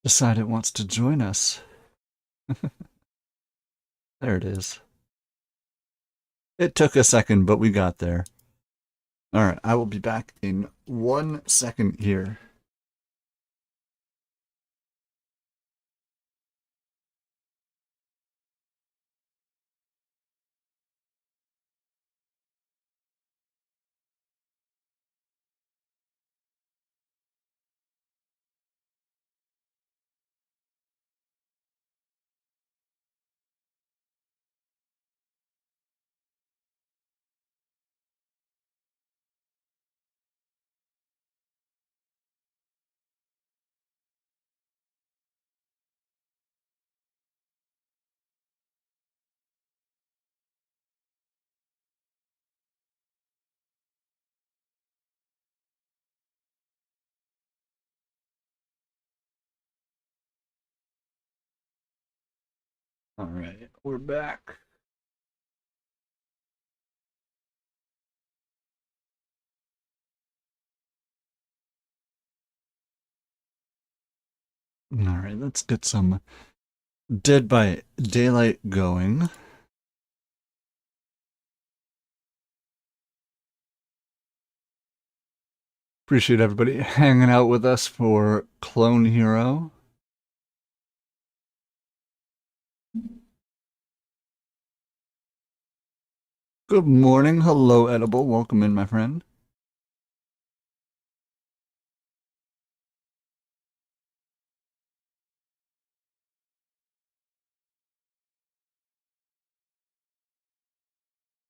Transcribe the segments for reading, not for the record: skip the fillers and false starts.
decide it wants to join us. There it is. It took a second, but we got there. All right, I will be back in 1 second here. All right, we're back. All right, let's get some Dead by Daylight going. Appreciate everybody hanging out with us for Clone Hero. Good morning. Hello, Edible. Welcome in, my friend.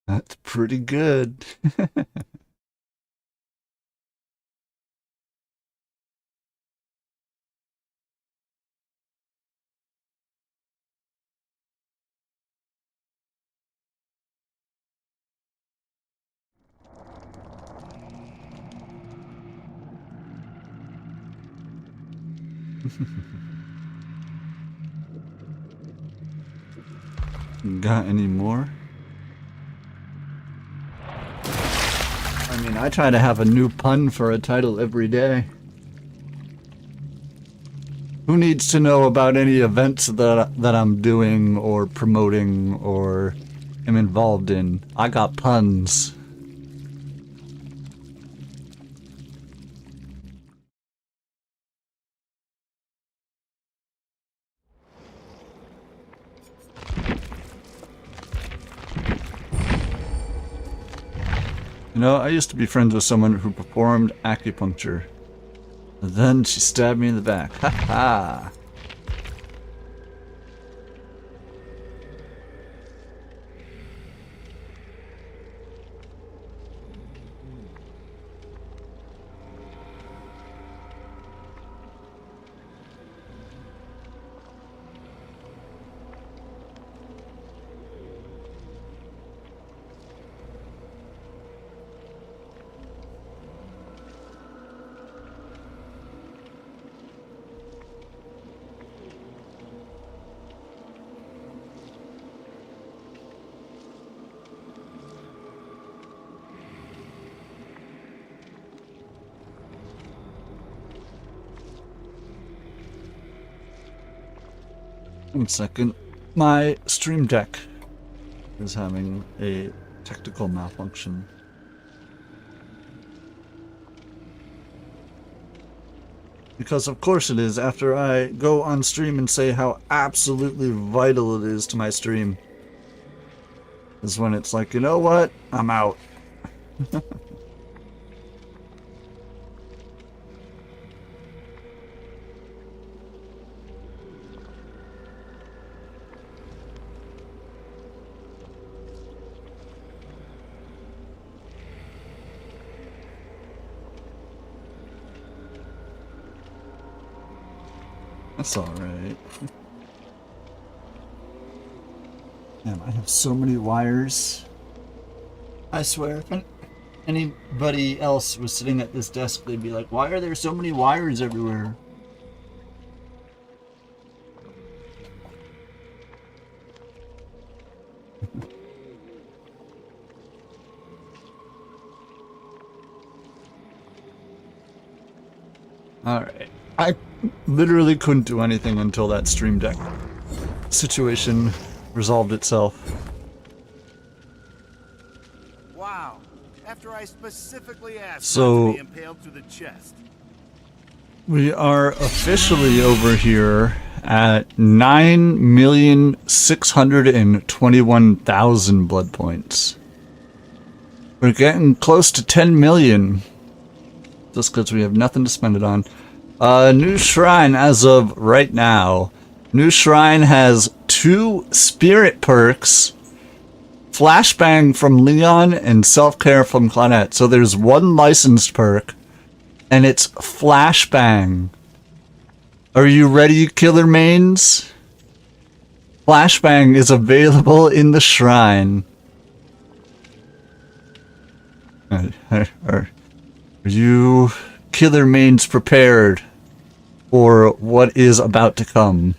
That's pretty good. Got any more? I mean, I try to have a new pun for a title every day. Who needs to know about any events that I'm doing or promoting or am involved in? I got puns. You know, I used to be friends with someone who performed acupuncture. Then she stabbed me in the back. Ha ha! One second. My Stream Deck is having a technical malfunction. Because of course it is, after I go on stream and say how absolutely vital it is to my stream. Is when it's like, you know what? I'm out. That's alright. Man, I have so many wires. I swear, if anybody else was sitting at this desk, they'd be like, why are there so many wires everywhere? Alright. I literally couldn't do anything until that Stream Deck situation resolved itself. Wow. After I specifically asked So, not to be impaled through the chest. We are officially over here at 9,621,000 blood points. We're getting close to 10 million. Just because we have nothing to spend it on. New Shrine as of right now. New Shrine has 2 spirit perks. Flashbang from Leon and Self-Care from Claudette. So there's 1 licensed perk. And it's Flashbang. Are you ready, killer mains? Flashbang is available in the shrine. Are you killer mains prepared for what is about to come?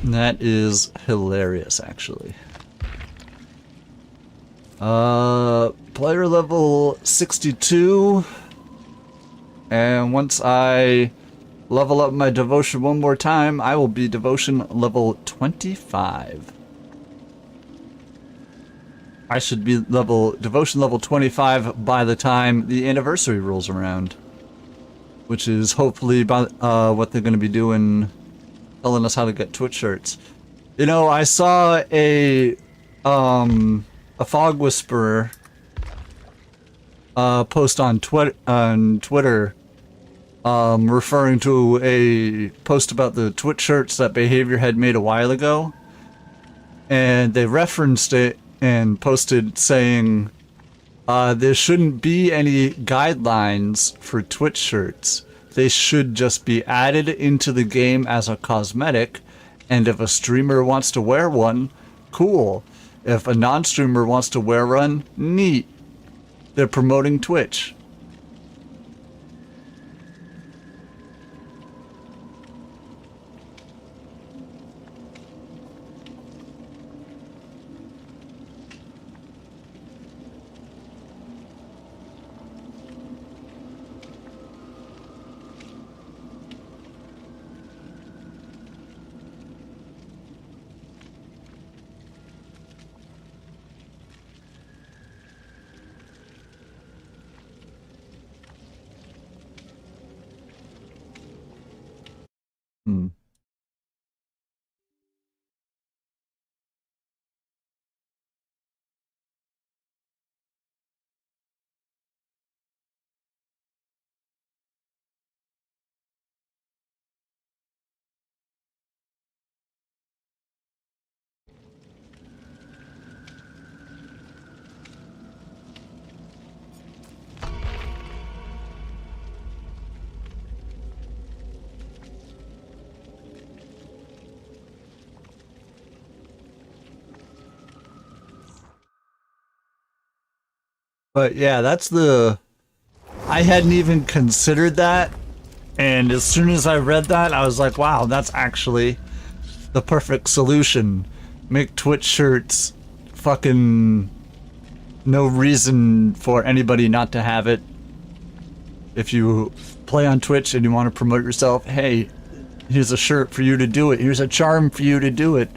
That is hilarious, actually. Player level 62. And once I level up my devotion one more time, I will be devotion level 25. I should be devotion level 25 by the time the anniversary rolls around. Which is hopefully by, what they're going to be doing, telling us how to get Twitch shirts. You know, I saw a Fog Whisperer post on Twitter referring to a post about the Twitch shirts that Behavior had made a while ago. And they referenced it and posted saying there shouldn't be any guidelines for Twitch shirts. They should just be added into the game as a cosmetic, and if a streamer wants to wear one, cool. If a non-streamer wants to wear one, neat. They're promoting Twitch. Hmm. But yeah, that's the... I hadn't even considered that. And as soon as I read that, I was like, wow, that's actually the perfect solution. Make Twitch shirts fucking no reason for anybody not to have it. If you play on Twitch and you want to promote yourself, hey, here's a shirt for you to do it. Here's a charm for you to do it.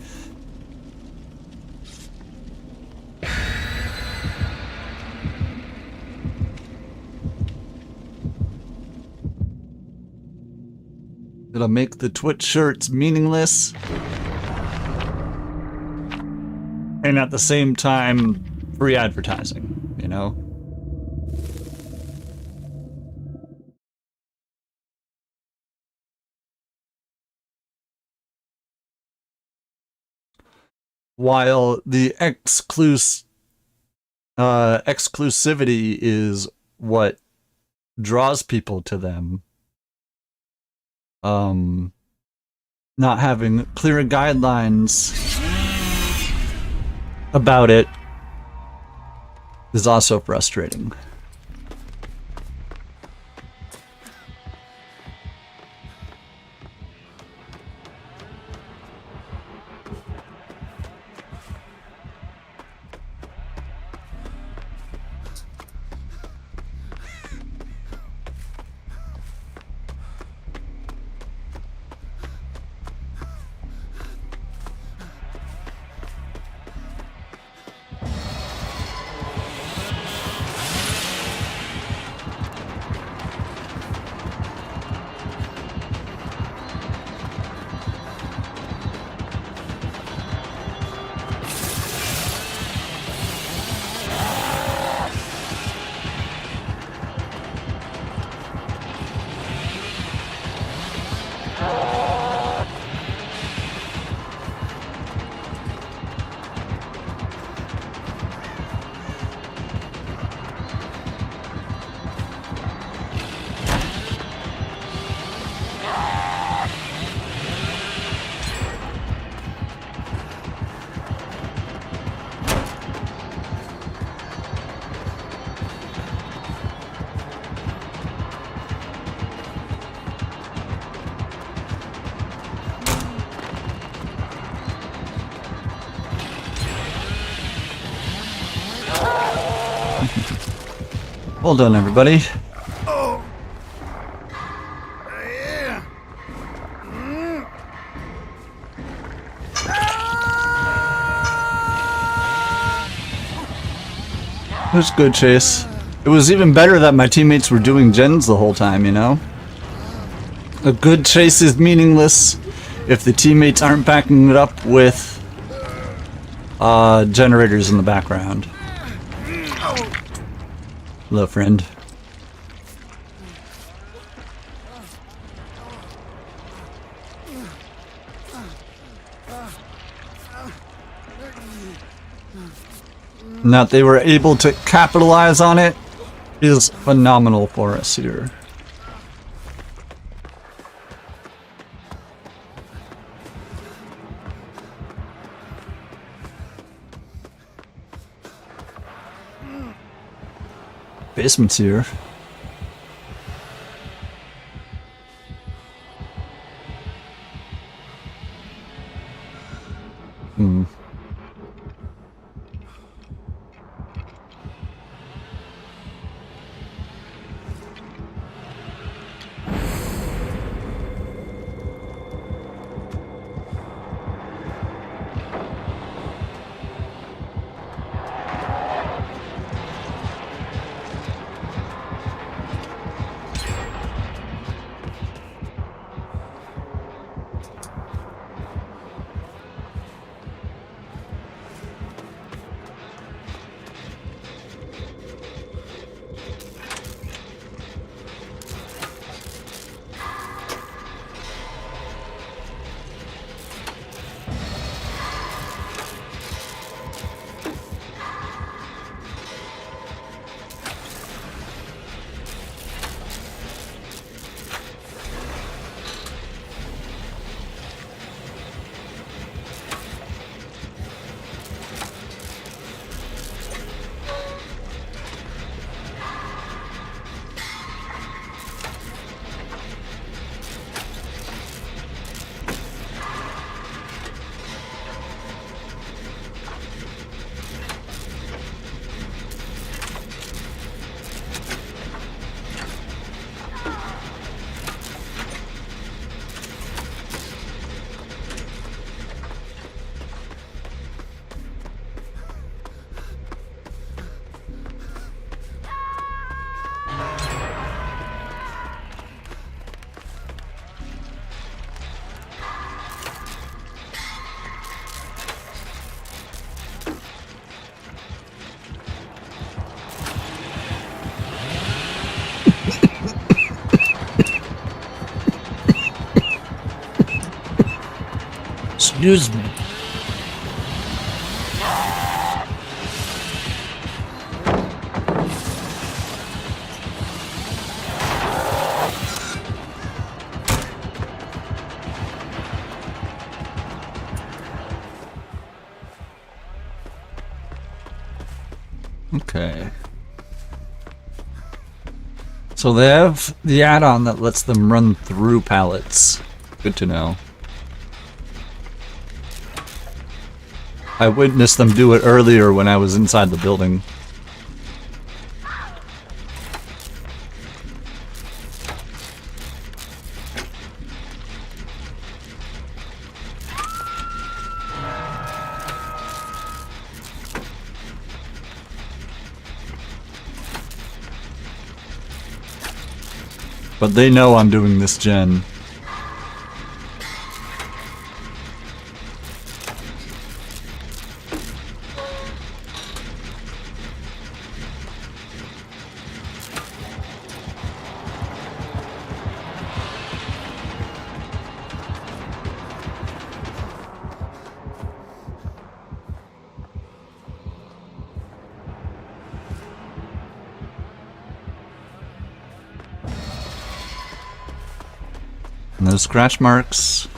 It'll make the Twitch shirts meaningless. And at the same time, free advertising, you know? While the exclusivity is what draws people to them, not having clear guidelines about it is also frustrating. Hold on, everybody. Oh. Yeah. It was good, Chase. It was even better that my teammates were doing gens the whole time, you know? A good chase is meaningless if the teammates aren't backing it up with generators in the background. Hello, friend. Now that they were able to capitalize on it is phenomenal for us here. Basement's here. Excuse me. Okay. So they have the add-on that lets them run through pallets. Good to know. I witnessed them do it earlier when I was inside the building. But they know I'm doing this gen. No scratch marks.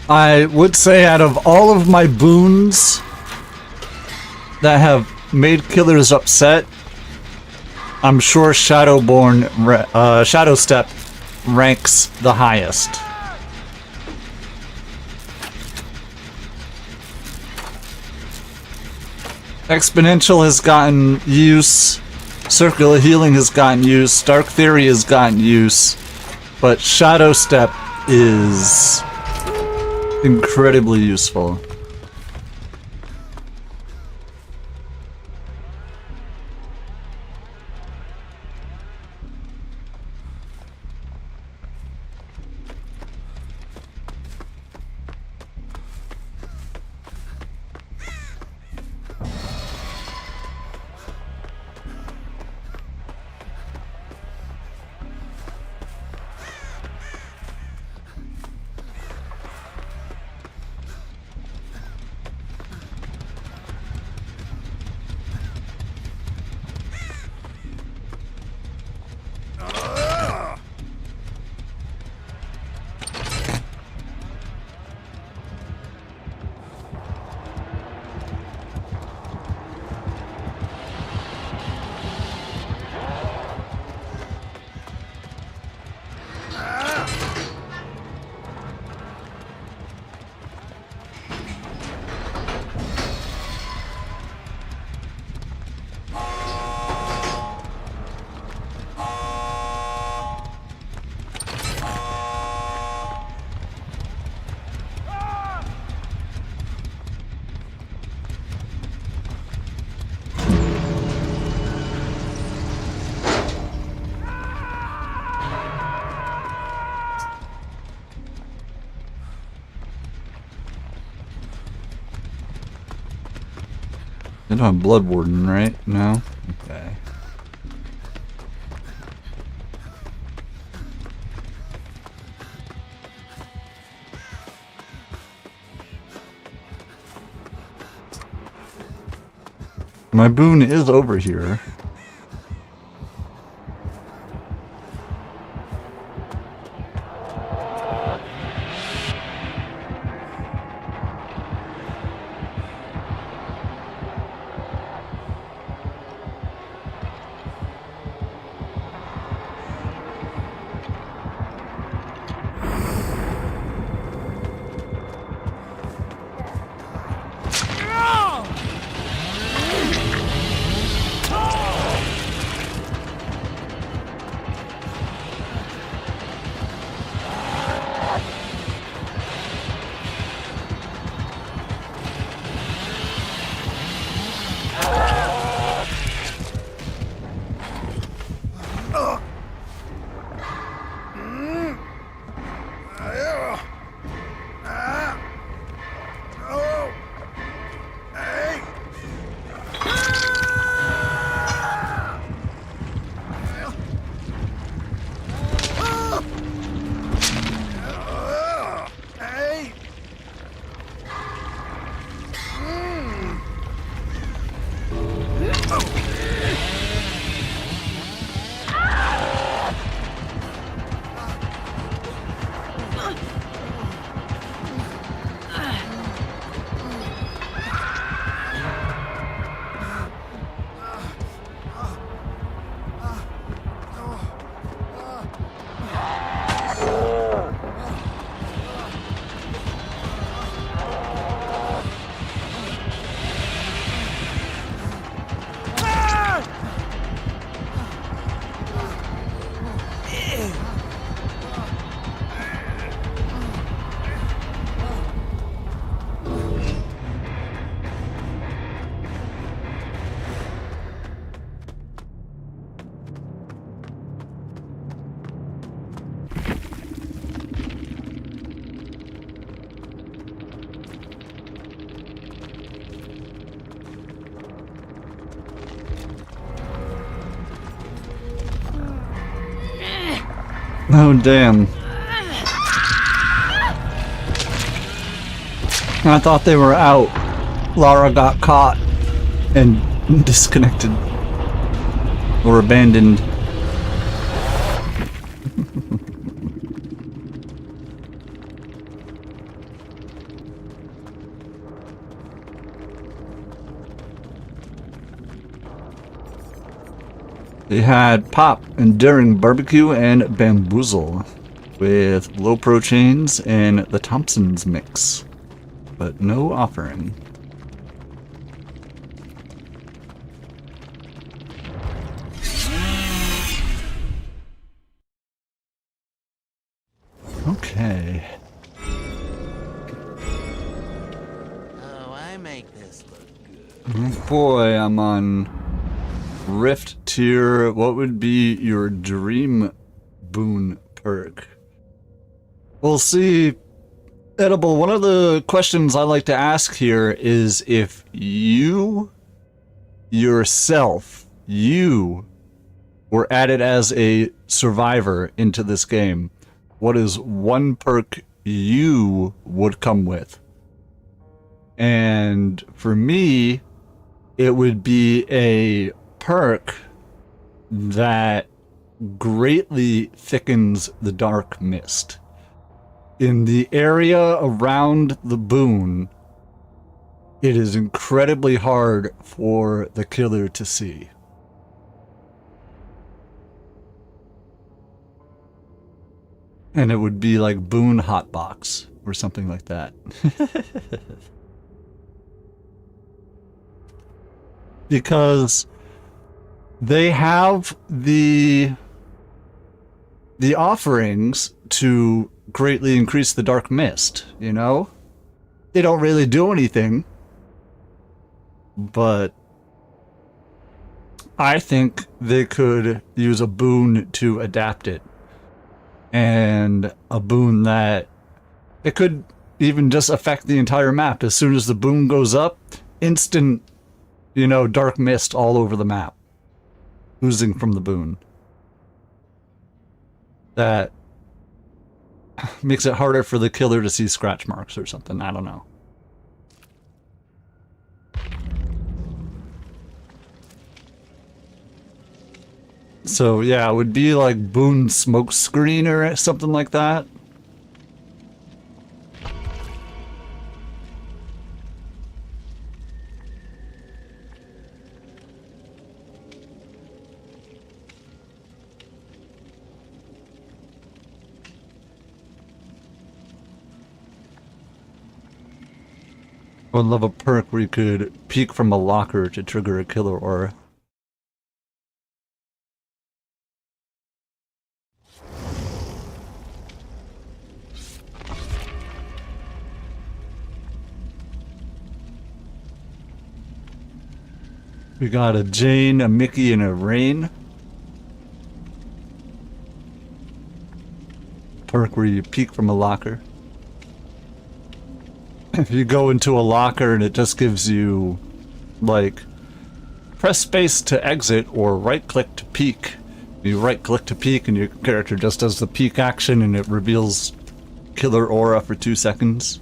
I would say out of all of my boons that have made killers upset, I'm sure Shadow Step ranks the highest. Exponential has gotten use, Circular Healing has gotten use, Dark Theory has gotten use, but Shadow Step is incredibly useful. I don't have Blood Warden, right? No? Okay. My boon is over here. Oh, damn. I thought they were out. Lara got caught and disconnected. Or abandoned. They had Pop, Enduring Barbecue, and Bamboozle with low pro chains and the Thompson's mix, but no offering. Okay. Oh, I make this look good. Oh boy, I'm on Rift tier. What would be your dream boon perk? We'll see. Edible, one of the questions I like to ask here is if you yourself, you were added as a survivor into this game, what is one perk you would come with? And for me, it would be a perk that greatly thickens the dark mist. In the area around the boon, it is incredibly hard for the killer to see. And it would be like Boon Hotbox or something like that. Because they have the offerings to greatly increase the dark mist, you know? They don't really do anything, but I think they could use a boon to adapt it. And a boon that it could even just affect the entire map. As soon as the boon goes up, instant, you know, dark mist all over the map, oozing from the boon. That makes it harder for the killer to see scratch marks or something. I don't know. So yeah, it would be like Boon Smoke Screen or something like that. I would love a perk where you could peek from a locker to trigger a killer aura. We got a Jane, a Mickey, and a Rain. Perk where you peek from a locker. If you go into a locker and it just gives you, like, press space to exit or right click to peek. You right click to peek and your character just does the peek action and it reveals killer aura for 2 seconds.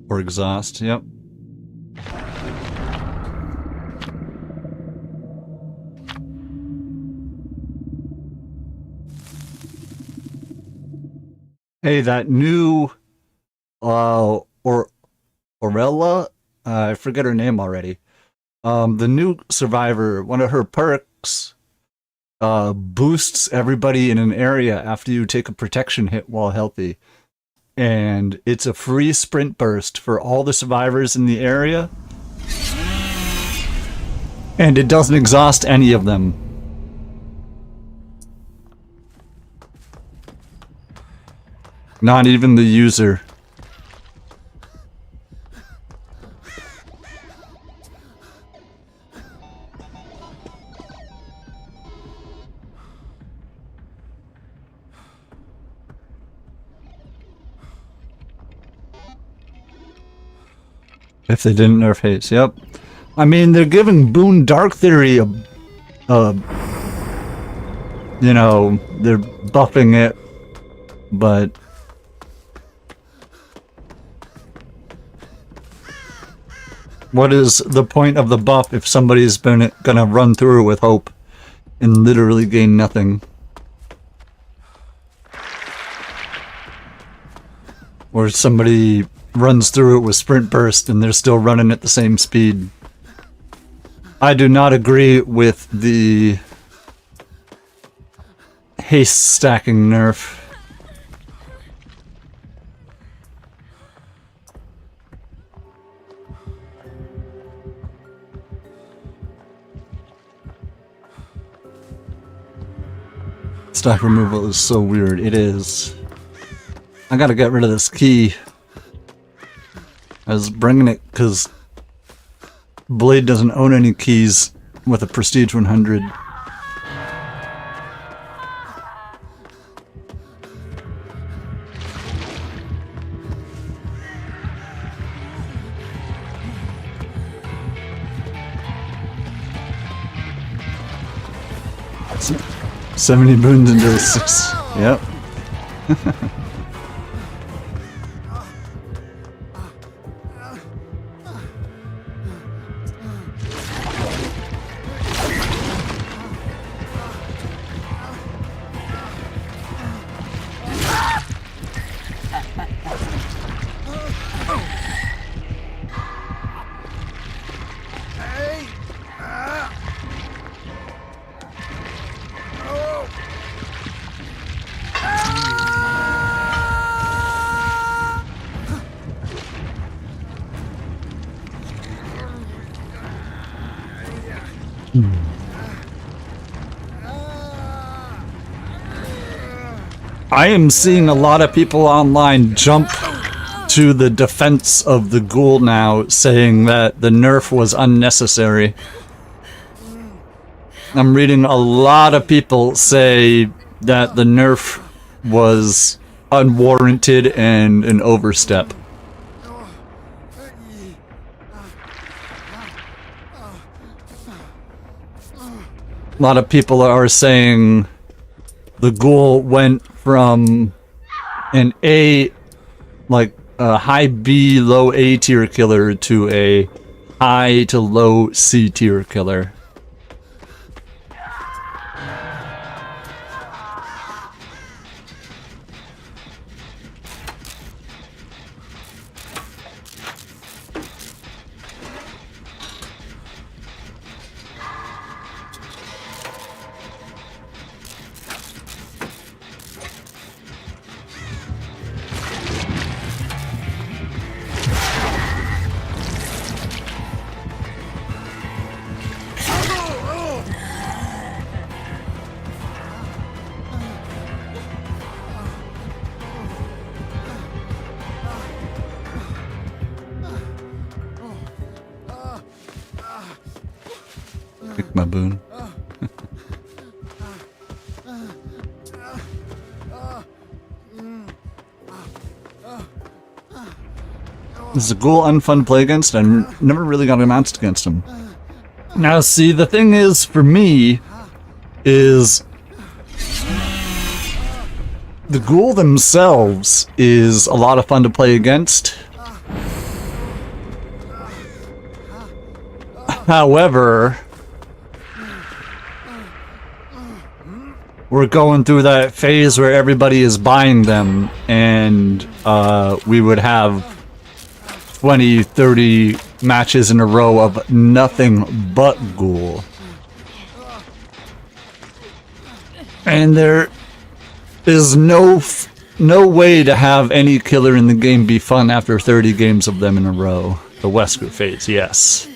Or exhaust, yep. Hey, that new Orella, I forget her name already. The new survivor, one of her perks boosts everybody in an area after you take a protection hit while healthy. And it's a free sprint burst for all the survivors in the area. And it doesn't exhaust any of them. Not even the user. If they didn't nerf haste, yep. I mean, they're giving Boon Dark Theory you know, they're buffing it, but What is the point of the buff if somebody's gonna run through with hope and literally gain nothing? Or somebody runs through it with sprint burst and they're still running at the same speed. I do not agree with the haste stacking nerf. Stack removal is so weird. It is. I gotta get rid of this key. I was bringing it because Blade doesn't own any keys with a Prestige 100. So, 70 boons into a 6. Yep. I am seeing a lot of people online jump to the defense of the ghoul now, saying that the nerf was unnecessary. I'm reading a lot of people say that the nerf was unwarranted and an overstep. A lot of people are saying the ghoul went from an A, like a high B, low A tier killer to a high to low C tier killer. Pick my boon. This is a ghoul unfun to play against. I never really got amounts against him. Now, see, the thing is, for me, is the ghoul themselves is a lot of fun to play against. However, we're going through that phase where everybody is buying them, and we would have 20, 30 matches in a row of nothing but ghoul. And there is no way to have any killer in the game be fun after 30 games of them in a row. The Wesker phase, yes.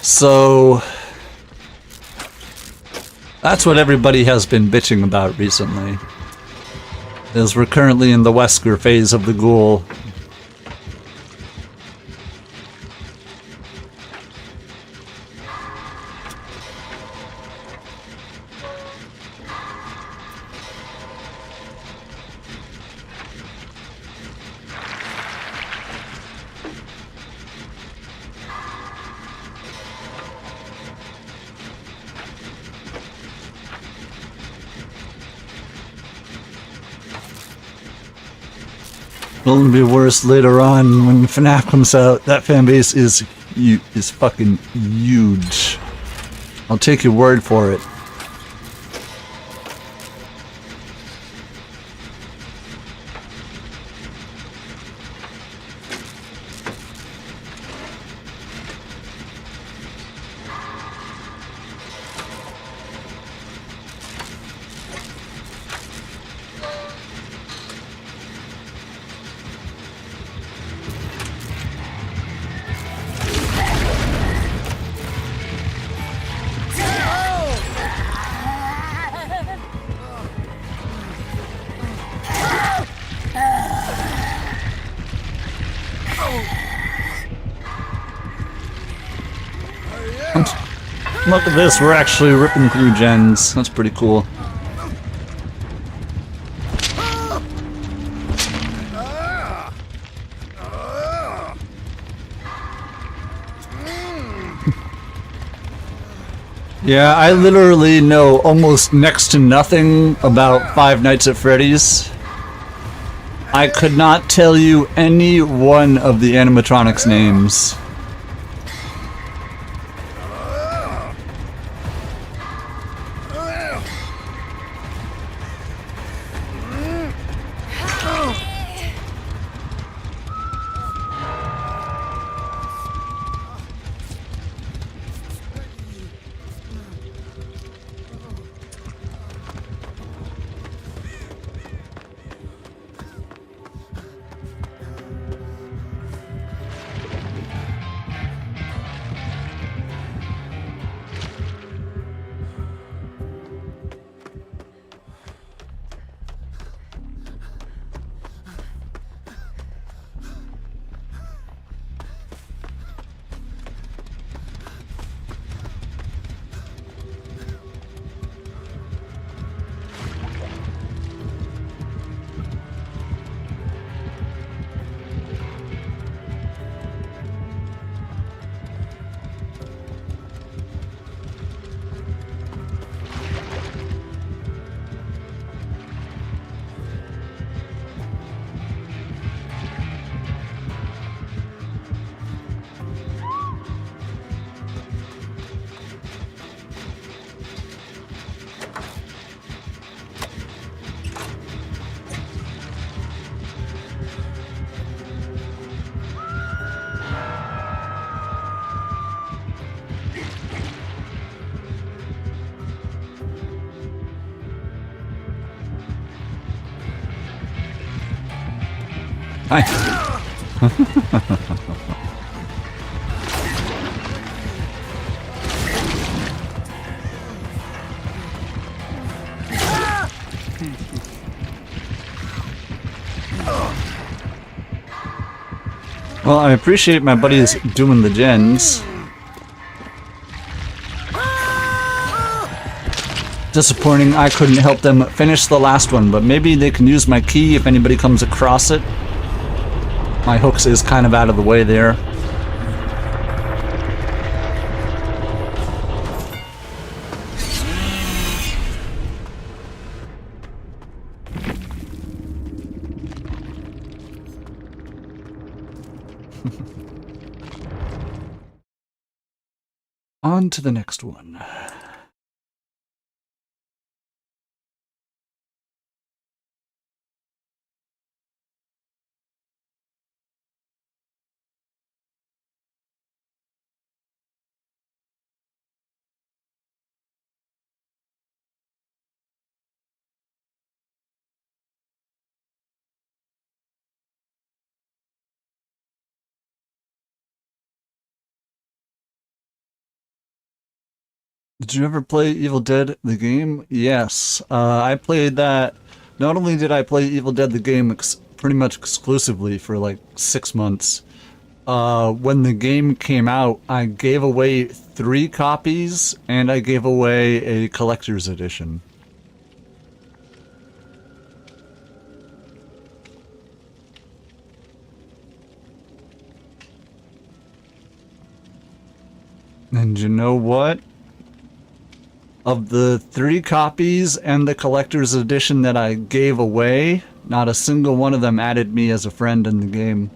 So that's what everybody has been bitching about recently, is we're currently in the Wesker phase of the ghoul. It'll only be worse later on when FNAF comes out. That fan base is fucking huge. I'll take your word for it. Look at this, we're actually ripping through gens. That's pretty cool. Yeah, I literally know almost next to nothing about Five Nights at Freddy's. I could not tell you any one of the animatronics' names. Hi. Well, I appreciate my buddies doing the gens. Disappointing I couldn't help them finish the last one, but maybe they can use my key if anybody comes across it. My hooks is kind of out of the way there. On to the next one. Did you ever play Evil Dead the game? Yes. I played that. Not only did I play Evil Dead the game pretty much exclusively for like 6 months, when the game came out, I gave away 3 copies and I gave away a collector's edition. And you know what? Of the 3 copies and the collector's edition that I gave away, Not a single one of them added me as a friend in the game.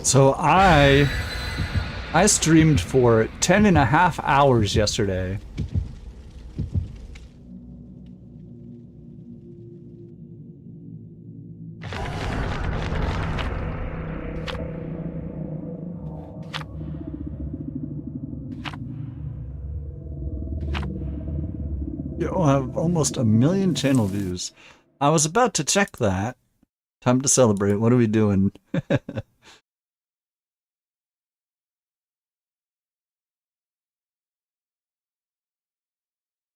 So I streamed for 10.5 hours yesterday. You'll have almost 1 million channel views. I was about to check that. Time to celebrate. What are we doing?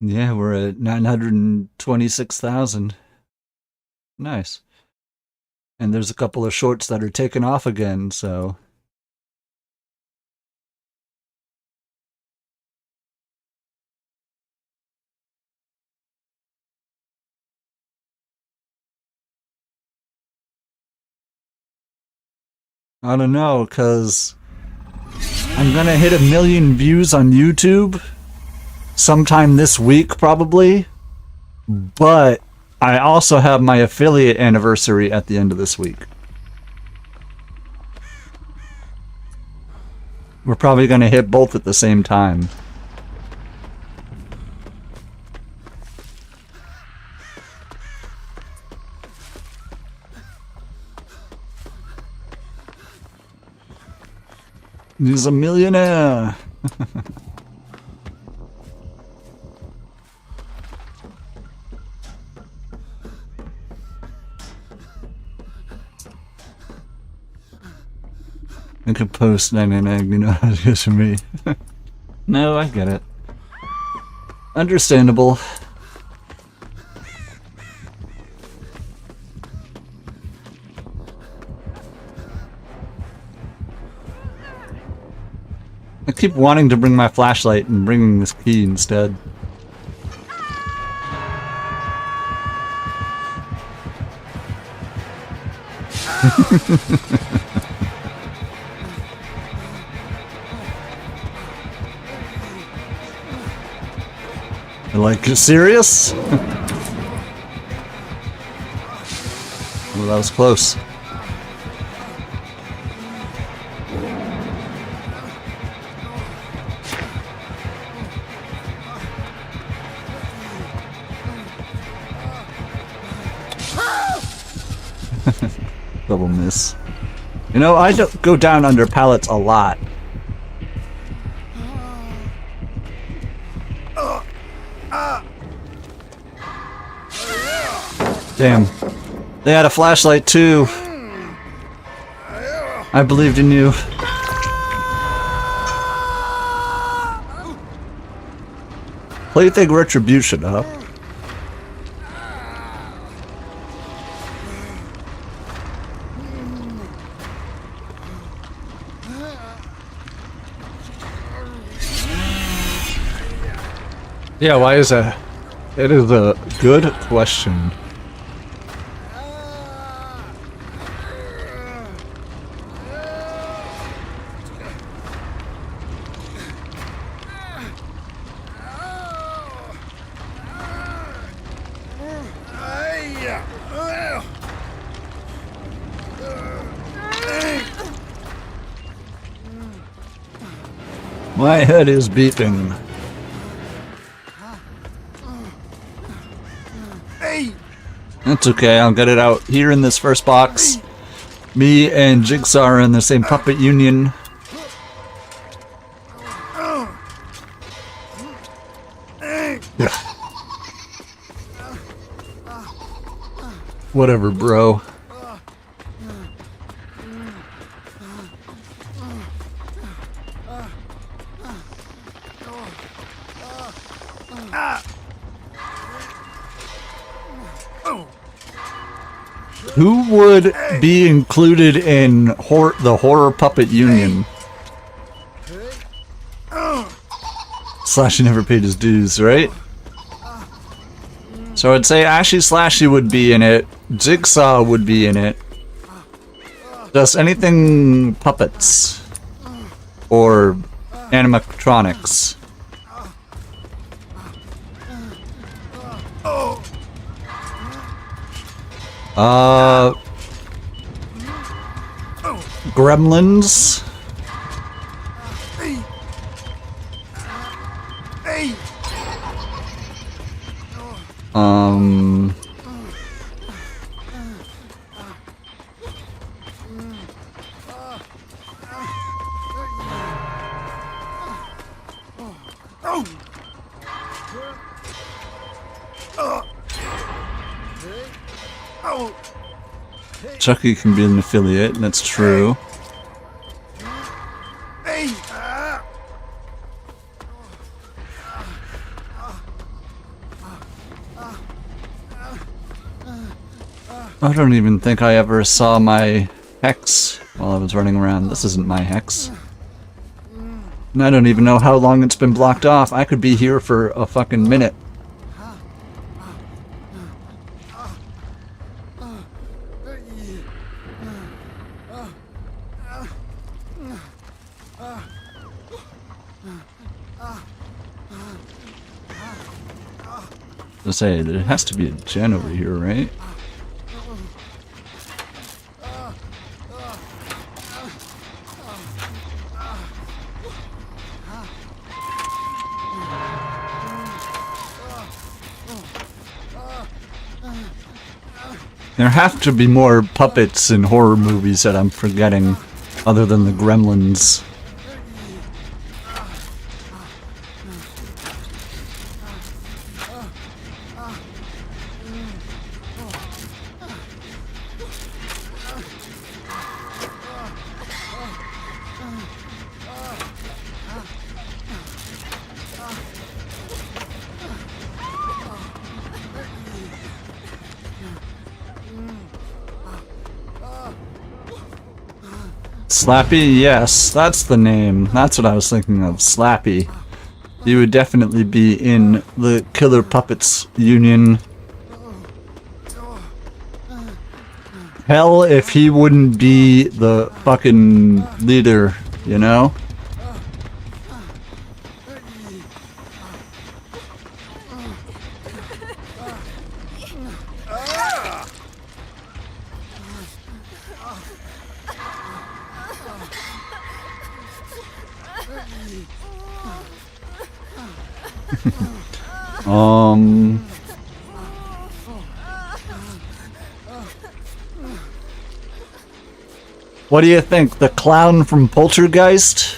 Yeah, we're at 926,000. Nice. And there's a couple of shorts that are taking off again, so... I don't know, because I'm gonna hit 1 million views on YouTube sometime this week, probably. But I also have my affiliate anniversary at the end of this week. We're probably gonna hit both at the same time. He's a millionaire. I could post 99, you know how it is for me. No, I get it. Understandable. I keep wanting to bring my flashlight and bringing this key instead. Like, serious? Well, that was close. Double miss. You know, I don't go down under pallets a lot. Damn. They had a flashlight too. I believed in you. Plaything Retribution, huh? Yeah, why is that? It is a good question. My head is beeping. That's okay, I'll get it out here in this first box. Me and Jigsaw are in the same puppet union. Whatever, bro. Who would be included in the horror puppet union? Slashy never paid his dues, right? So I'd say Ashy Slashy would be in it. Jigsaw would be in it. Just anything puppets. Or animatronics. Gremlins. Chucky can be an affiliate, that's true. I don't even think I ever saw my hex while I was running around. This isn't my hex. And I don't even know how long it's been blocked off. I could be here for a fucking minute. To say, there has to be a gen over here, right? There have to be more puppets in horror movies that I'm forgetting, other than the Gremlins. Slappy? Yes, that's the name. That's what I was thinking of. Slappy. He would definitely be in the Killer Puppets Union. Hell, if he wouldn't be the fucking leader, you know? What do you think? The clown from Poltergeist?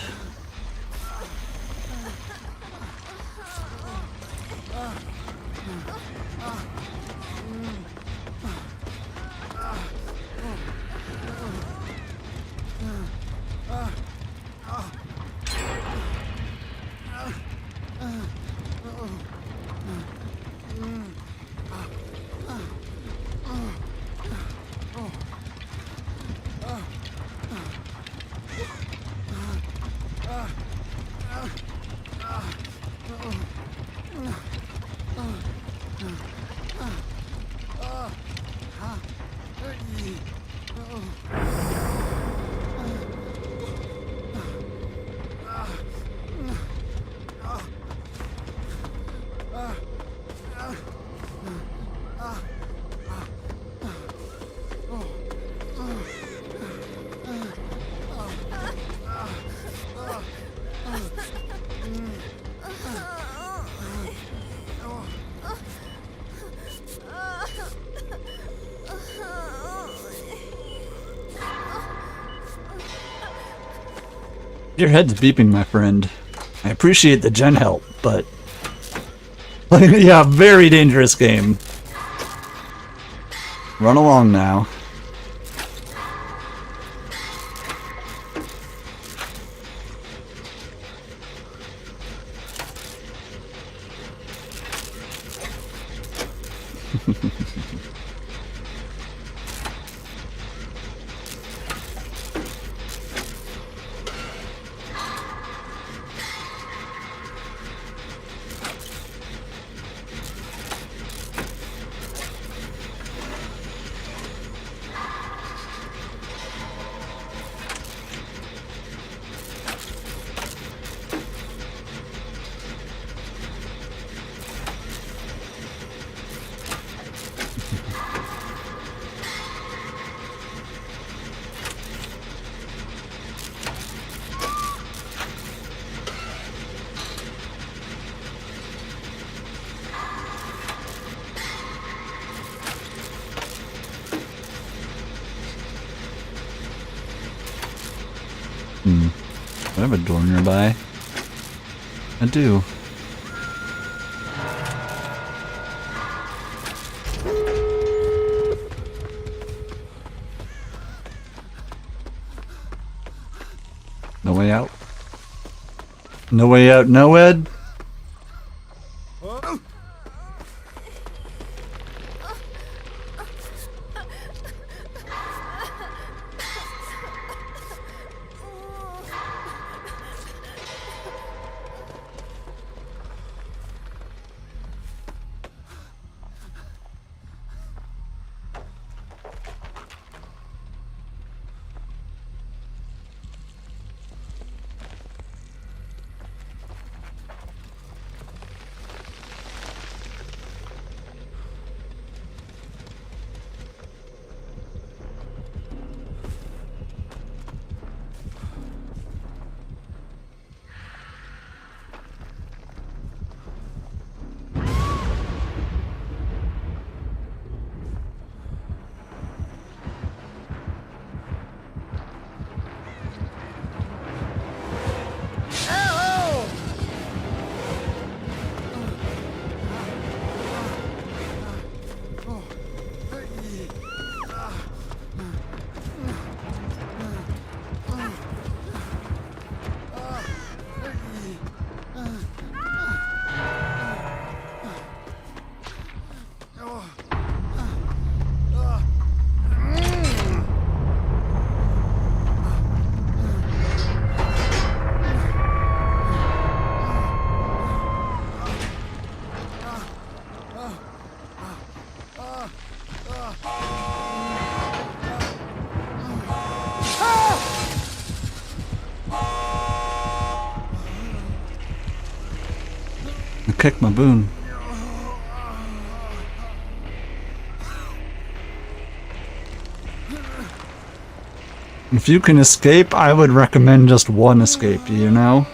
Your head's beeping, my friend. I appreciate the gen help, but... yeah, very dangerous game. Run along now. Do I have a door nearby? I do. No way out? No way out, no Ed? I kicked my boon. If you can escape, I would recommend just one escape, you know?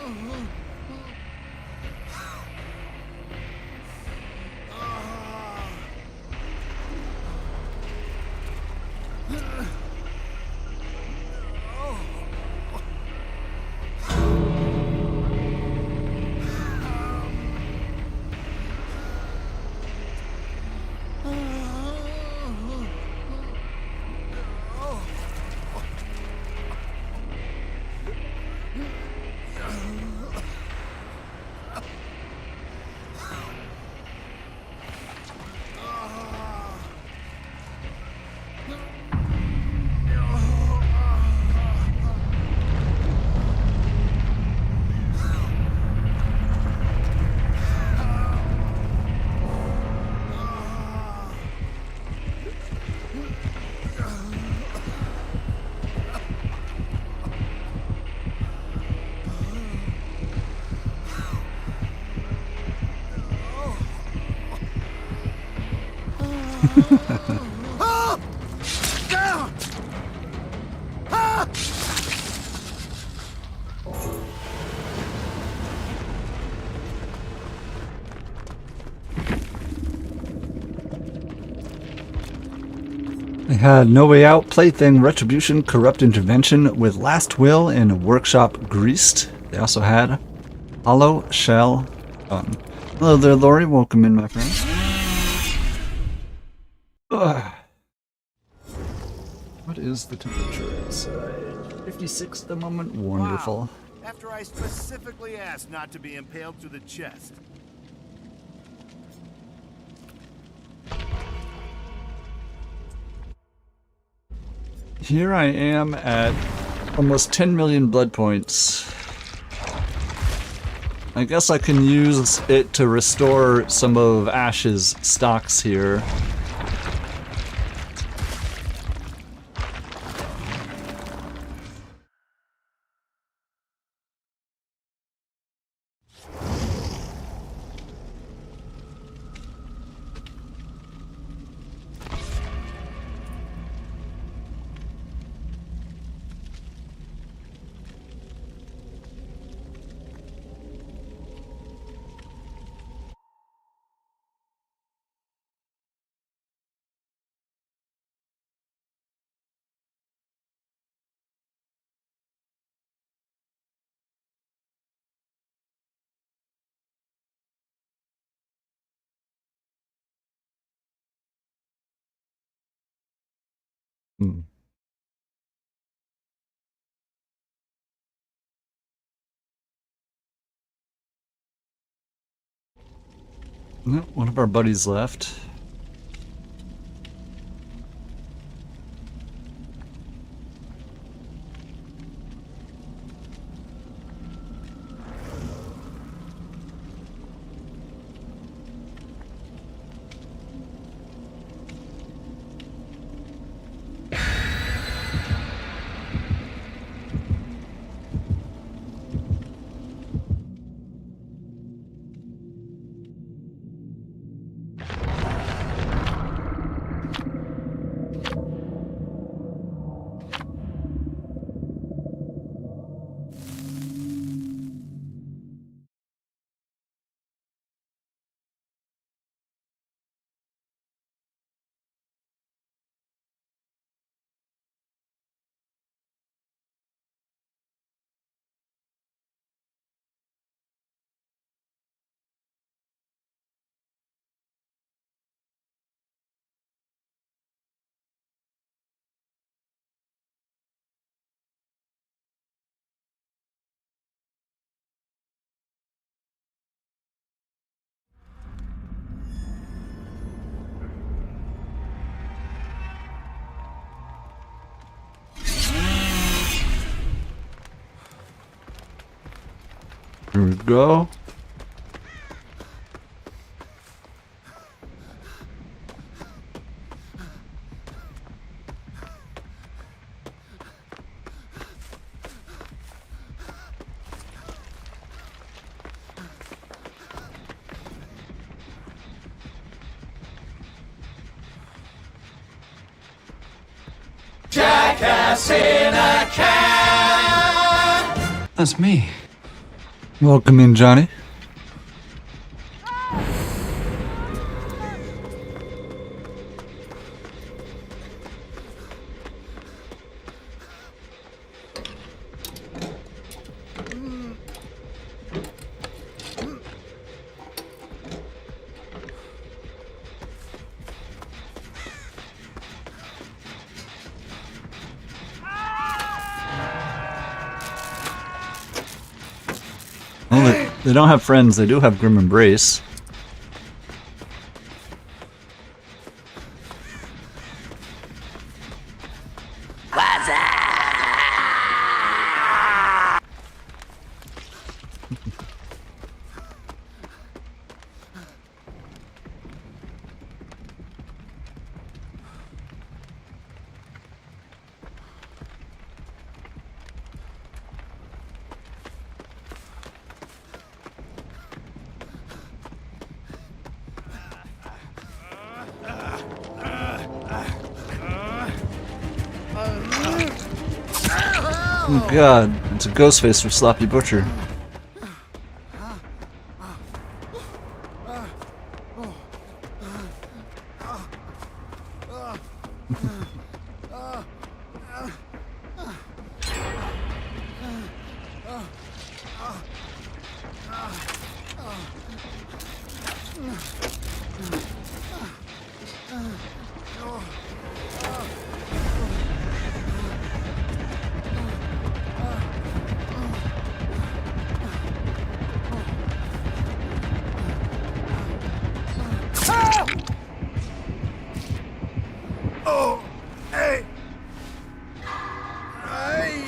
had No Way Out, Plaything, Retribution, Corrupt Intervention with Last Will and Workshop Greased. They also had Hollow Shell Gun. Hello there, Lori. Welcome in, my friend. Ugh. What is the temperature inside? 56 at the moment. Wonderful. Wow. After I specifically asked not to be impaled through the chest. Here I am at almost 10 million blood points. I guess I can use it to restore some of Ash's stocks here. Hmm. No, one of our buddies left. Here we go. That's me. Welcome in, Johnny. Well, they don't have friends, they do have Grim Embrace. Oh god, it's a ghost face for Sloppy Butcher.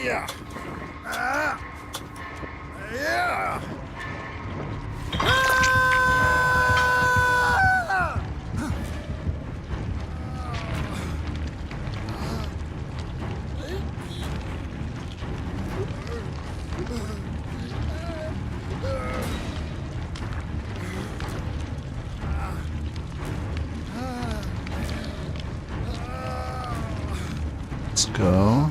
Yeah. Yeah. Let's go.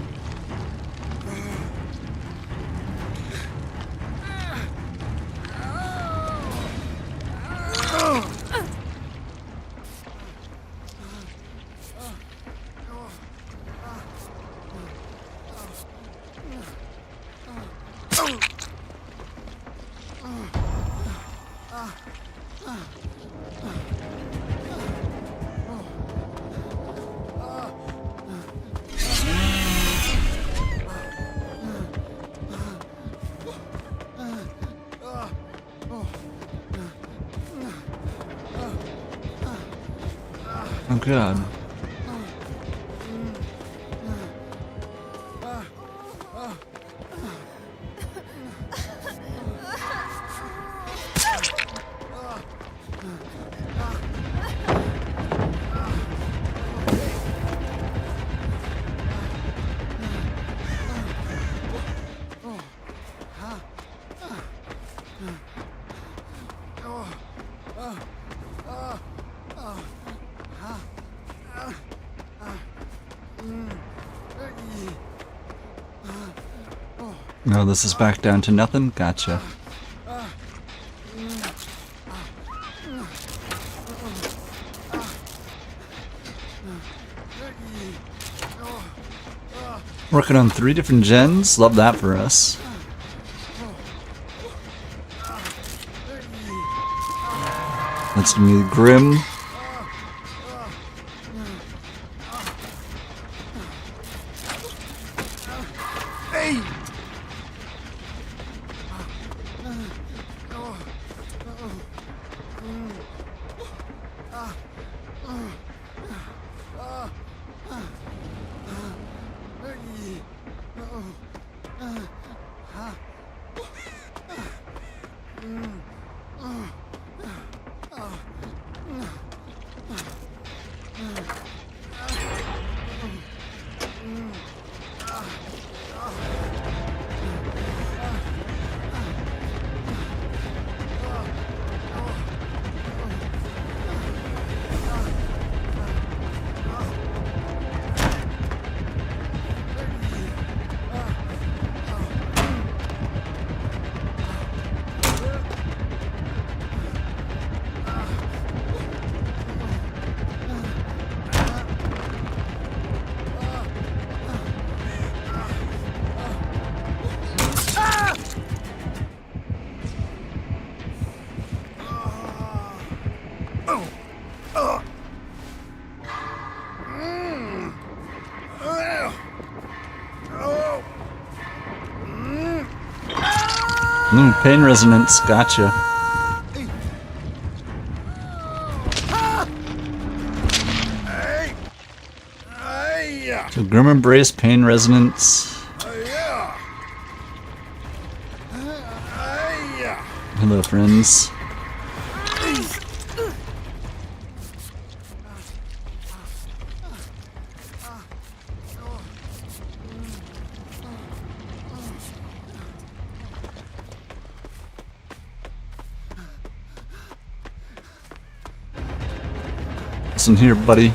Oh god. No, this is back down to nothing? Gotcha. Working on 3 different gens. Love that for us. That's gonna be Grim. Pain resonance, gotcha. So Grim Embrace, Pain Resonance. Hello, friends. Listen here, buddy.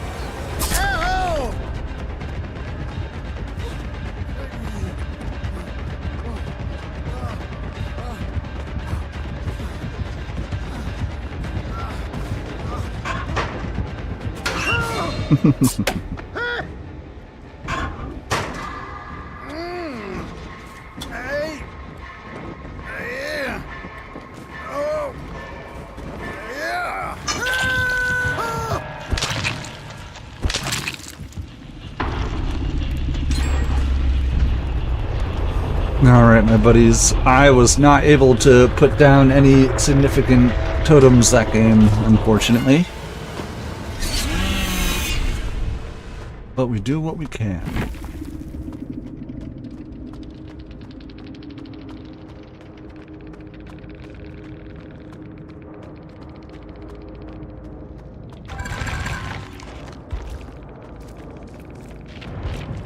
Alright, my buddies. I was not able to put down any significant totems that game, unfortunately. But we do what we can.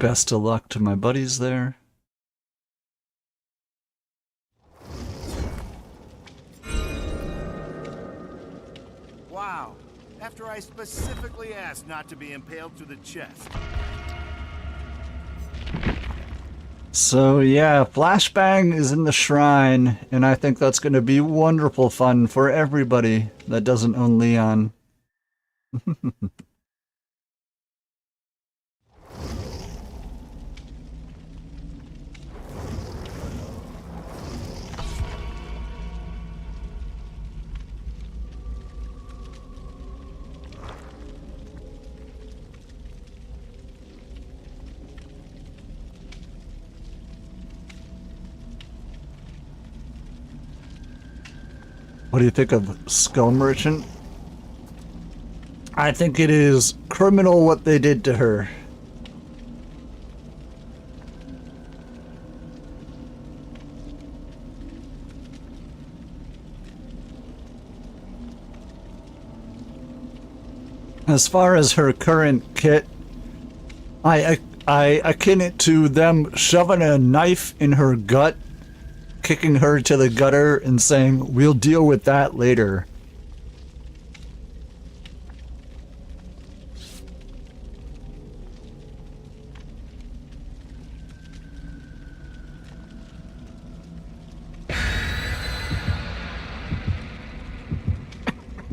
Best of luck to my buddies there. Wow. After I specifically asked not to be impaled through the chest. So yeah, Flashbang is in the shrine, and I think that's going to be wonderful fun for everybody that doesn't own Leon. What do you think of Skull Merchant? I think it is criminal what they did to her. As far as her current kit, I akin it to them shoving a knife in her gut, kicking her to the gutter and saying, "We'll deal with that later."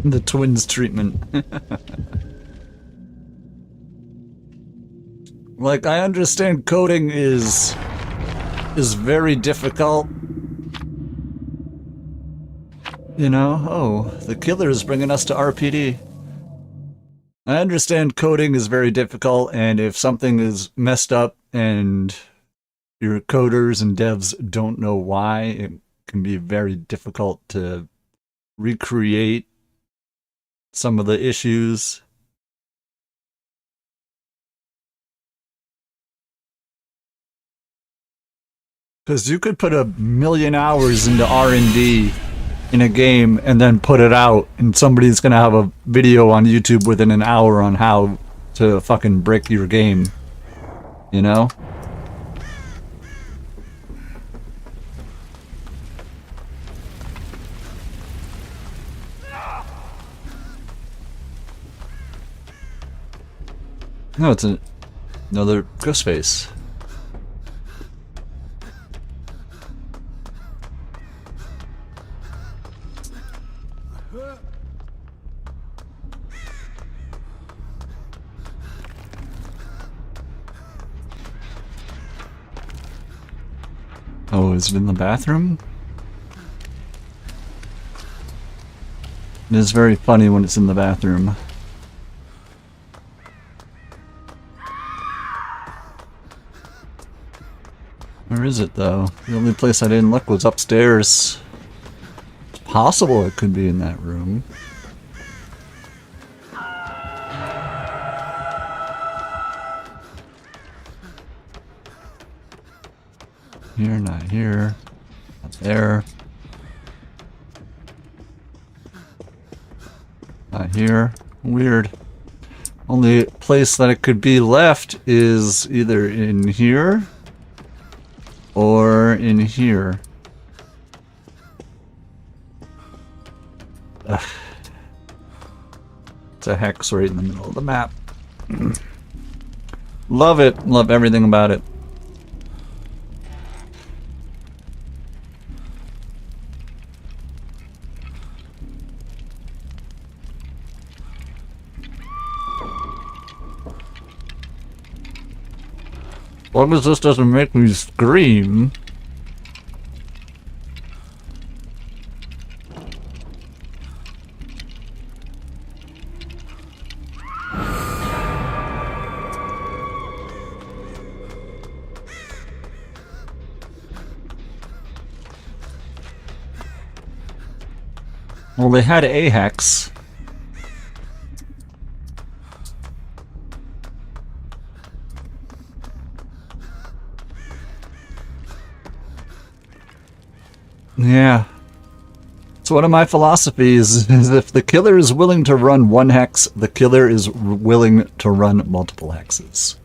The twins treatment. Like, I understand coding is very difficult. You know, oh, the killer is bringing us to RPD. I understand coding is very difficult, and if something is messed up and your coders and devs don't know why, it can be very difficult to recreate some of the issues. Because you could put 1,000,000 hours into R&D in a game and then put it out, and somebody's gonna have a video on YouTube within an hour on how to fucking break your game. You know? No, it's another ghost face. Oh, is it in the bathroom? It is very funny when it's in the bathroom. Where is it, though? The only place I didn't look was upstairs. It's possible it could be in that room. Here, not here. Not there. Not here. Weird. Only place that it could be left is either in here or in here. Ugh. It's a hex right in the middle of the map. Love it. Love everything about it. As long as this doesn't make me scream. Well, they had a hex. Yeah. So one of my philosophies is if the killer is willing to run one hex, the killer is willing to run multiple hexes.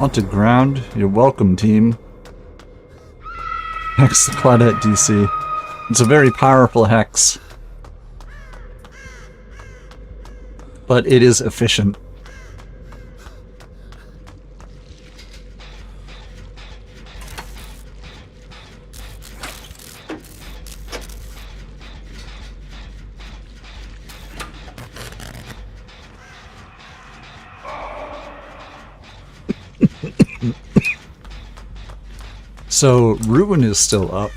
Onto ground. You're welcome, team. Hex the Claudette DC. It's a very powerful hex. But it is efficient. So, Ruin is still up.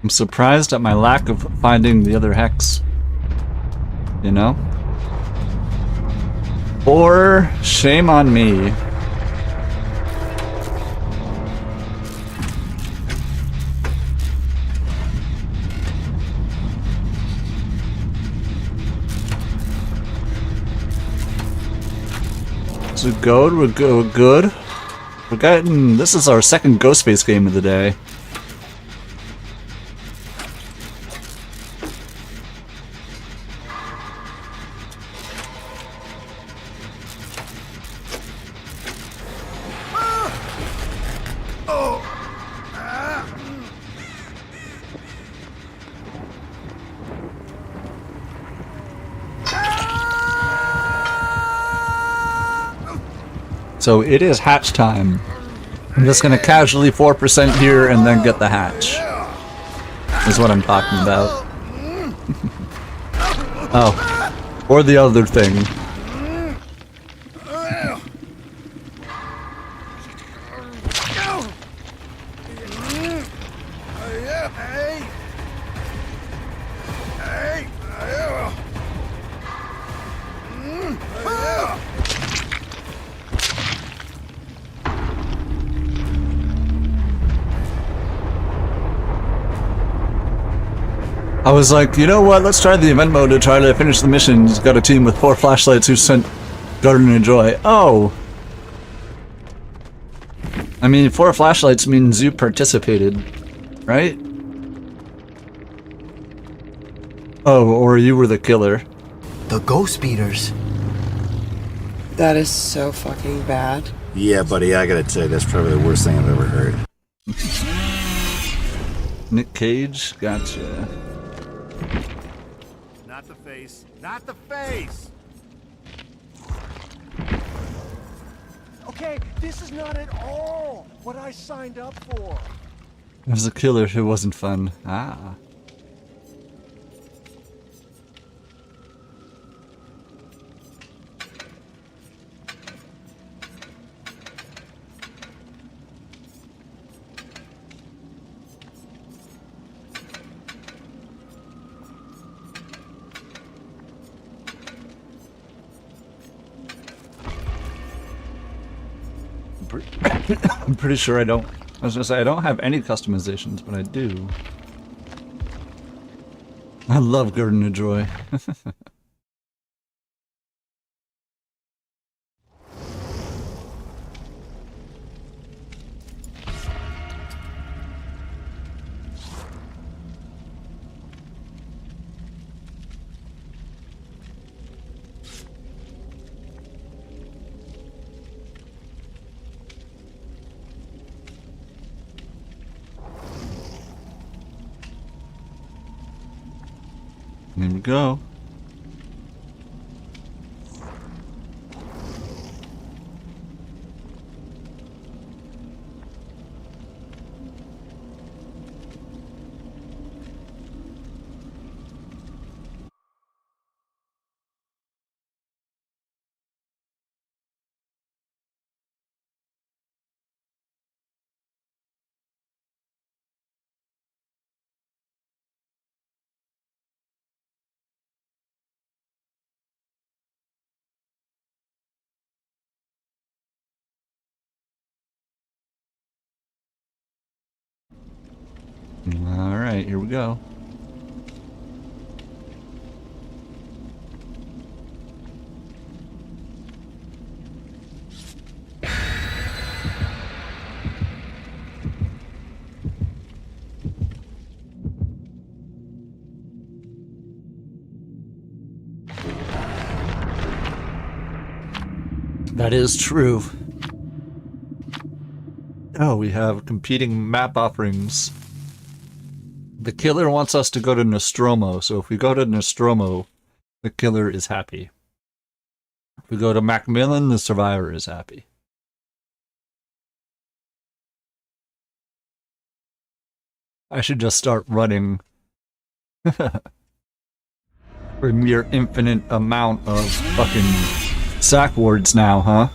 I'm surprised at my lack of finding the other hex. You know? Or shame on me. So we're good. We're getting, this is our second Ghostface game of the day. So it is hatch time. I'm just gonna casually 4% here and then get the hatch. Is what I'm talking about. Oh. Or the other thing. I was like, you know what, let's try the event mode to try to finish the mission. He's got a team with 4 flashlights who sent Garden of Joy. Oh! I mean, 4 flashlights means you participated, right? Oh, or you were the killer. The ghost beaters. That is so fucking bad. Yeah, buddy, I gotta tell you, that's probably the worst thing I've ever heard. Nick Cage, gotcha. Not the face. Not the face! Okay, this is not at all what I signed up for. There's a killer who wasn't fun. Ah. I'm pretty sure I don't. I was gonna say I don't have any customizations, but I do. I love Garden of Joy. Here we go. Alright, here we go. That is true. Oh, we have competing map offerings. The killer wants us to go to Nostromo, so if we go to Nostromo, the killer is happy. If we go to Macmillan, the survivor is happy. I should just start running for a mere infinite amount of fucking sack wards now, huh?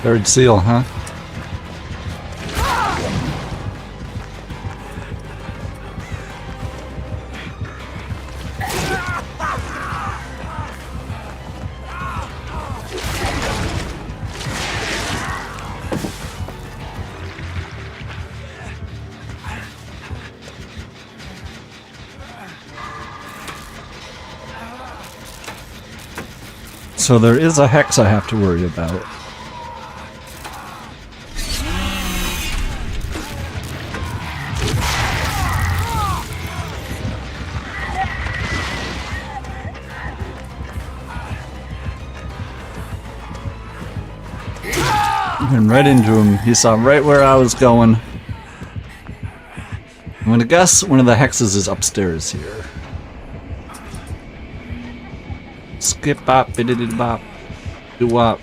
Third seal, huh? So there is a hex I have to worry about. And right into him. He saw right where I was going. I'm gonna guess one of the hexes is upstairs here. Skip bop, biddy bop, do wop.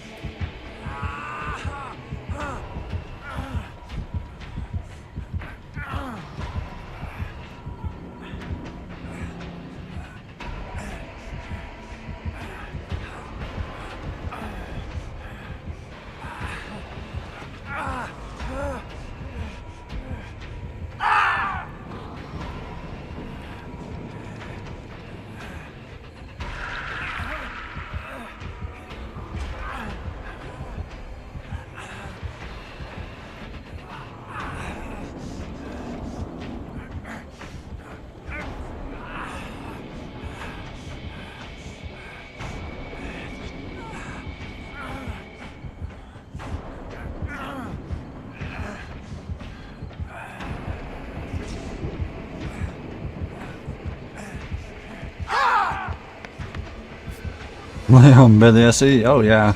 Leon Bedesi, oh yeah.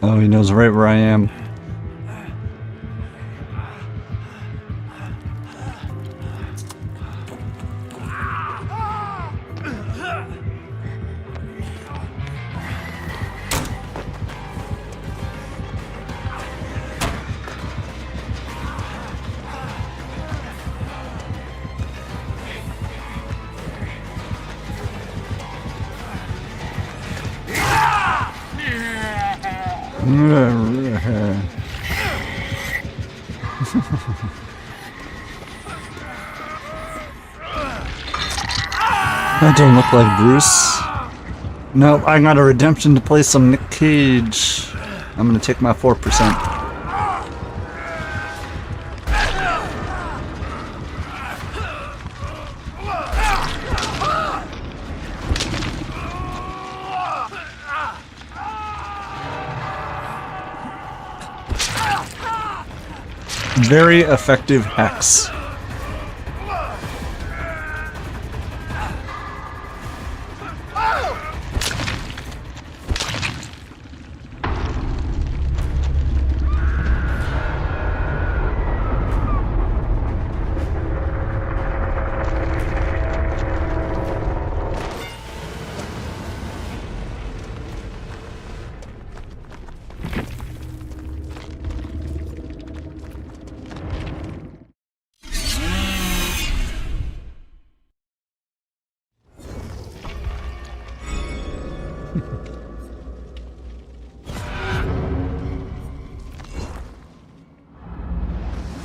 Oh, he knows right where I am. That don't look like Bruce. No, I got a redemption to play some Nick Cage. I'm gonna take my 4%. Very effective hex.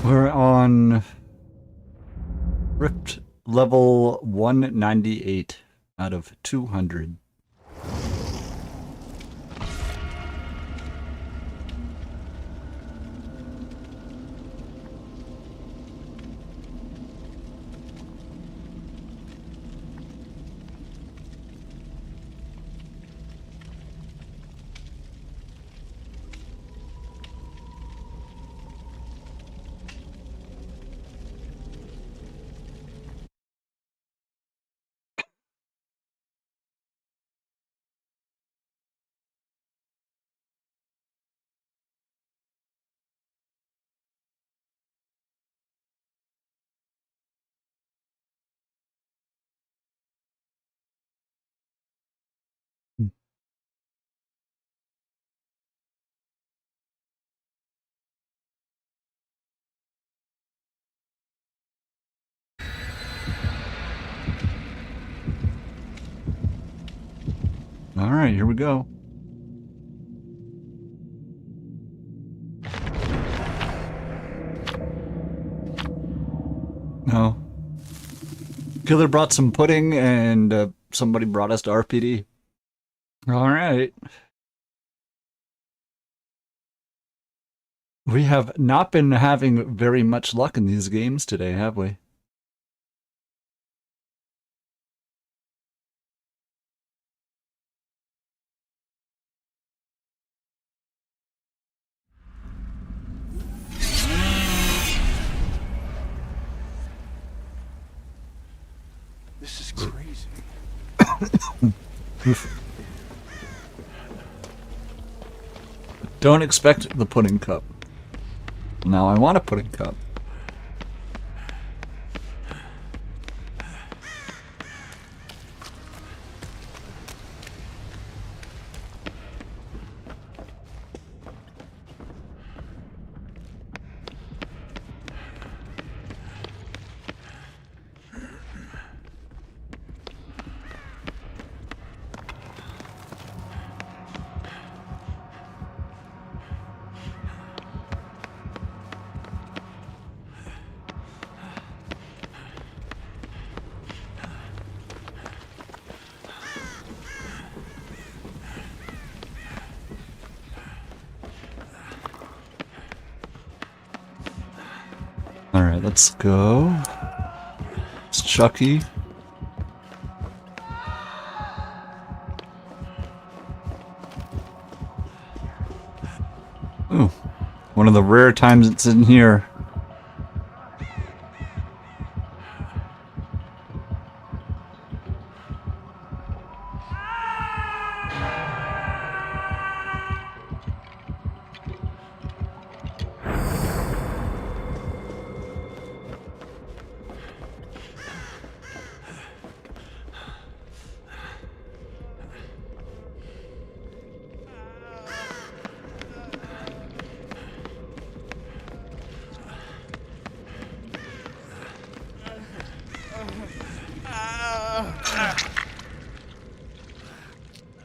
We're on Rift level 198 out of 200. All right, here we go. No. Killer brought some pudding and somebody brought us to RPD. All right. We have not been having very much luck in these games today, have we? This is crazy. Don't expect the pudding cup. Now I want a pudding cup. Alright, let's go. It's Chucky. Ooh, one of the rare times it's in here.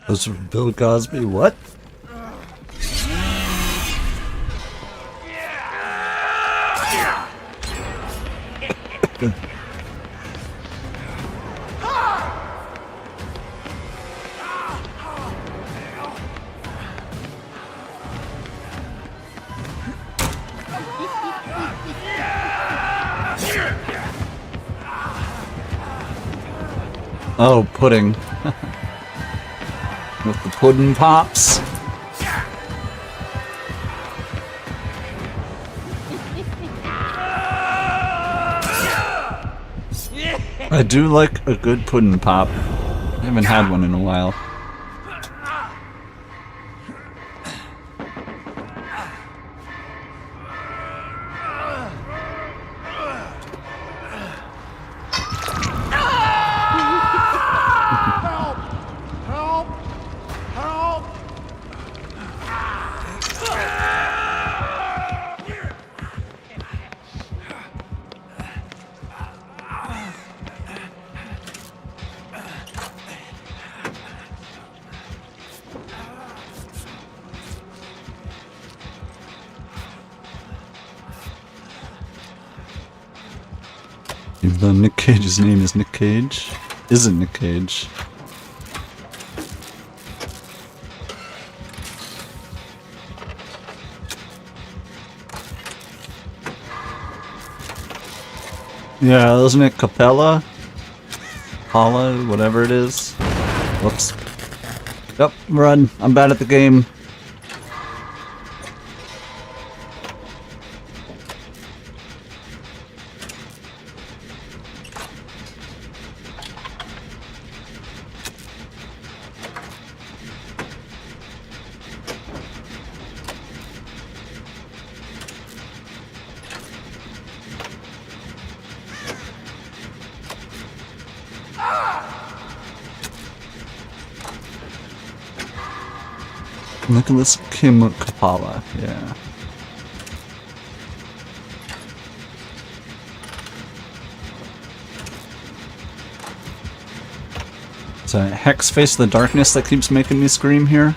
Those from Bill Cosby, what? Oh, pudding. With the pudding pops. I do like a good pudding pop. I haven't had one in a while. Help! Help! Even though Nick Cage's name is Nick Cage, isn't Nick Cage. Yeah, isn't it Capella? Paula, whatever it is. Whoops. Yep, run. I'm bad at the game. Nicholas Kim Kapala, yeah. Is that Hex Face of the Darkness that keeps making me scream here?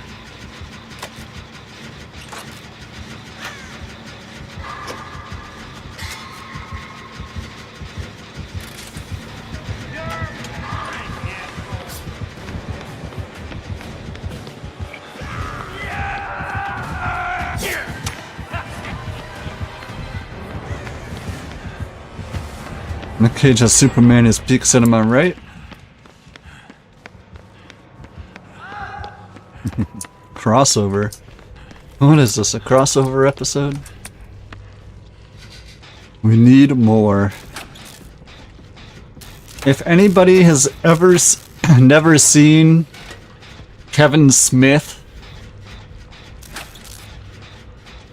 Nick Cage has Superman is peak cinema, right? Crossover. What is this, a crossover episode? We need more. If anybody has ever never seen Kevin Smith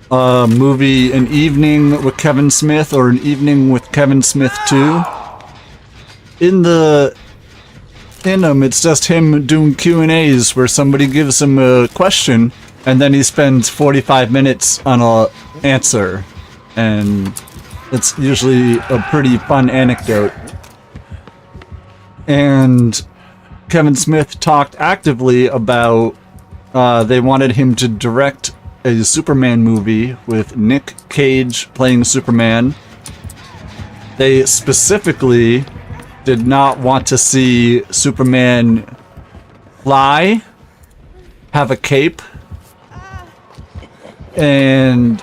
movie An Evening with Kevin Smith or An Evening with Kevin Smith 2, in them it's just him doing Q&As where somebody gives him a question and then he spends 45 minutes on a answer, and it's usually a pretty fun anecdote. And Kevin Smith talked actively about they wanted him to direct a Superman movie with Nick Cage playing Superman. They specifically did not want to see Superman fly, have a cape, and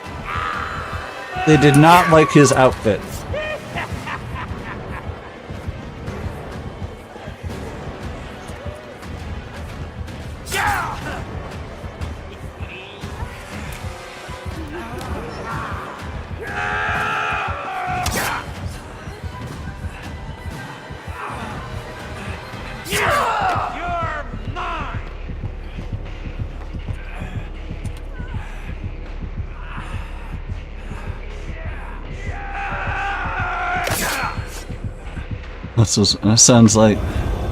they did not like his outfit. That sounds like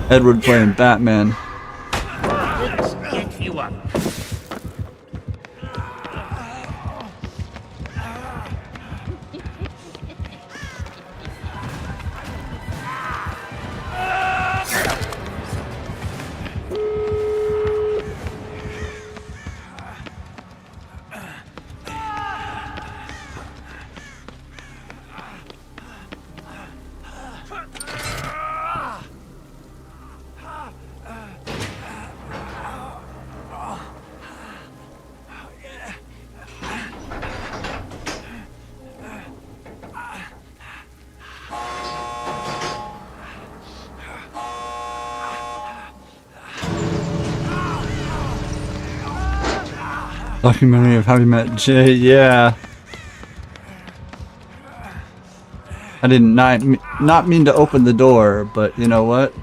Edward playing Batman. Get you up. Documentary of how he met Jay. Yeah. I did not mean to open the door, but you know what?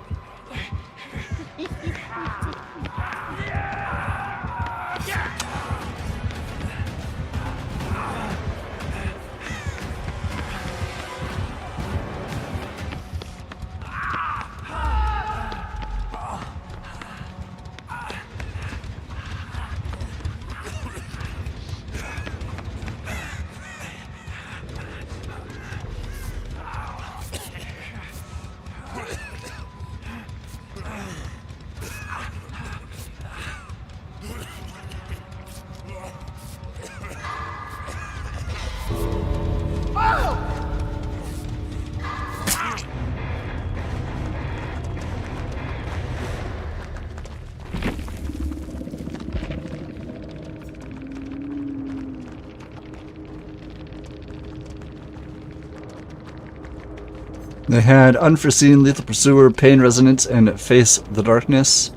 They had Unforeseen, Lethal Pursuer, Pain Resonance, and Face the Darkness,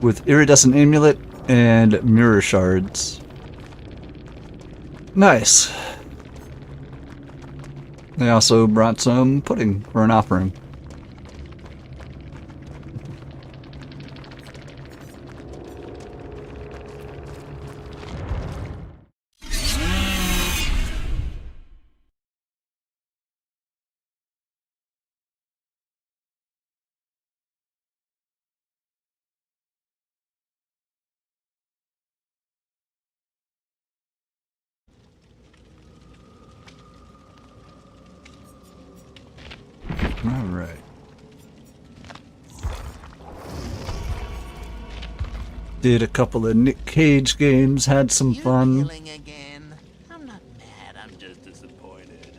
with Iridescent Amulet and Mirror Shards. Nice. They also brought some pudding for an offering. Alright. Did a couple of Nick Cage games, had some You fun. killing again? I'm not mad, I'm just disappointed.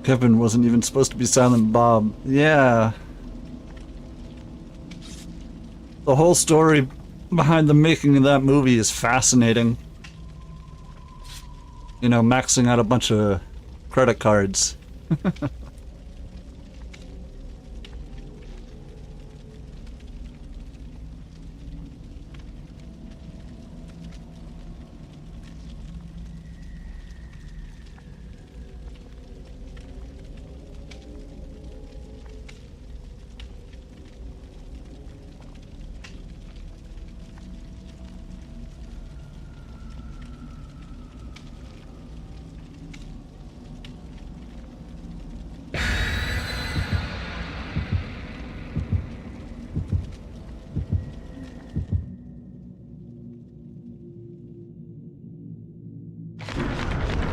Kevin wasn't even supposed to be Silent Bob. Yeah. The whole story behind the making of that movie is fascinating. You know, maxing out a bunch of credit cards.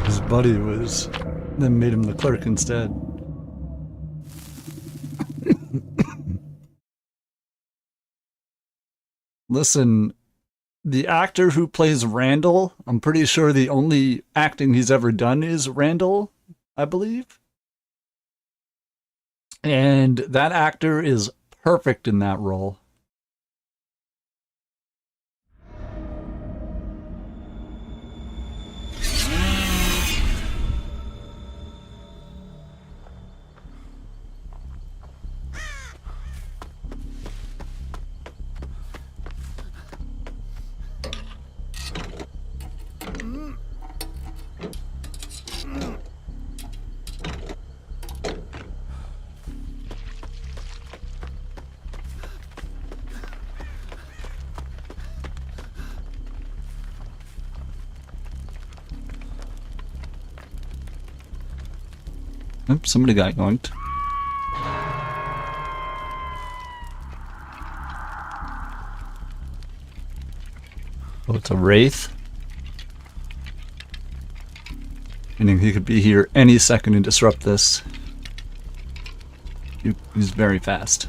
His buddy was, then made him the clerk instead. Listen, the actor who plays Randall, I'm pretty sure the only acting he's ever done is Randall, I believe. And that actor is perfect in that role. Oops, somebody got yoinked. Oh, it's a wraith? Meaning he could be here any second and disrupt this. He's very fast.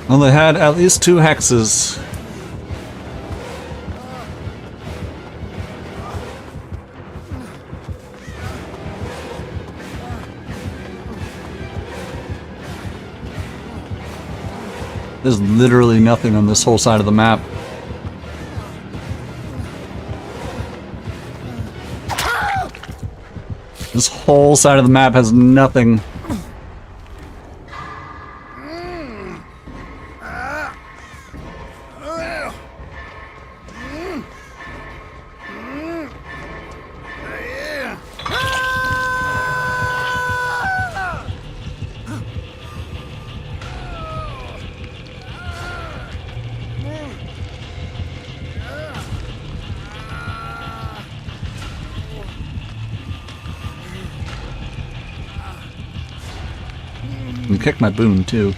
Well, they had at least 2 hexes. There's literally nothing on this whole side of the map. This whole side of the map has nothing. You kick my boon too.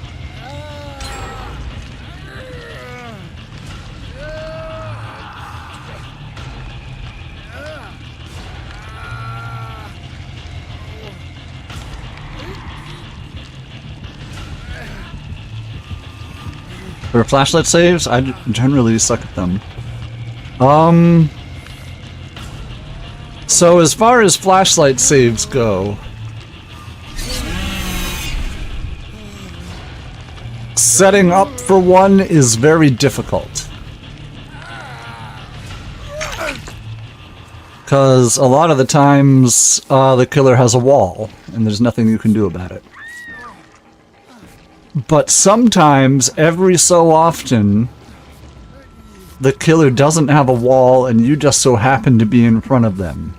For flashlight saves, I generally suck at them. So as far as flashlight saves go, setting up for one is very difficult. Because a lot of the times, the killer has a wall, and there's nothing you can do about it. But sometimes, every so often, the killer doesn't have a wall, and you just so happen to be in front of them.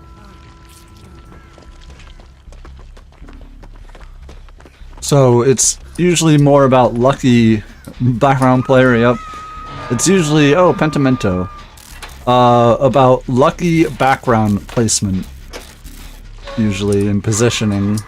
So it's usually more about lucky background player, yep. It's usually, oh, Pentimento. About lucky background placement. Usually, and positioning.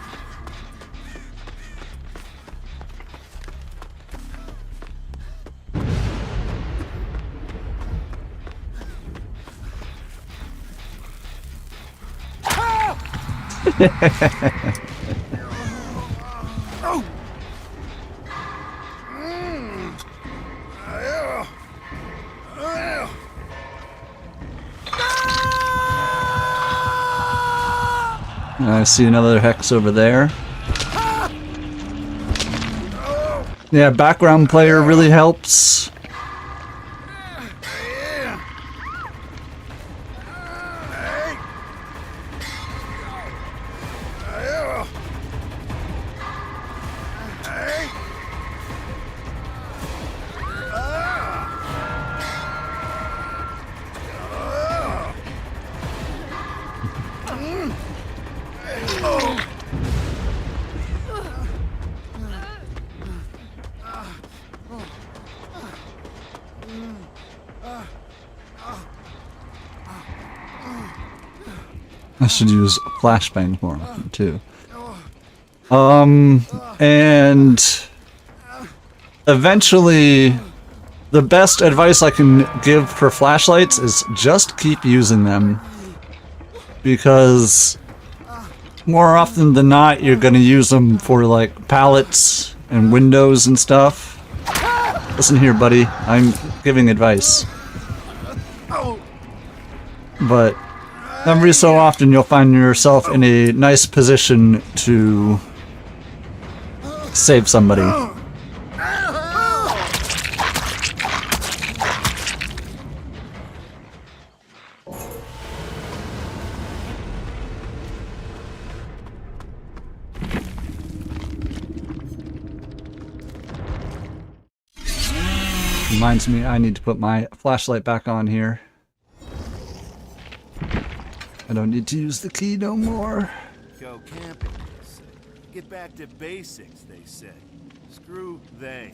I see another hex over there. Yeah, background player really helps. I should use flashbang more often too. And eventually, the best advice I can give for flashlights is just keep using them. Because more often than not, you're gonna use them for like pallets and windows and stuff. Listen here, buddy. I'm giving advice. But every so often you'll find yourself in a nice position to save somebody. Reminds me I need to put my flashlight back on here. I don't need to use the key no more. Go camping, they say. Get back to basics, they said. Screw they.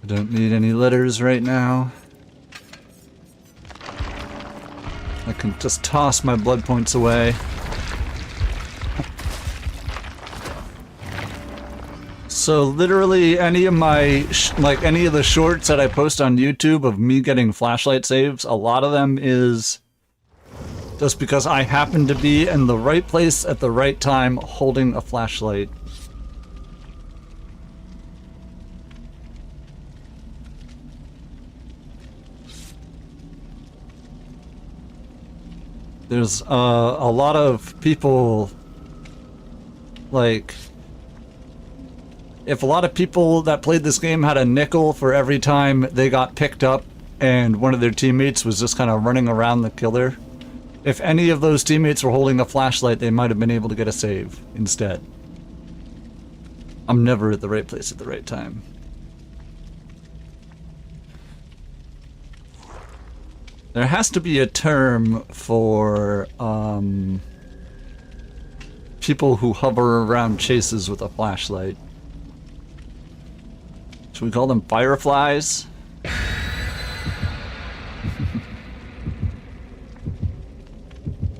I don't need any letters right now. I can just toss my blood points away. So literally any of my, any of the shorts that I post on YouTube of me getting flashlight saves, a lot of them is just because I happen to be in the right place at the right time holding a flashlight. There's a lot of people, like, if a lot of people that played this game had a nickel for every time they got picked up and one of their teammates was just kind of running around the killer, if any of those teammates were holding a flashlight, they might have been able to get a save instead. I'm never at the right place at the right time. There has to be a term for people who hover around chases with a flashlight. Should we call them fireflies?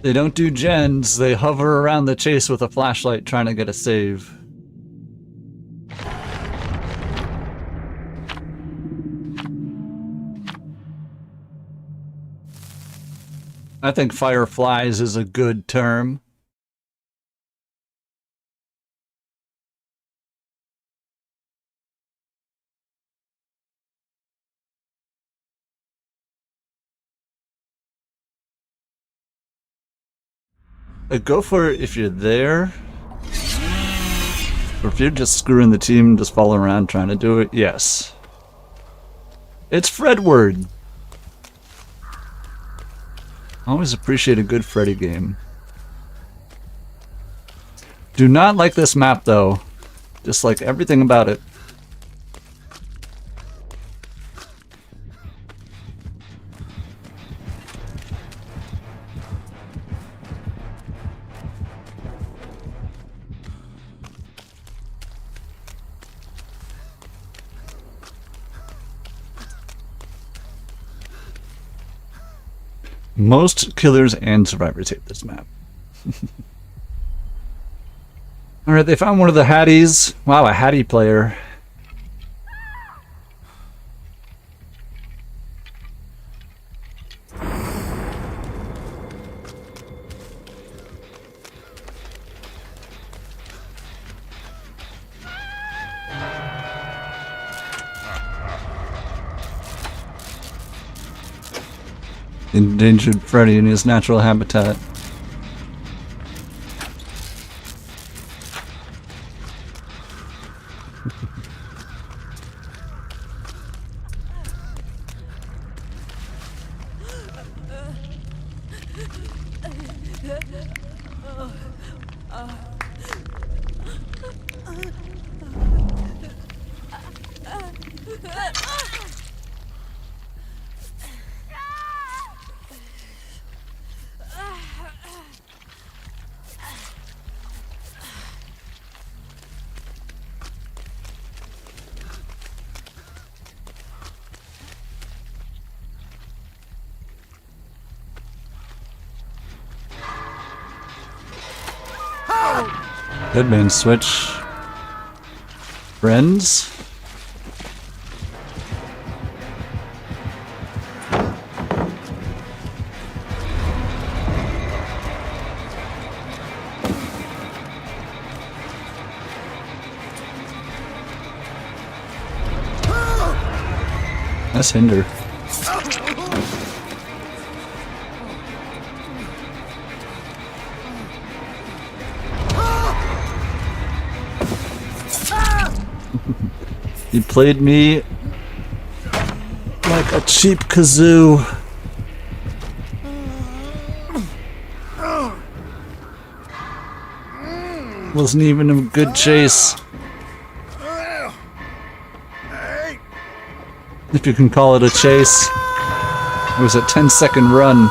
They don't do gens, they hover around the chase with a flashlight trying to get a save. I think fireflies is a good term. Go for it if you're there. Or if you're just screwing the team, just following around trying to do it, yes. It's Fredward. Always appreciate a good Freddy game. Do not like this map though. Just like everything about it. Most killers and survivors hate this map. Alright, they found one of the Hatties. Wow, a Hattie player. Endangered Freddy in his natural habitat. Deadman switch. Friends? That's Hinder. You played me like a cheap kazoo. Wasn't even a good chase. If you can call it a chase. It was a 10-second run.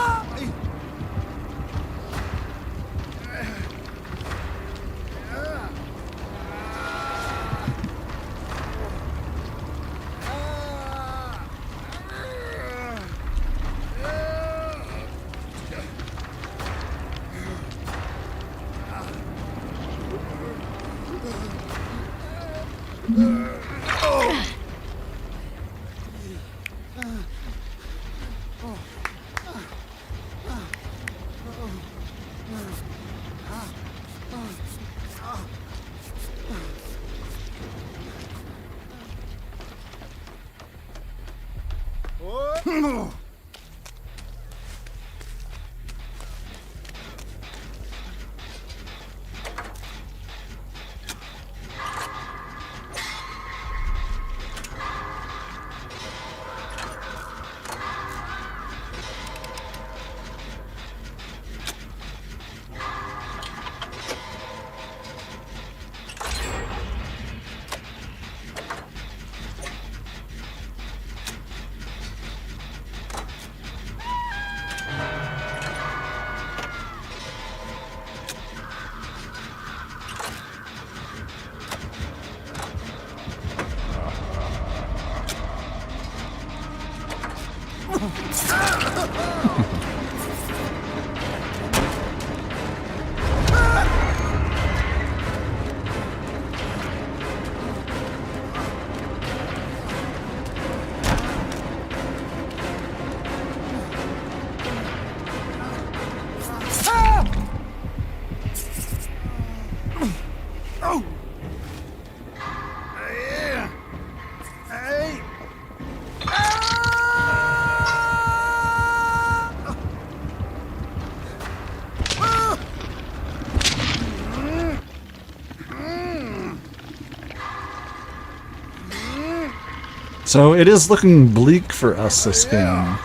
So it is looking bleak for us this game.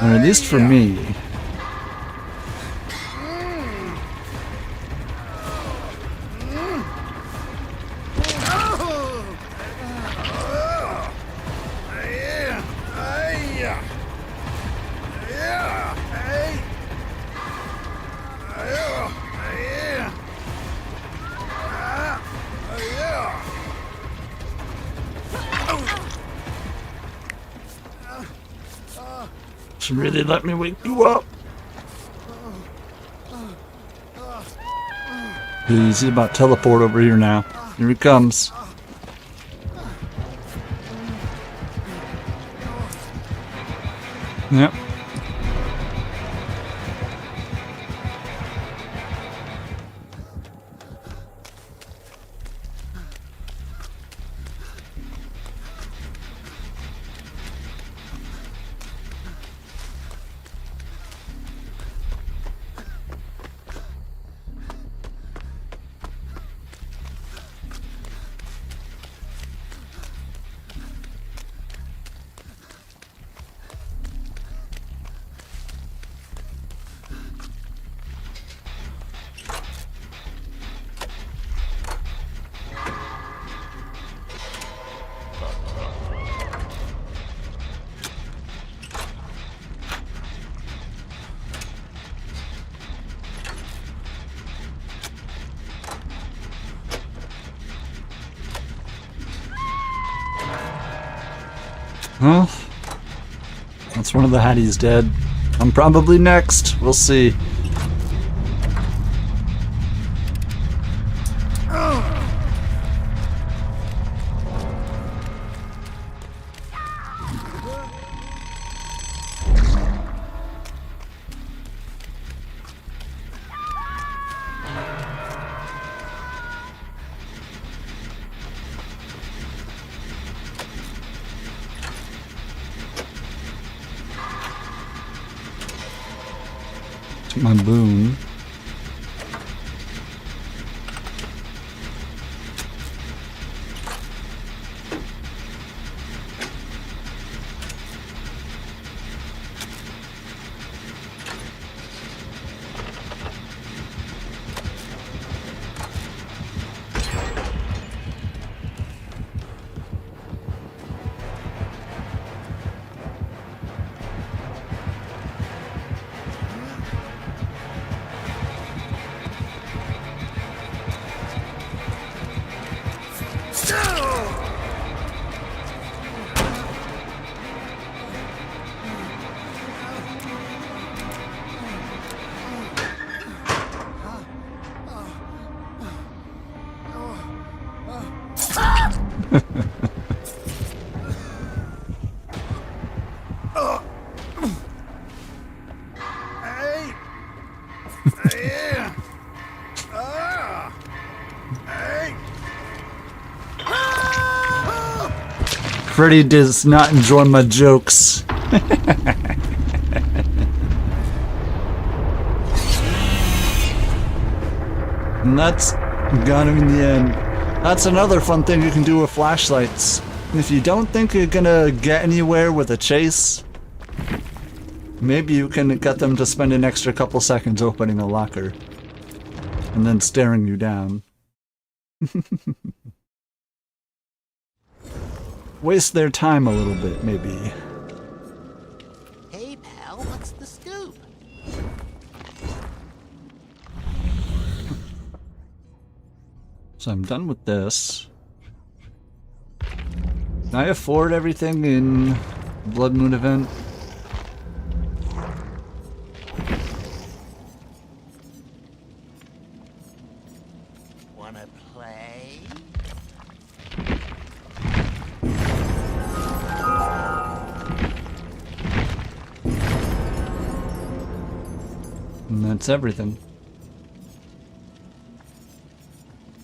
Or at least for me. Should really let me wake you up. Please, he's about to teleport over here now. Here he comes. Yep. Well, that's one of the Hatties dead. I'm probably next. We'll see. My boon. Freddy does not enjoy my jokes. And that's got him in the end. That's another fun thing you can do with flashlights. If you don't think you're gonna get anywhere with a chase, maybe you can get them to spend an extra couple seconds opening a locker and then staring you down. Waste their time a little bit, maybe. Hey, pal, what's the scoop? So I'm done with this. Can I afford everything in Blood Moon event? Wanna play? And that's everything.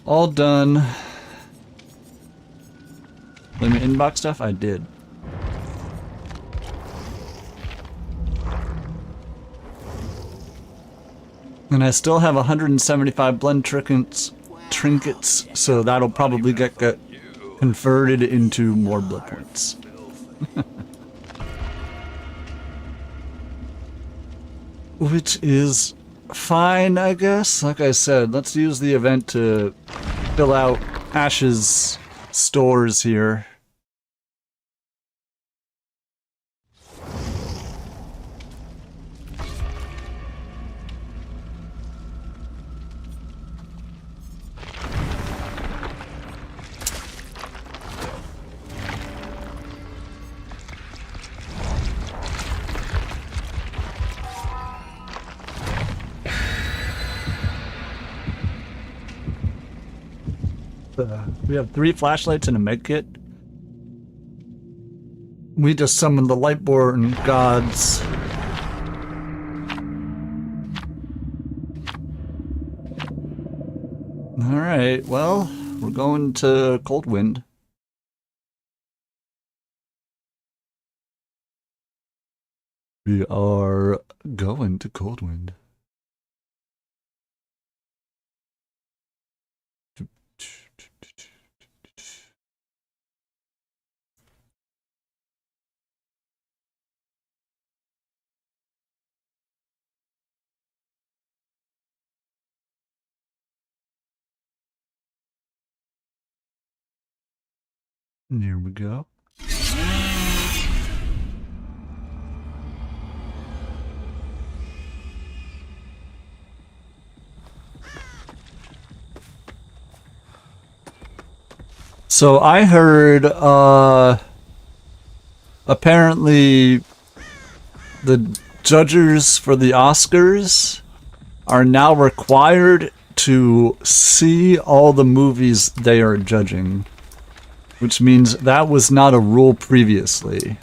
All done. Limit inbox stuff? I did. And I still have 175 blend trinkets, so that'll probably get converted into more blood points. Which is fine, I guess. Like I said, let's use the event to fill out Ash's stores here. We have 3 flashlights and a medkit. We just summoned the Lightborn gods. Alright, well, we're going to Coldwind. We are going to Coldwind. Here we go. So I heard, apparently the judges for the Oscars are now required to see all the movies they are judging. Which means that was not a rule previously.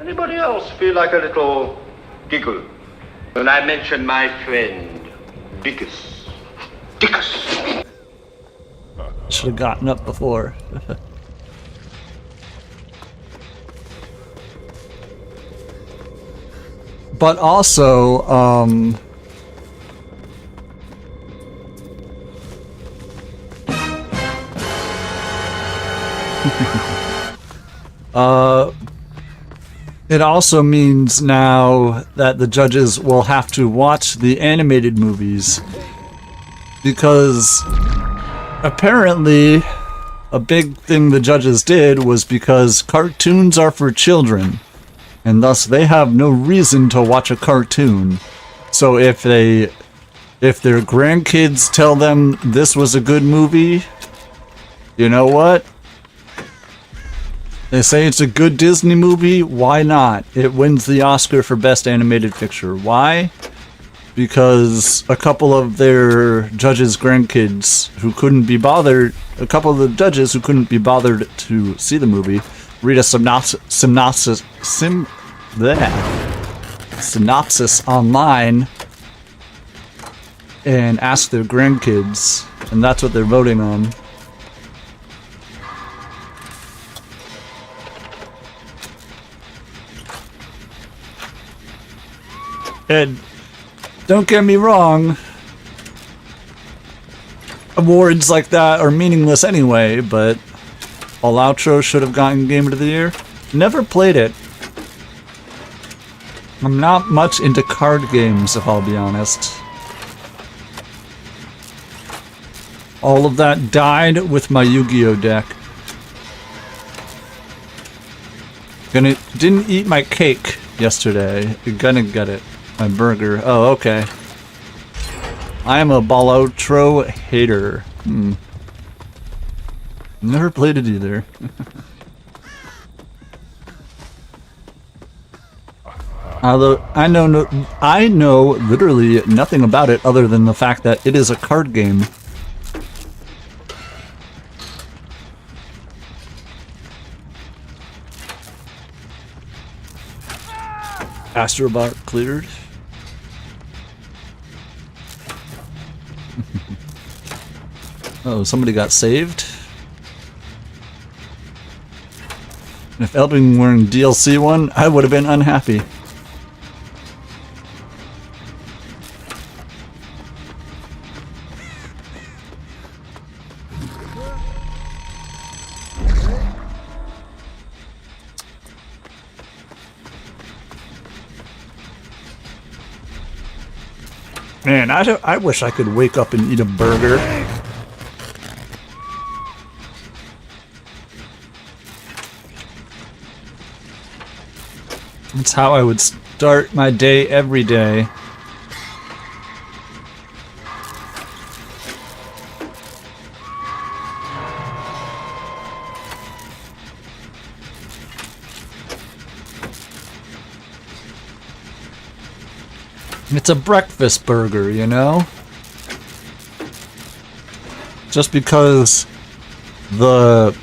Anybody else feel like a little giggle when I mention my friend Dickus? Dickus! Should have gotten up before. But also, it also means now that the judges will have to watch the animated movies, because apparently a big thing the judges did was because cartoons are for children, and thus they have no reason to watch a cartoon. So if their grandkids tell them this was a good movie, you know what? They say it's a good Disney movie, why not? It wins the Oscar for Best Animated Picture. Why? Because a couple of their judges' grandkids who couldn't be bothered, a couple of the judges who couldn't be bothered to see the movie, read a synopsis online and ask their grandkids, and that's what they're voting on. And don't get me wrong, awards like that are meaningless anyway, but All Outro should have gotten Game of the Year. Never played it. I'm not much into card games, if I'll be honest. All of that died with my Yu-Gi-Oh deck. Didn't eat my cake yesterday. Gonna get it. My burger. Oh, okay. I am a Ball Outro hater. Never played it either. Although I know literally nothing about it other than the fact that it is a card game. Astrobot cleared. Oh, somebody got saved. And if Elden Ring DLC won, I would have been unhappy. Man, I wish I could wake up and eat a burger. That's how I would start my day every day. It's a breakfast burger, you know? Just because the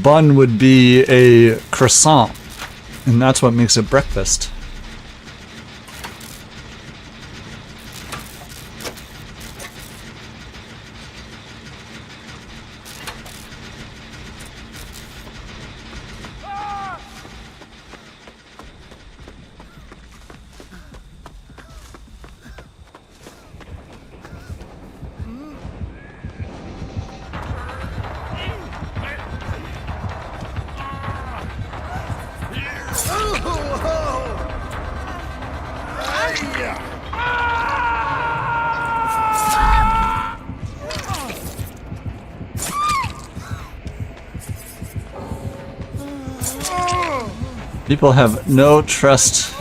bun would be a croissant, and that's what makes it breakfast. People have no trust.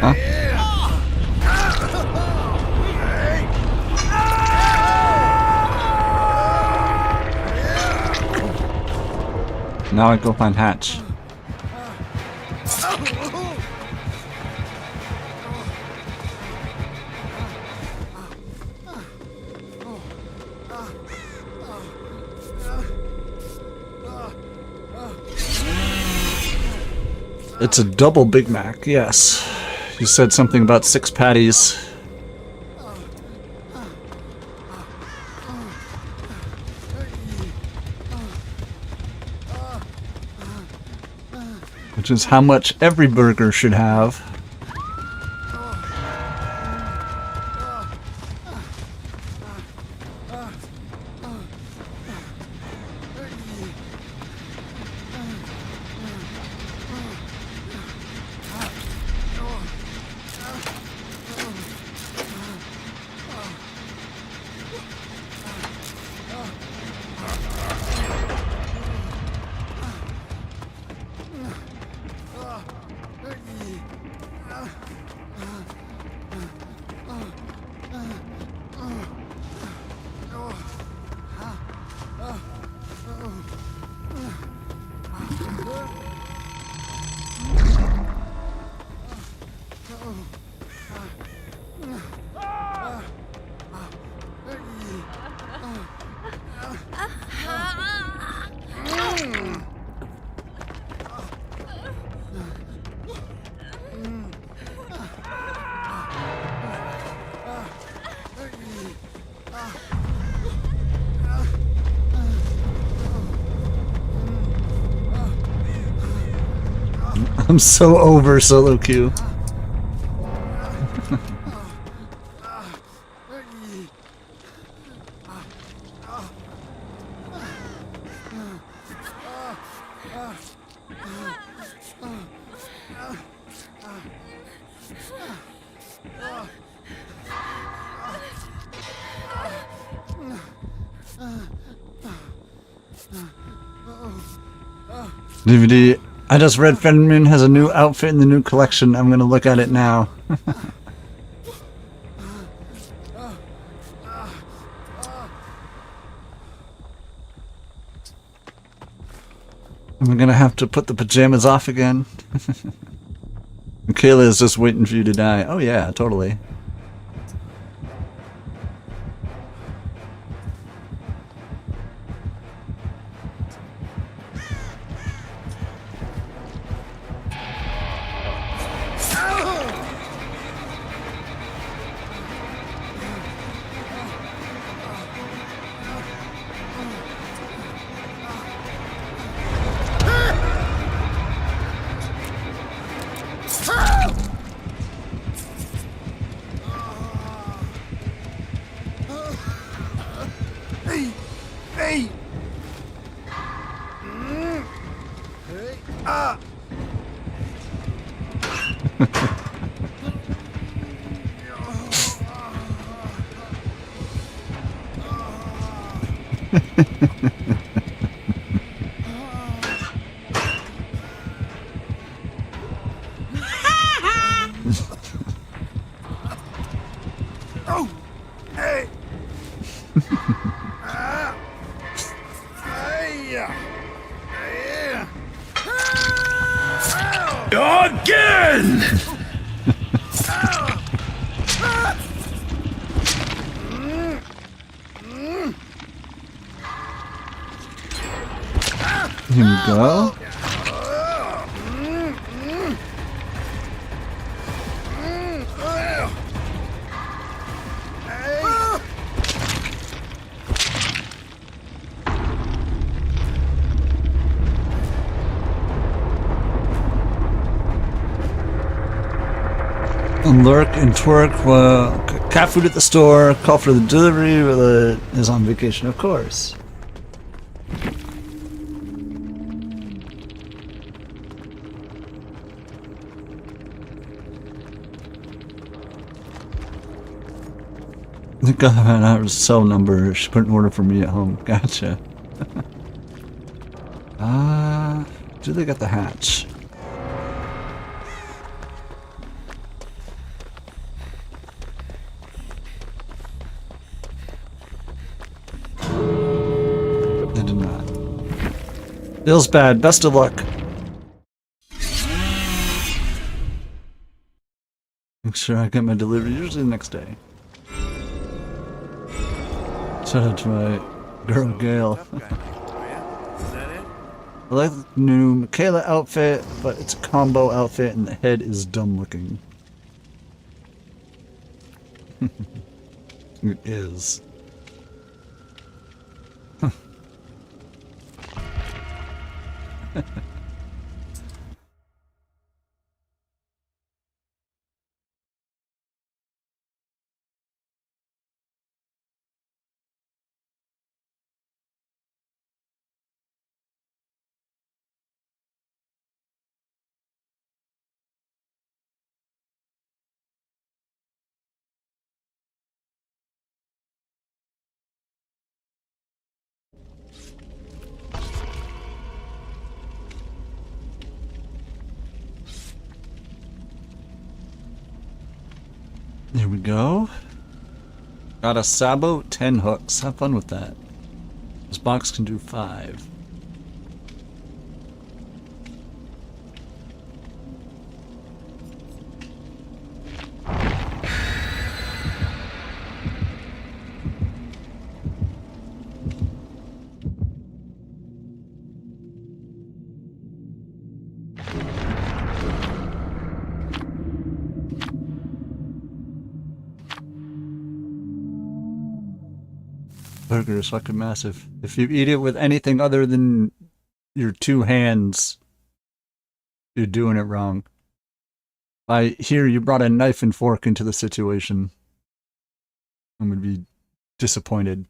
Huh? Now I go find Hatch. It's a double Big Mac, yes. You said something about 6 patties. Which is how much every burger should have. I'm so over solo queue. DVD. I just read Fenman has a new outfit in the new collection. I'm gonna look at it now. I'm gonna have to put the pajamas off again. Michaela is just waiting for you to die. Oh yeah, totally. Hey! Oh! Hey! Again! Here we go. Lurk and twerk, cat food at the store, call for the delivery, is on vacation, of course. The government had a cell number, she put an order for me at home. Gotcha. Do they got the hatch? They did not. Feels bad. Best of luck. Make sure I get my delivery usually the next day. Shout out to my girl Gail. I like the new Michaela outfit, but it's a combo outfit and the head is dumb looking. It is. There we go. Got a Sabo, 10 hooks. Have fun with that. This box can do 5. Burger is fucking massive. If you eat it with anything other than your 2 hands, you're doing it wrong. I hear you brought a knife and fork into the situation. I'm gonna be disappointed.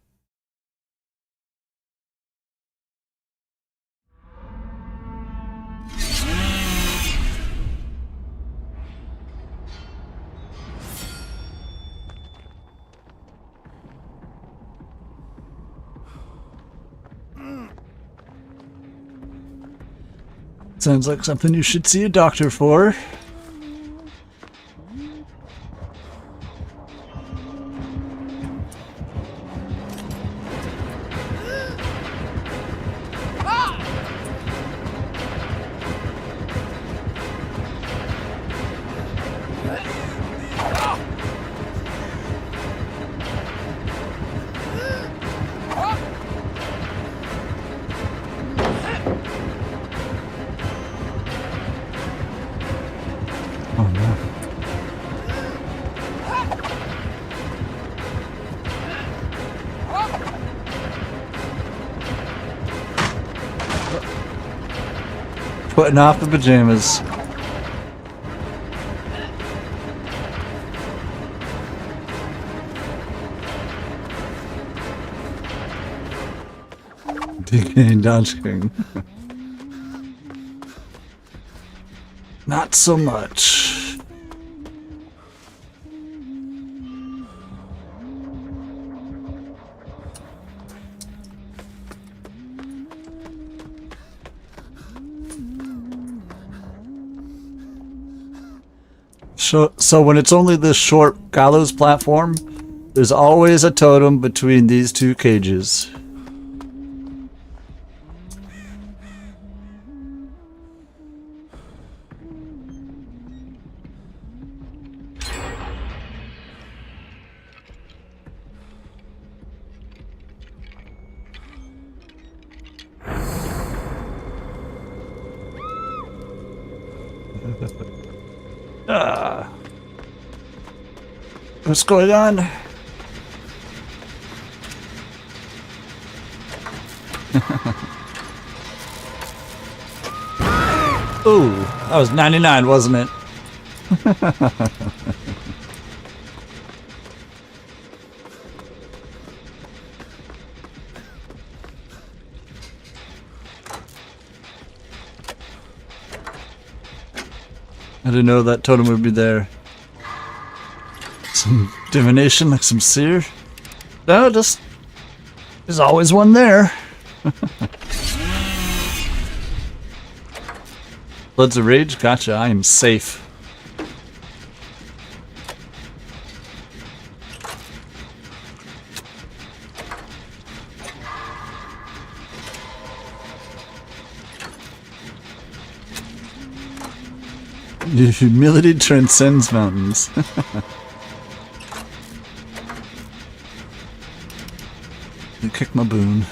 Sounds like something you should see a doctor for. Oh no. Putting off the pajamas. DK Dodge King. Not so much. So when it's only this short gallows platform, there's always a totem between these two cages. What's going on? Ooh, that was 99, wasn't it? I didn't know that totem would be there. Some divination, like some seer? No, just... there's always one there. Bloods of Rage? Gotcha, I am safe. Your humility transcends mountains. You kick my boon.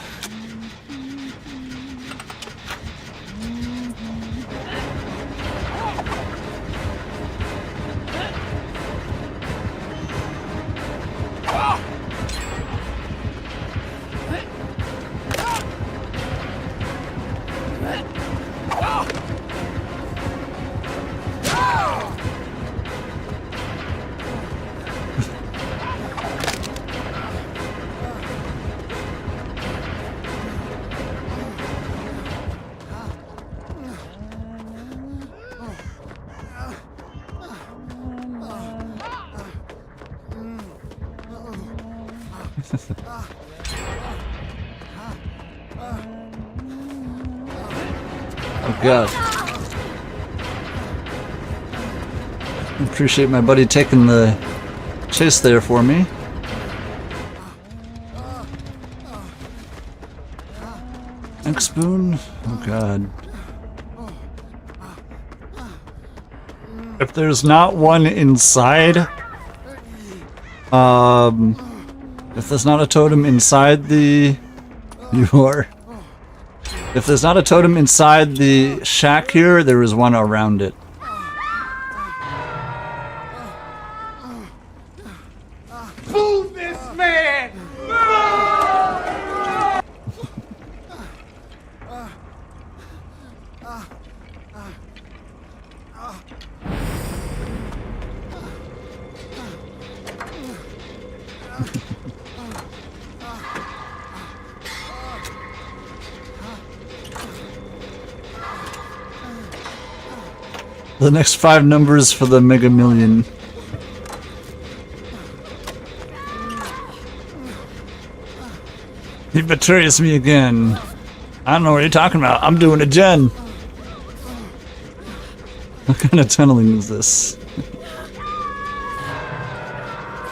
Oh god. Appreciate my buddy taking the chase there for me. Next spoon? Oh god. If there's not one inside, if there's not a totem inside the... If there's not a totem inside the shack here, there is one around it. Move this man! The next 5 numbers for the Mega Million. He betrays me again. I don't know what you're talking about. I'm doing a gen. What kind of tunneling is this?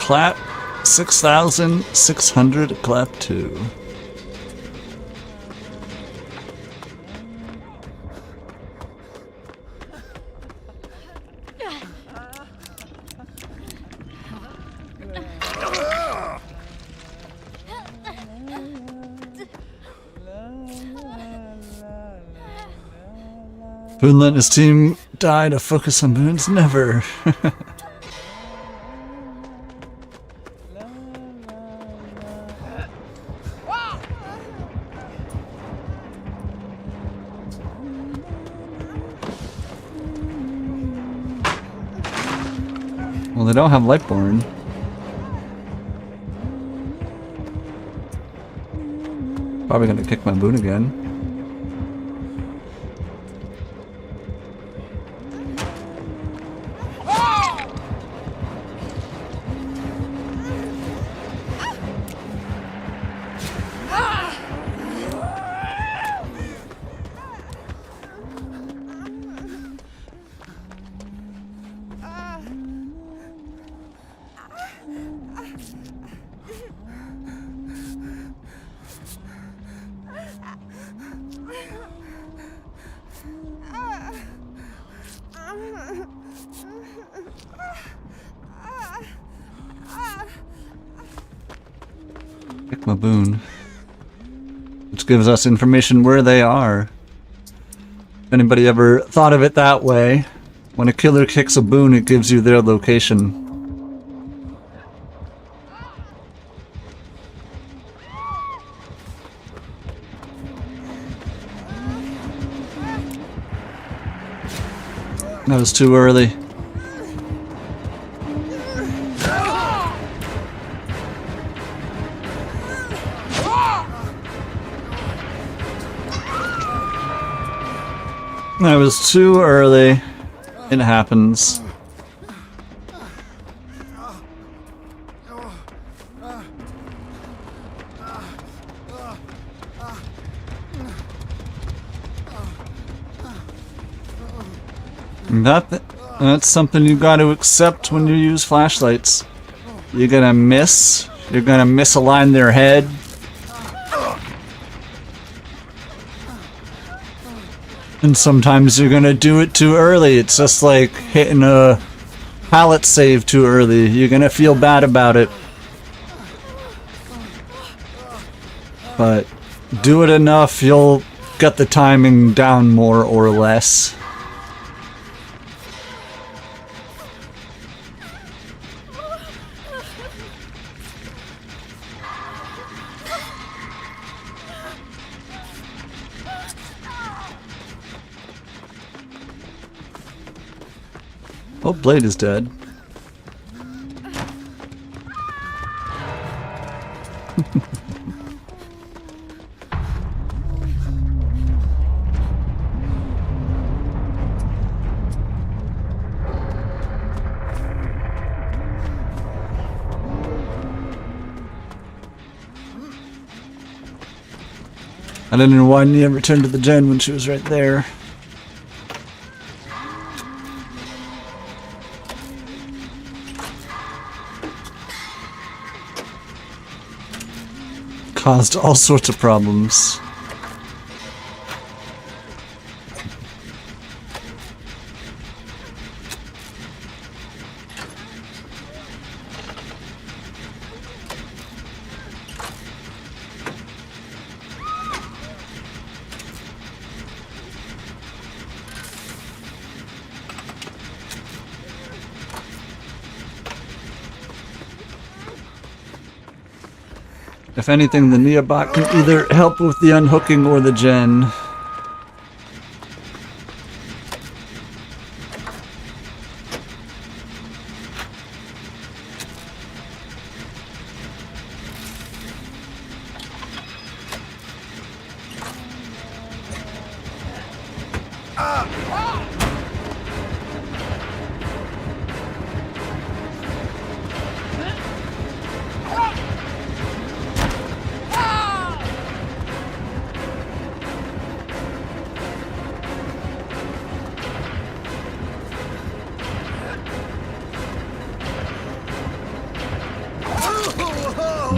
Clap 6,600, clap 2. Wouldn't let his team die to focus on moons? Never. Well, they don't have Lightborn. Probably gonna kick my boon again. Pick my boon. Which gives us information where they are. If anybody ever thought of it that way, when a killer kicks a boon, it gives you their location. That was too early. That was too early. It happens. That's something you got to accept when you use flashlights. You're gonna miss. You're gonna misalign their head. And sometimes you're gonna do it too early. It's just like hitting a pallet save too early. You're gonna feel bad about it. But do it enough, you'll get the timing down more or less. Oh, Blade is dead. I don't know why Nia returned to the gen when she was right there. Caused all sorts of problems. If anything, the Neobot can either help with the unhooking or the gen.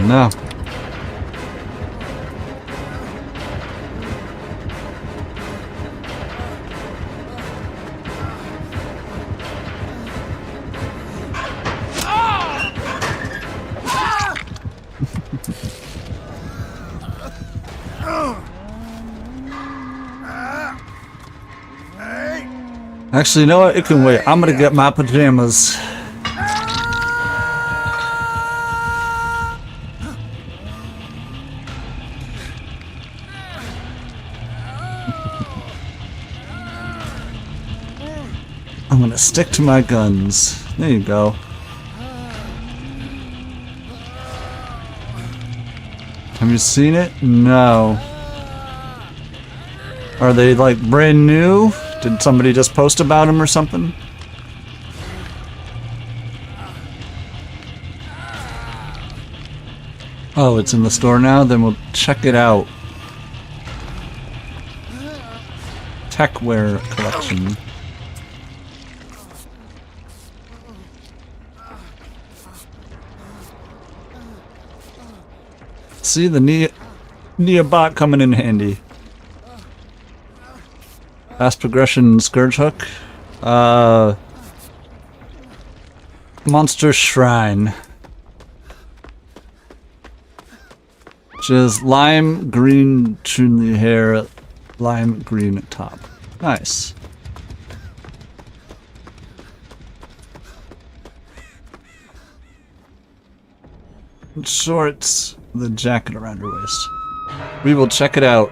No. Hey! Actually, you know what? It can wait. I'm gonna get my pajamas. I'm gonna stick to my guns. There you go. Have you seen it? No. Are they like brand new? Did somebody just post about them or something? Oh, it's in the store now? Then we'll check it out. Techwear collection. See the Neobot coming in handy. Fast progression Scourge Hook. Monster Shrine. Which is lime green trinly hair, lime green top. Nice. Shorts, the jacket around her waist. We will check it out.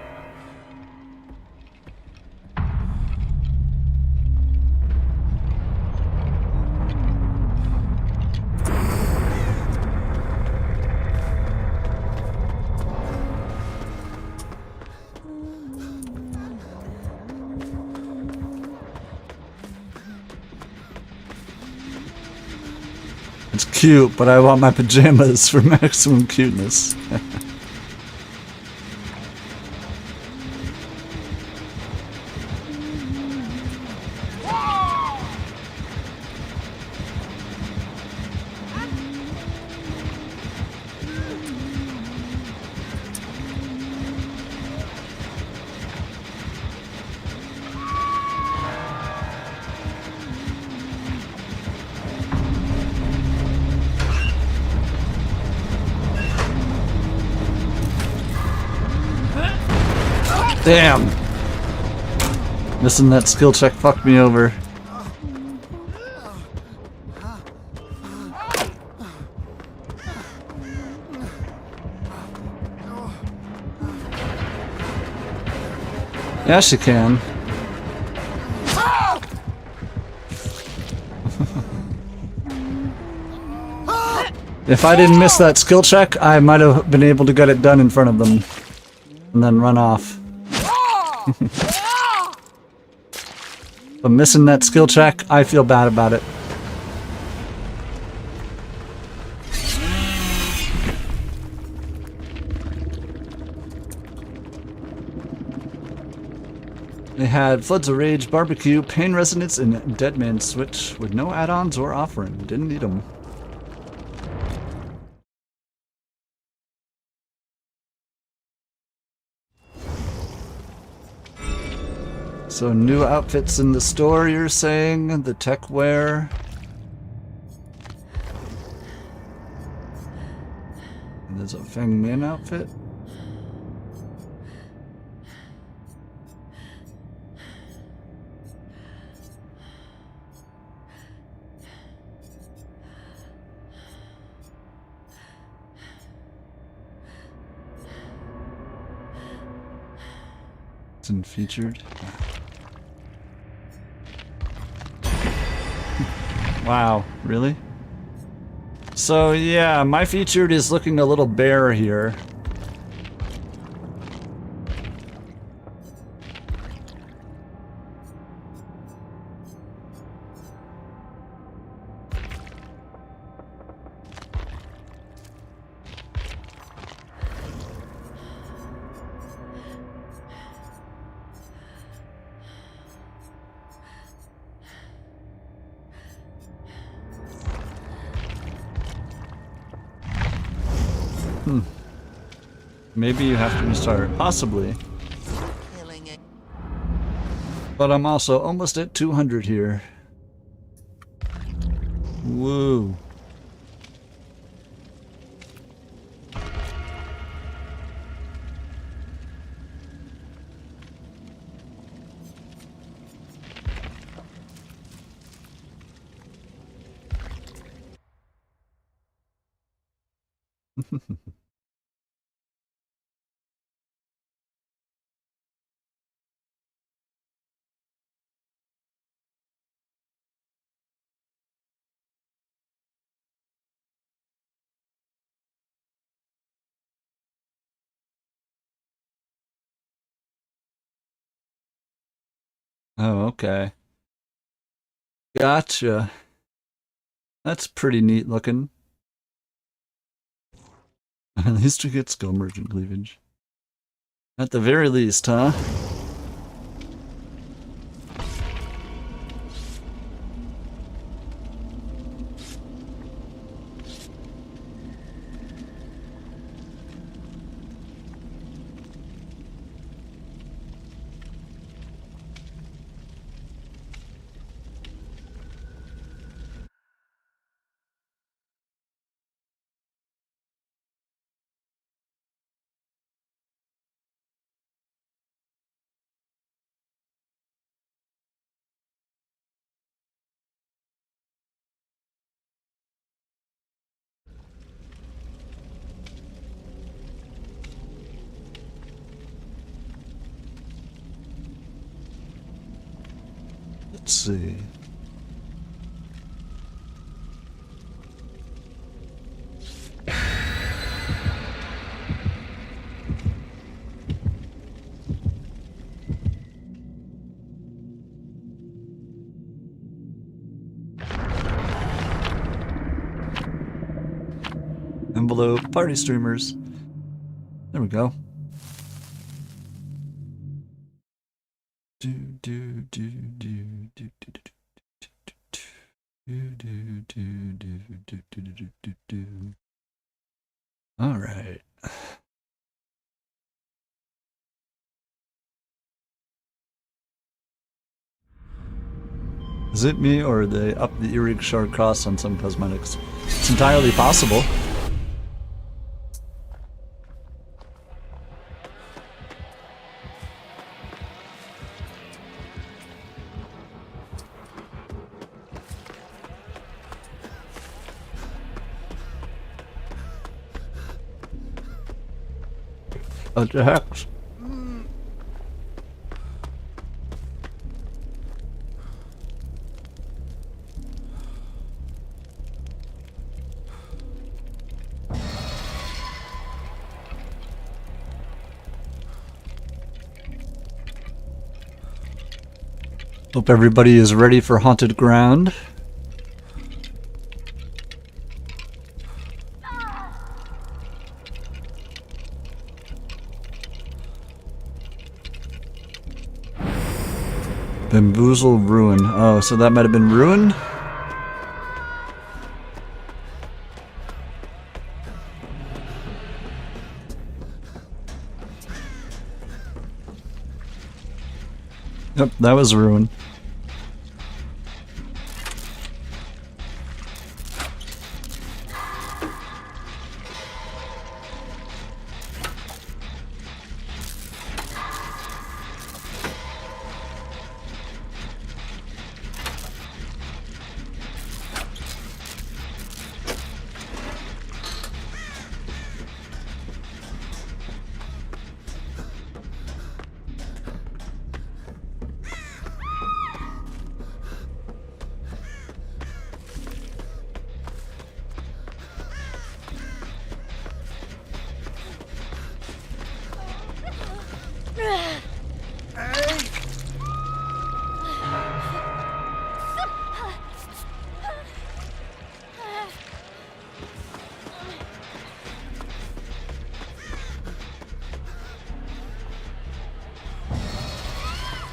It's cute, but I want my pajamas for maximum cuteness. Damn! Missing that skill check fucked me over. Yeah, she can. If I didn't miss that skill check, I might have been able to get it done in front of them. And then run off. But missing that skill check, I feel bad about it. They had Floods of Rage, Barbecue, Pain Resonance, and Dead Man's Switch with no add-ons or offering. Didn't need them. So new outfits in the store, you're saying? The tech wear? And there's a Feng Min outfit? It's in featured. Wow, really? So yeah, my featured is looking a little bare here. Maybe you have to restart. Possibly. But I'm also almost at 200 here. Woo. Oh, okay. Gotcha. That's pretty neat looking. At least we get skill merchant cleavage. At the very least, huh? Let's see. Envelope, party streamers. There we go. Do do do do do do do do do do do do do. All right. Is it me, or are they up the Earrig Shard cost on some cosmetics? It's entirely possible. What the heck? Hope everybody is ready for haunted ground. Bamboozle Ruin. Oh, so that might have been Ruin? Yep, that was Ruin.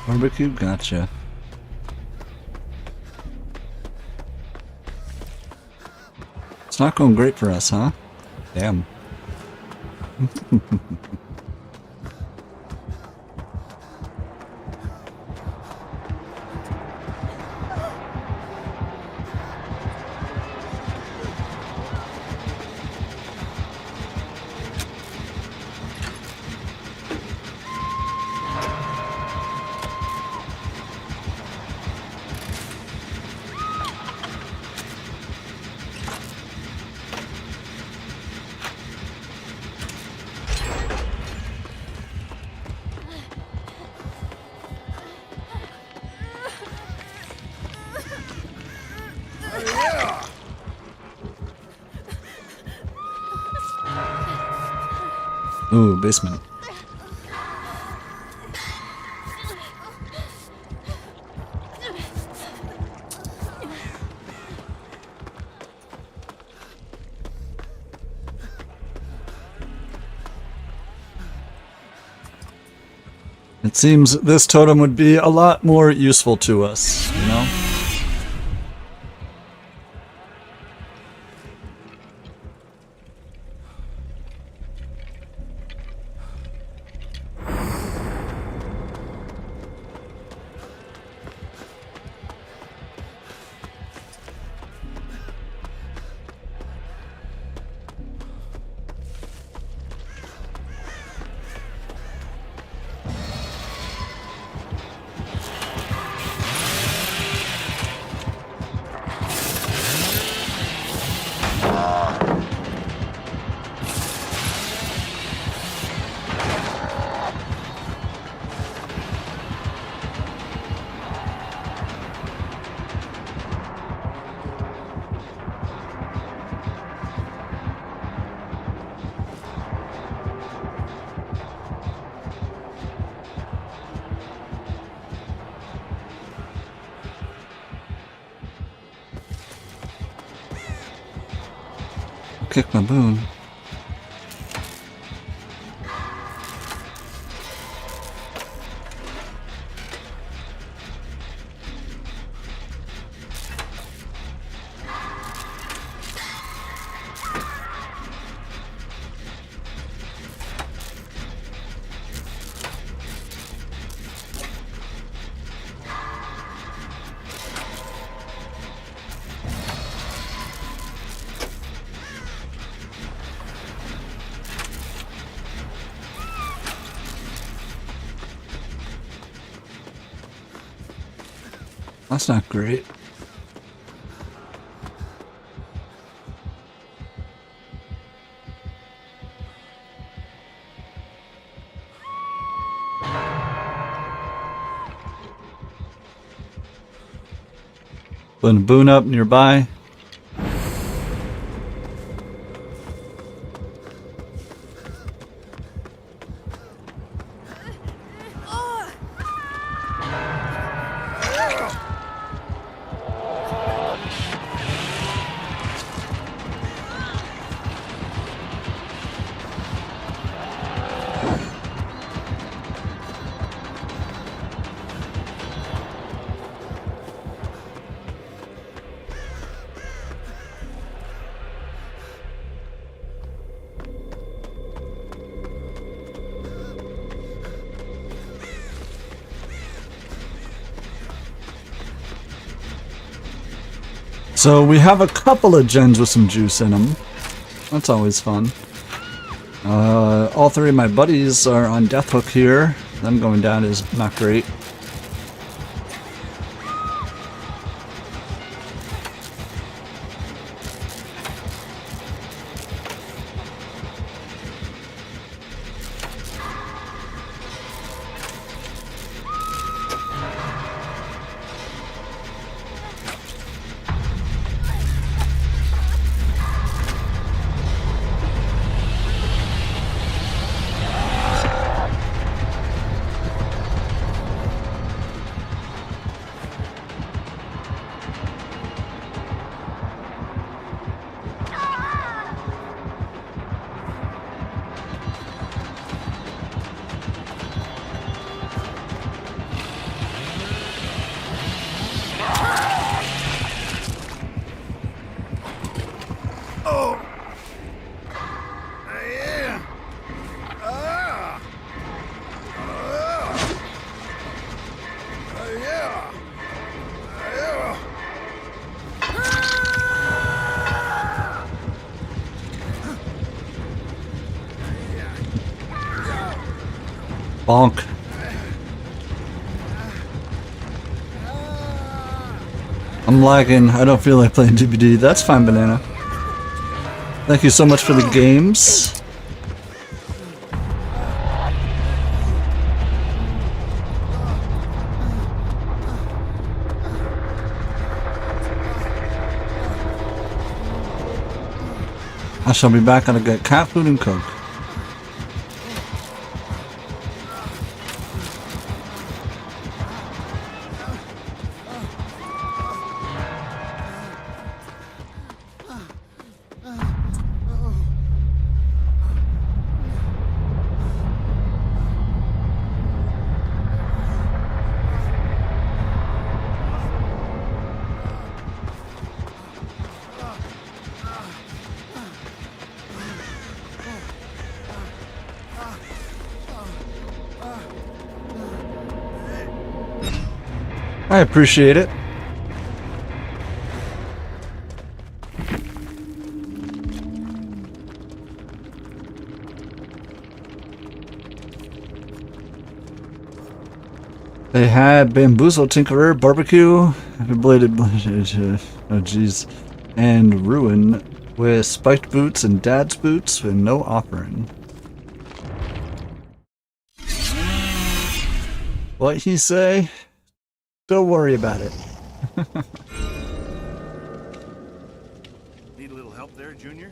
Barbecue, gotcha. It's not going great for us, huh? Damn. Ooh, basement. It seems this totem would be a lot more useful to us, you know? Kick my boon. That's not great. Putting a boon up nearby. So we have a couple of gens with some juice in them. That's always fun. All three of my buddies are on death hook here. Them going down is not great. Bonk. I'm lagging. I don't feel like playing DBD. That's fine, Banana. Thank you so much for the games. I shall be back and I'll get cat food and coke. I appreciate it. They had Bamboozle, Tinkerer, Barbecue, Bladed, oh jeez, and Ruin with spiked boots and dad's boots with no offering. What he say? Don't worry about it. Need a little help there, Junior?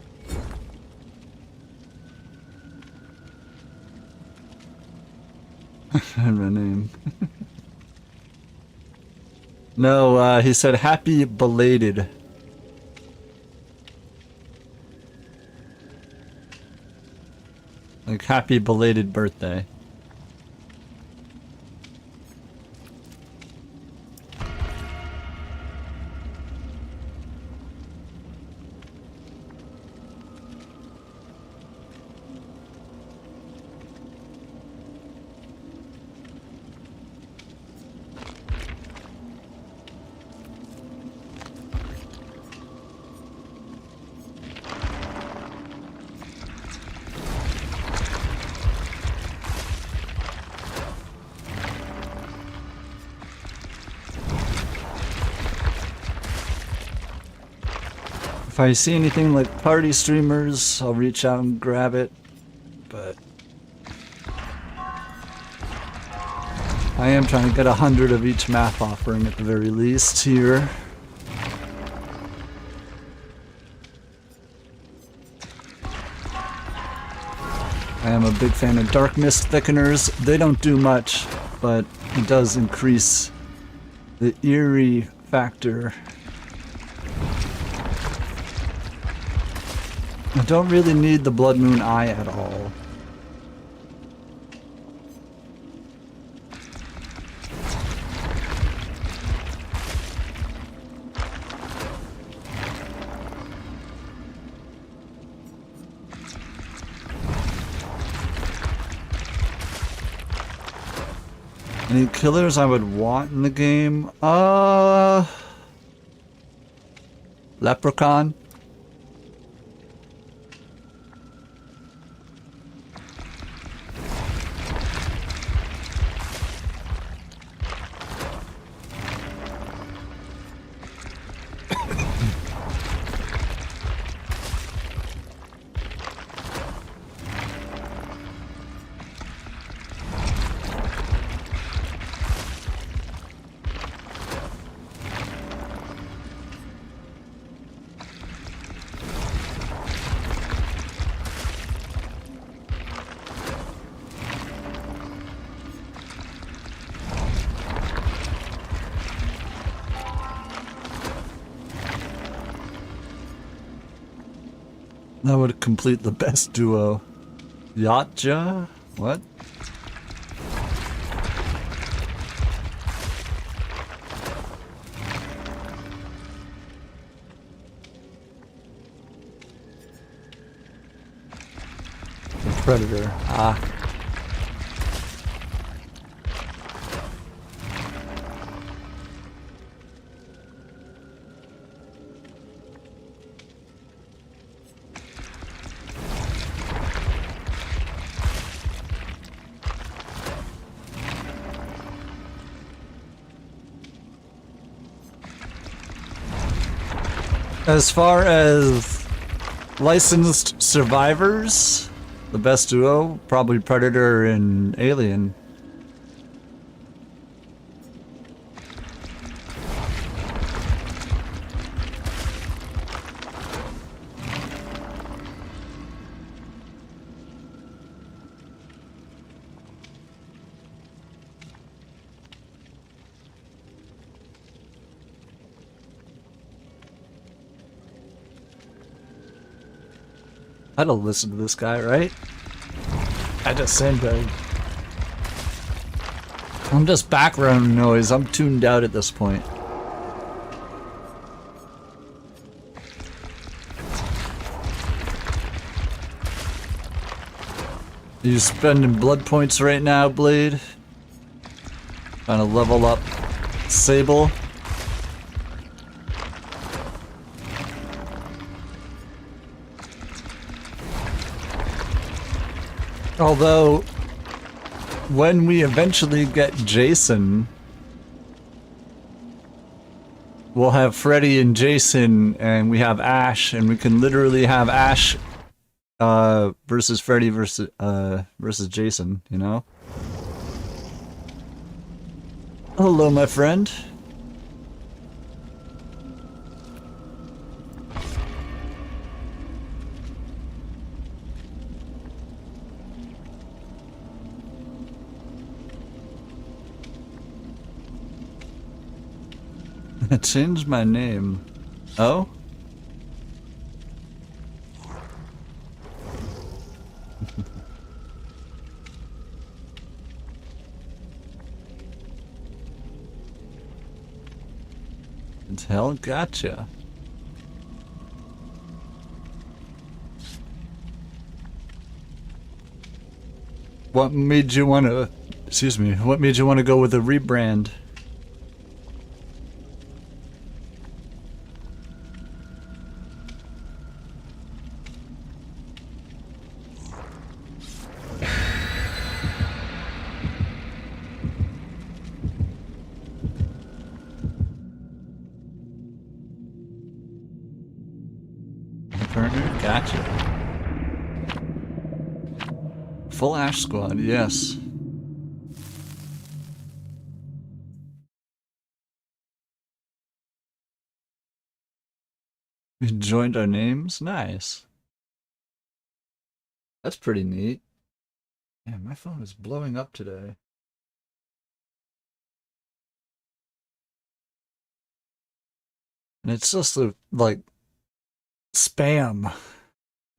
My name. No, he said happy belated. Like happy belated birthday. If I see anything like party streamers, I'll reach out and grab it, but I am trying to get 100 of each map offering at the very least here. I am a big fan of dark mist thickeners. They don't do much, but it does increase the eerie factor. I don't really need the Blood Moon Eye at all. Any killers I would want in the game? Leprechaun. That would complete the best duo. Yatja? What? The Predator. Ah. As far as licensed survivors, the best duo, probably Predator and Alien. I don't listen to this guy, right? I just sandbag. I'm just background noise. I'm tuned out at this point. Are you spending blood points right now, Blade? Trying to level up Sable. Although, when we eventually get Jason, we'll have Freddy and Jason, and we have Ash, and we can literally have Ash versus Freddy versus Jason, you know? Hello, my friend. I changed my name. Oh? It's hell gotcha. What made you want to, excuse me, what made you want to go with a rebrand? Gotcha. Full Ash Squad, yes. We joined our names? Nice. That's pretty neat. Man, my phone is blowing up today. And it's just like spam.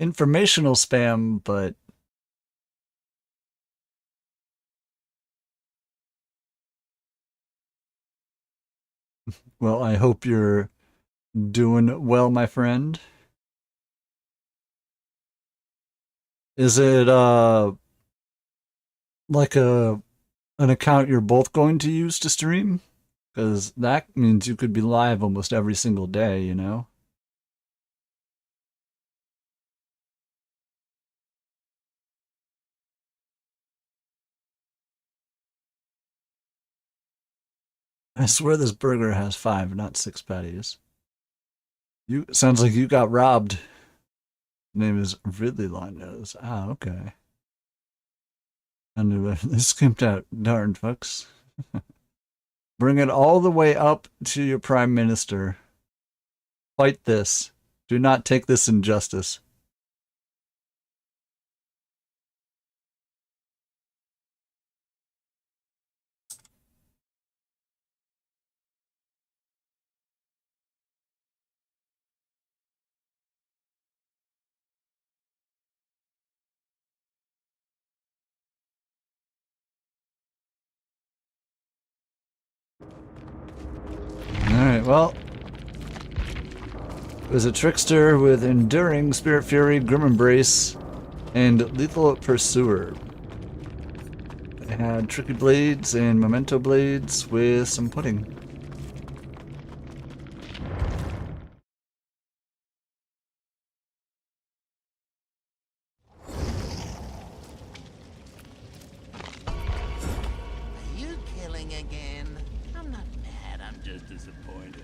Informational spam, but well, I hope you're doing well, my friend. Is it like an account you're both going to use to stream? Because that means you could be live almost every single day, you know? I swear this burger has 5, not 6 patties. You sounds like you got robbed. Name is Ridley Londos. Ah, okay. I knew it. This skimped out. Darn fucks. Bring it all the way up to your prime minister. Fight this. Do not take this injustice. Alright, well. It was a trickster with enduring spirit fury, grim embrace, and lethal pursuer. It had tricky blades and memento blades with some pudding. Are you killing again? I'm not mad, I'm just disappointed.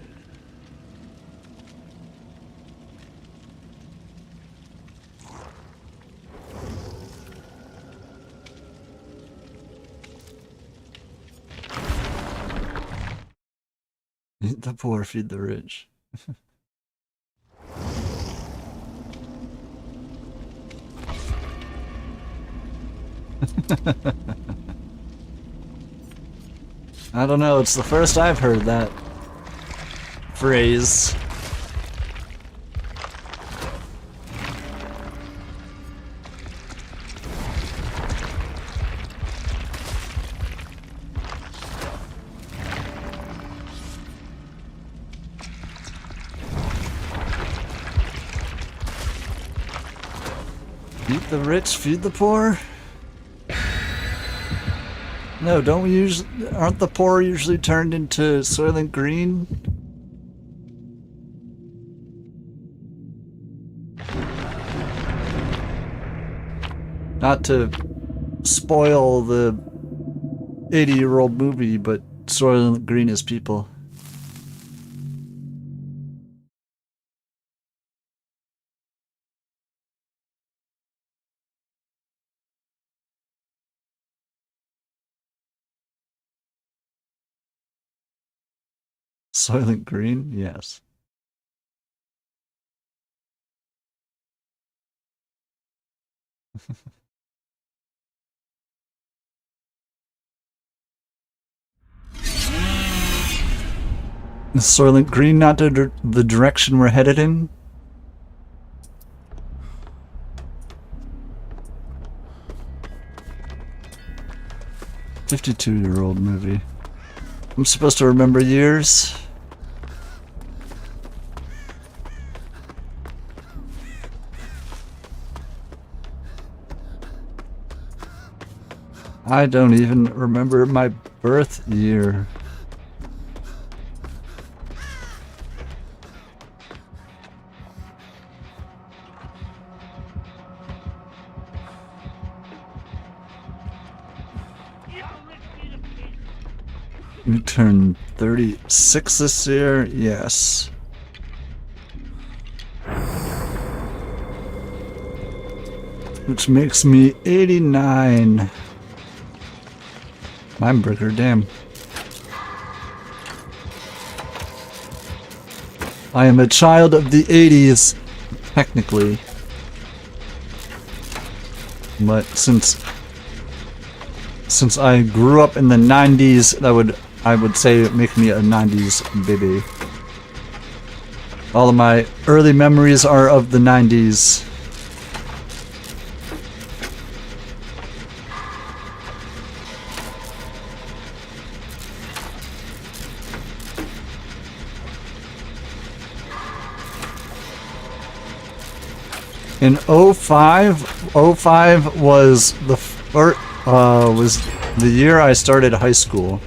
Eat the poor, feed the rich. I don't know, it's the first I've heard that phrase. Eat the rich, feed the poor? No, don't we usually... Aren't the poor usually turned into Soylent Green? Not to spoil the 80-year-old movie, but Soylent Green is people. Soylent Green? Yes. Is Soylent Green not the direction we're headed in? "52-year-old movie." I'm supposed to remember years? I don't even remember my birth year. You turned 36 this year? Yes. Which makes me 89. Mindbreaker, damn. I am a child of the 80s, technically. But since I grew up in the 90s, I would say make me a 90s baby. All of my early memories are of the 90s. In '05 was the first, was the year I started high school.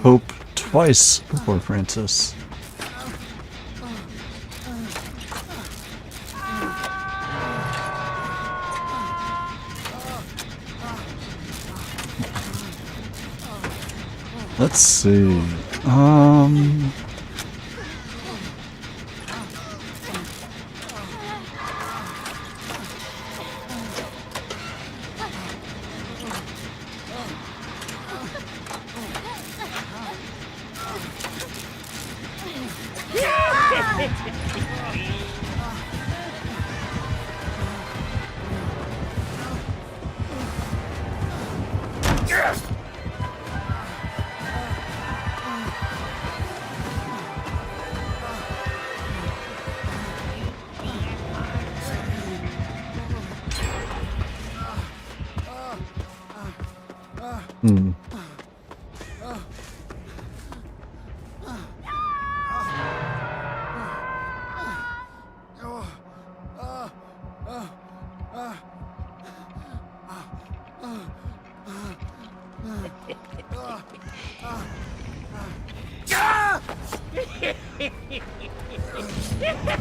Pope twice before Francis. Let's see.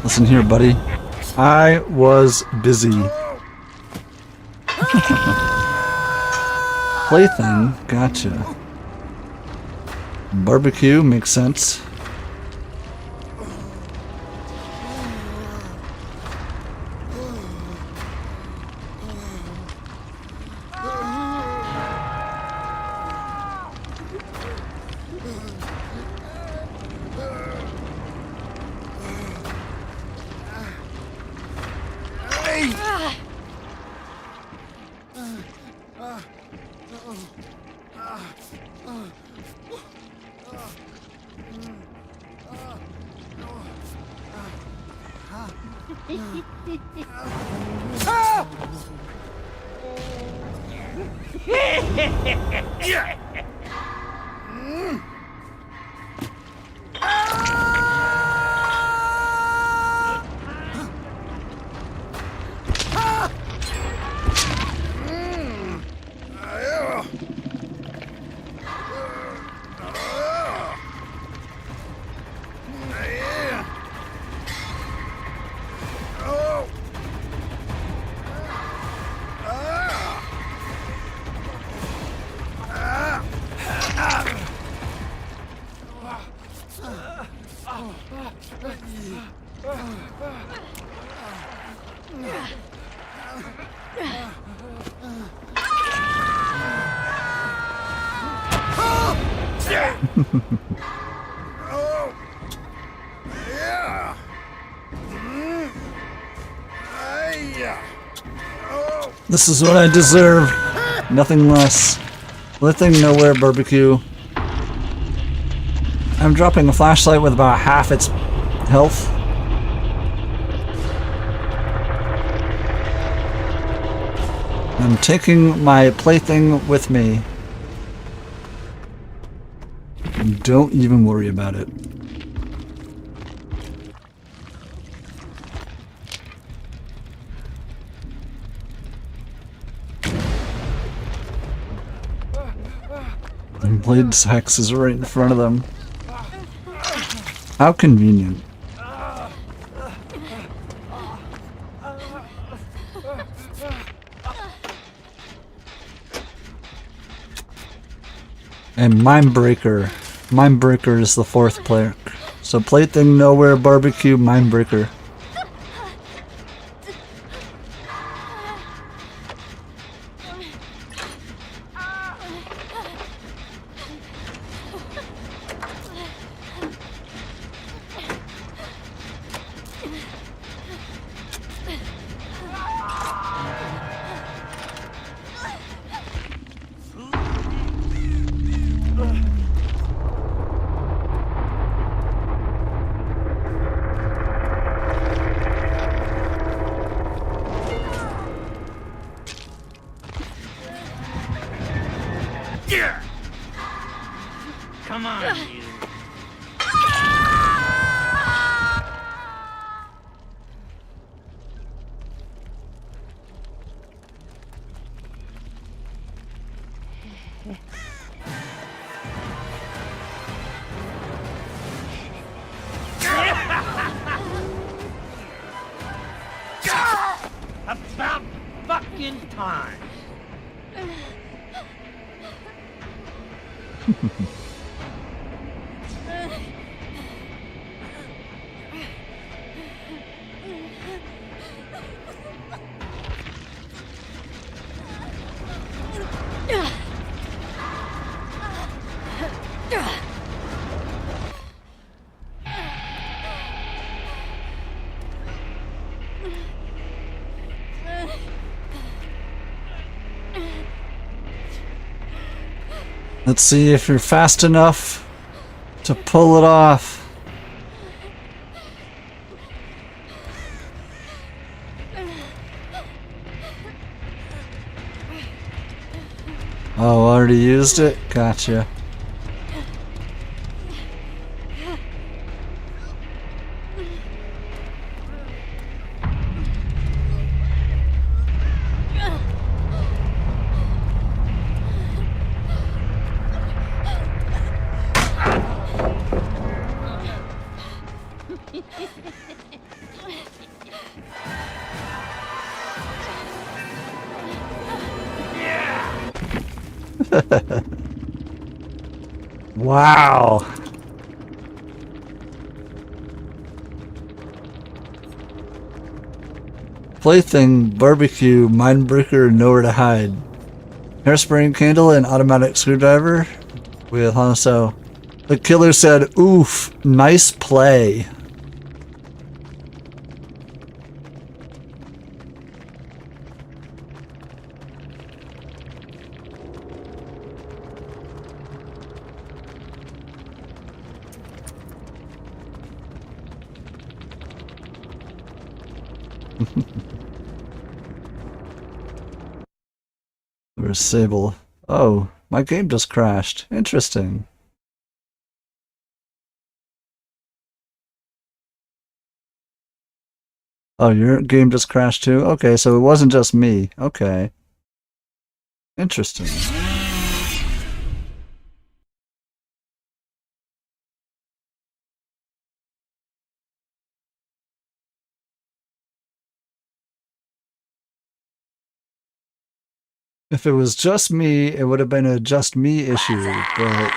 Listen here, buddy. I was busy. Plaything? Gotcha. Barbecue makes sense. This is what I deserve. Nothing less. Little thing nowhere barbecue. I'm dropping a flashlight with about half its health. I'm taking my plaything with me. And don't even worry about it. And Blade's hex is right in front of them. How convenient. And Mindbreaker. Mindbreaker is the fourth player. So plaything nowhere, barbecue, Mindbreaker. Come on, you. About fucking time. Let's see if you're fast enough to pull it off. Oh, already used it? Gotcha. Wow. Plaything, barbecue, mindbreaker, nowhere to hide. Hairspraying candle and automatic screwdriver with Hanso. The killer said, "Oof, nice play." Where's Sable? Oh, my game just crashed. Interesting. Oh, your game just crashed too? Okay, so it wasn't just me. Okay. Interesting. If it was just me, it would have been a just me issue, but...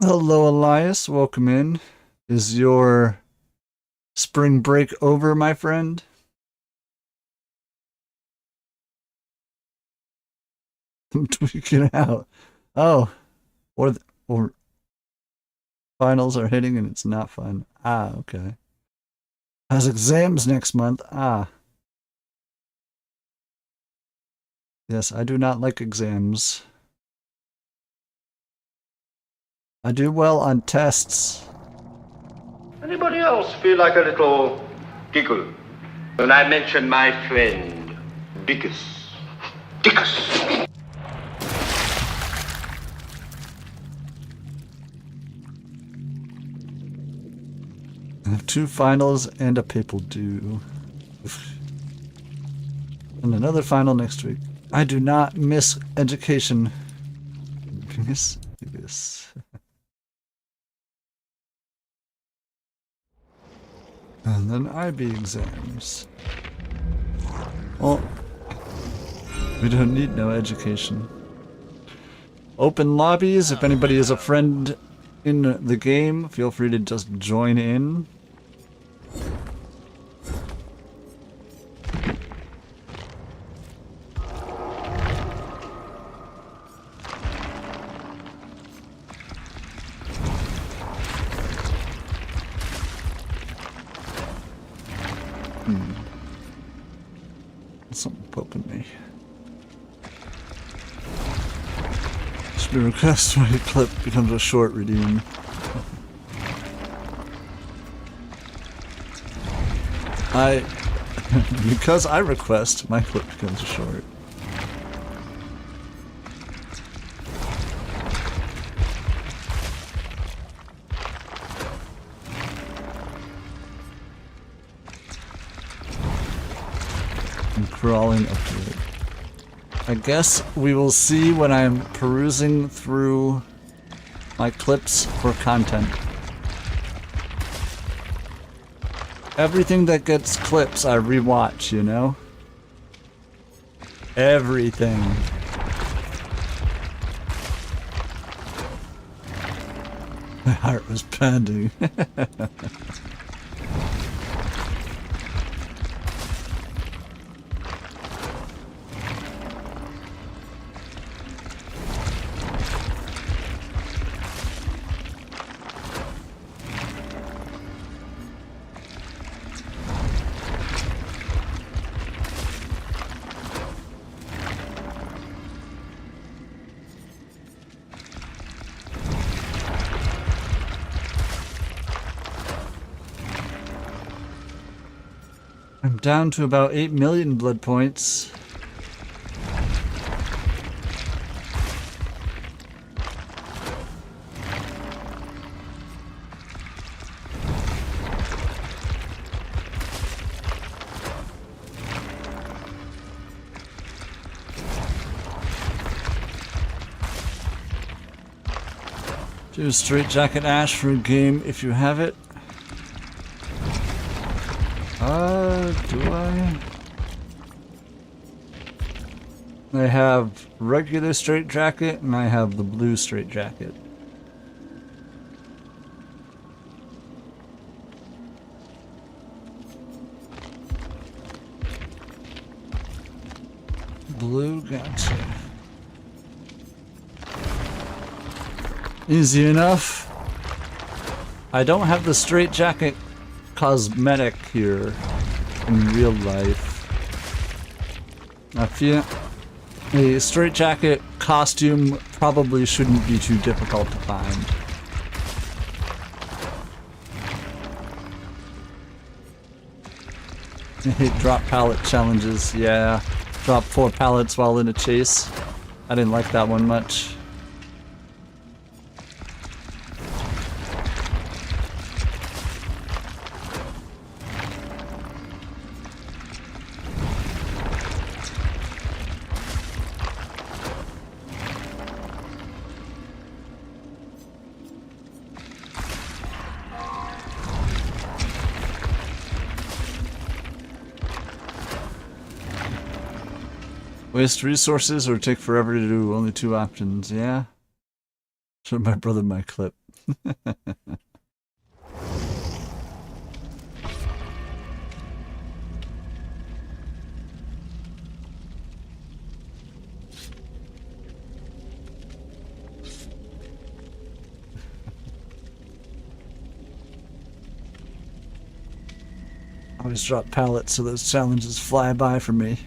Hello, Elias. Welcome in. Is your spring break over, my friend? Tweaking out. Oh. Or finals are hitting and it's not fun. Ah, okay. Has exams next month. Ah. Yes, I do not like exams. I do well on tests. Anybody else feel like a little giggle when I mention my friend Dickus? Dickus! I have 2 finals and a paper due. And another final next week. I do not miss education. Miss this. And then IB exams. Well, we don't need no education. Open lobbies. If anybody is a friend in the game, feel free to just join in. Something poking me. Should be request when a clip becomes a short redeem. Because I request, my clip becomes a short. Crawling up to it. I guess we will see when I'm perusing through my clips for content. Everything that gets clips I rewatch, you know? Everything. My heart was pounding. I'm down to about 8 million blood points. Do Straight Jacket Ash for a game if you have it. Do I? I have regular straight jacket and I have the blue straight jacket. Blue, gotcha. Easy enough. I don't have the straight jacket cosmetic here in real life. I feel a straight jacket costume probably shouldn't be too difficult to find. I hate drop pallet challenges, yeah. Drop 4 pallets while in a chase. I didn't like that one much. Waste resources or take forever to do, only 2 options, yeah? Showed my brother my clip. I always drop pallets so those challenges fly by for me.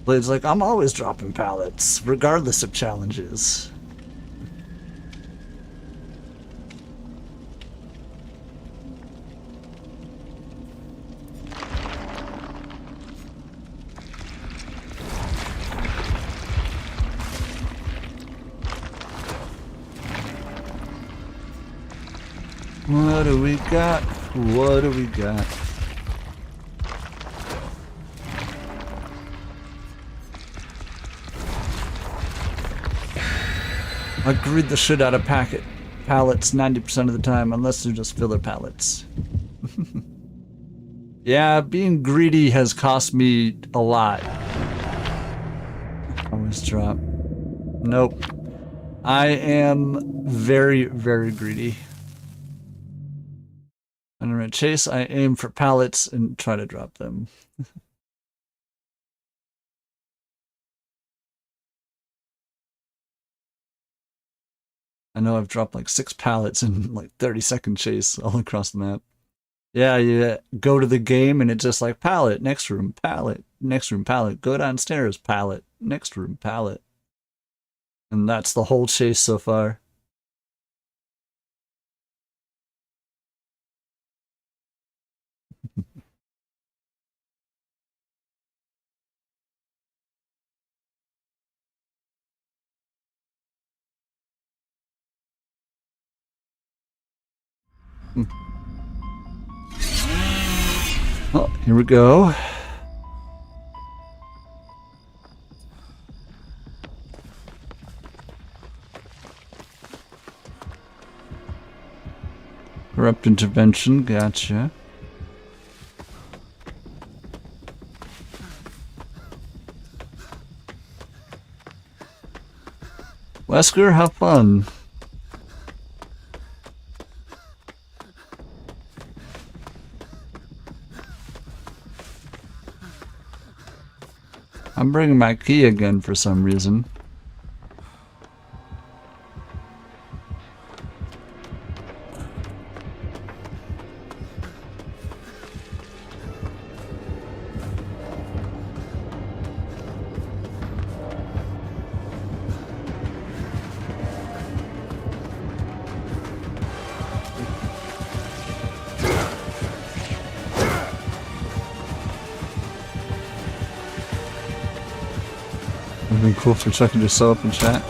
Blade's like, I'm always dropping pallets, regardless of challenges. What do we got? What do we got? I greed the shit out of pallets 90% of the time, unless they're just filler pallets. Yeah, being greedy has cost me a lot. Always drop. Nope. I am very, very greedy. When I'm in a chase, I aim for pallets and try to drop them. I know I've dropped like 6 pallets in like 30-second chase all across the map. Yeah, you go to the game and it's just like pallet, next room, pallet, next room, pallet, go downstairs, pallet, next room, pallet. And that's the whole chase so far. Oh, here we go. Corrupt intervention, gotcha. Wesker, have fun. I'm bringing my key again for some reason. Would have been cool if I could just sew up in chat.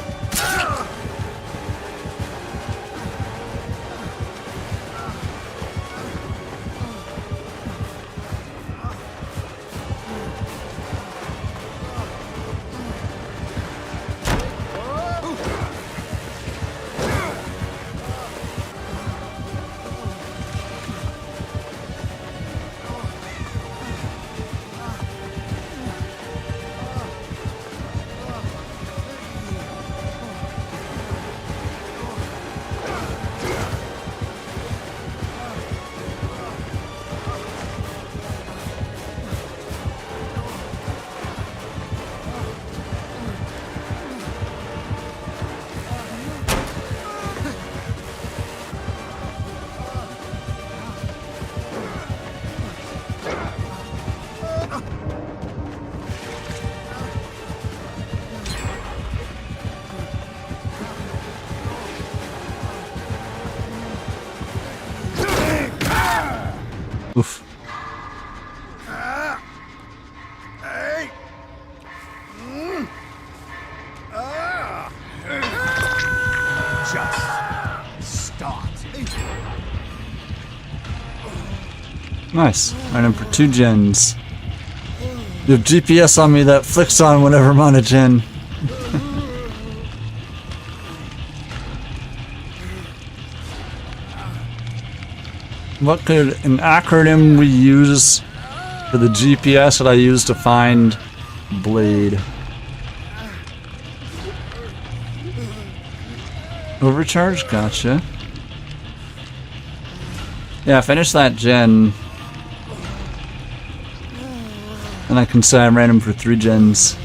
Nice. Ran him for 2 gens. You have GPS on me that flicks on whenever I'm on a gen. What could an acronym we use for the GPS that I use to find Blade? Overcharge? Gotcha. Yeah, finish that gen. And I can say I ran him for 3 gens.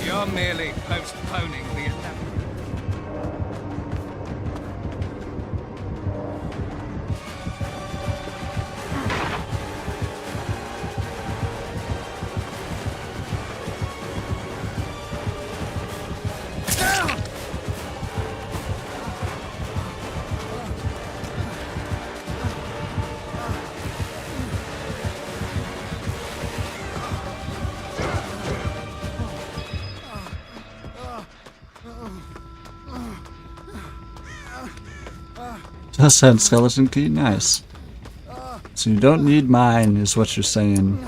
You're merely postponing the inevitable. Just had skeleton key? Nice. So you don't need mine, is what you're saying.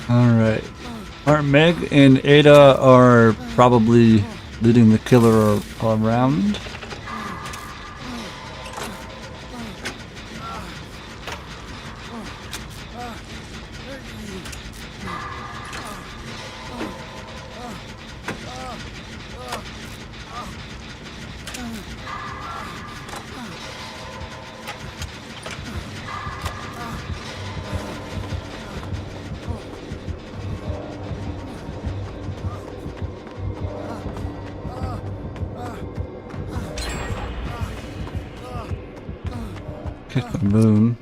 Alright. Our Meg and Ada are probably leading the killer around. Kick the moon.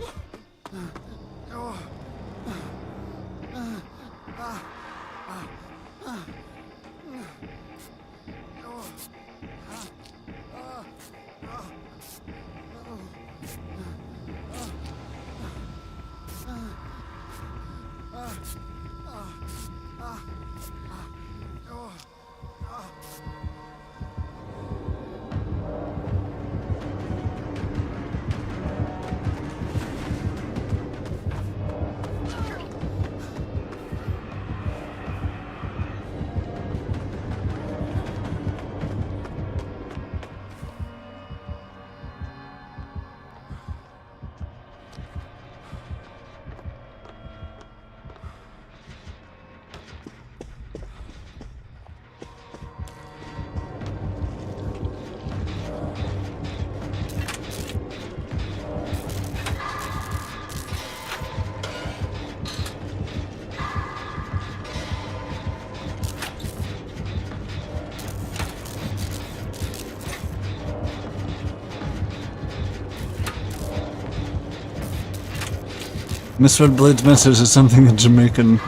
Misread Blade's message is something in Jamaican.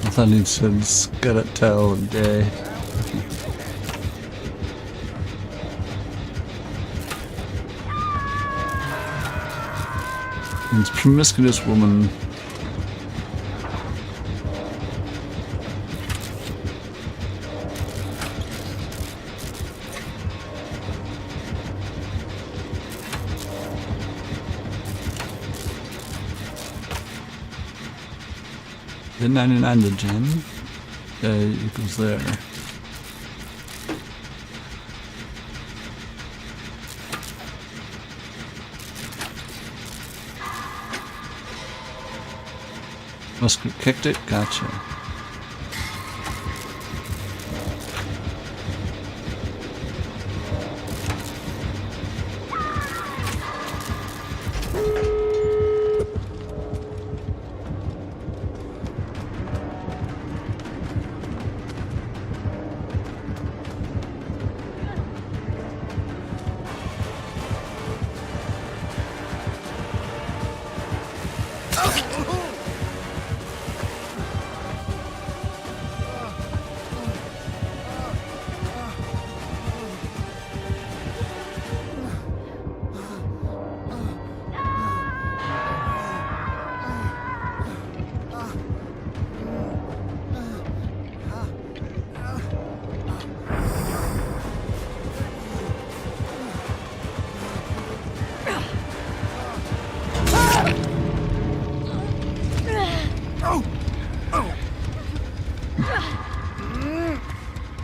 I thought he said skeletal day. It's promiscuous woman. The 99 the gen equals there. Musket kicked it, gotcha.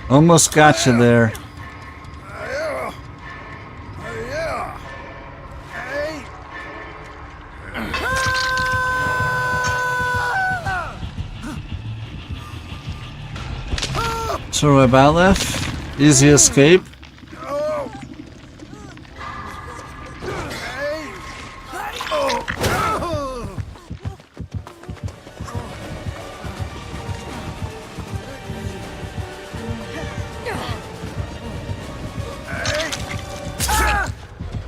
Almost got you there. So about left, easy escape.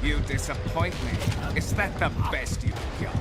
You disappoint me. Is that the best you've got?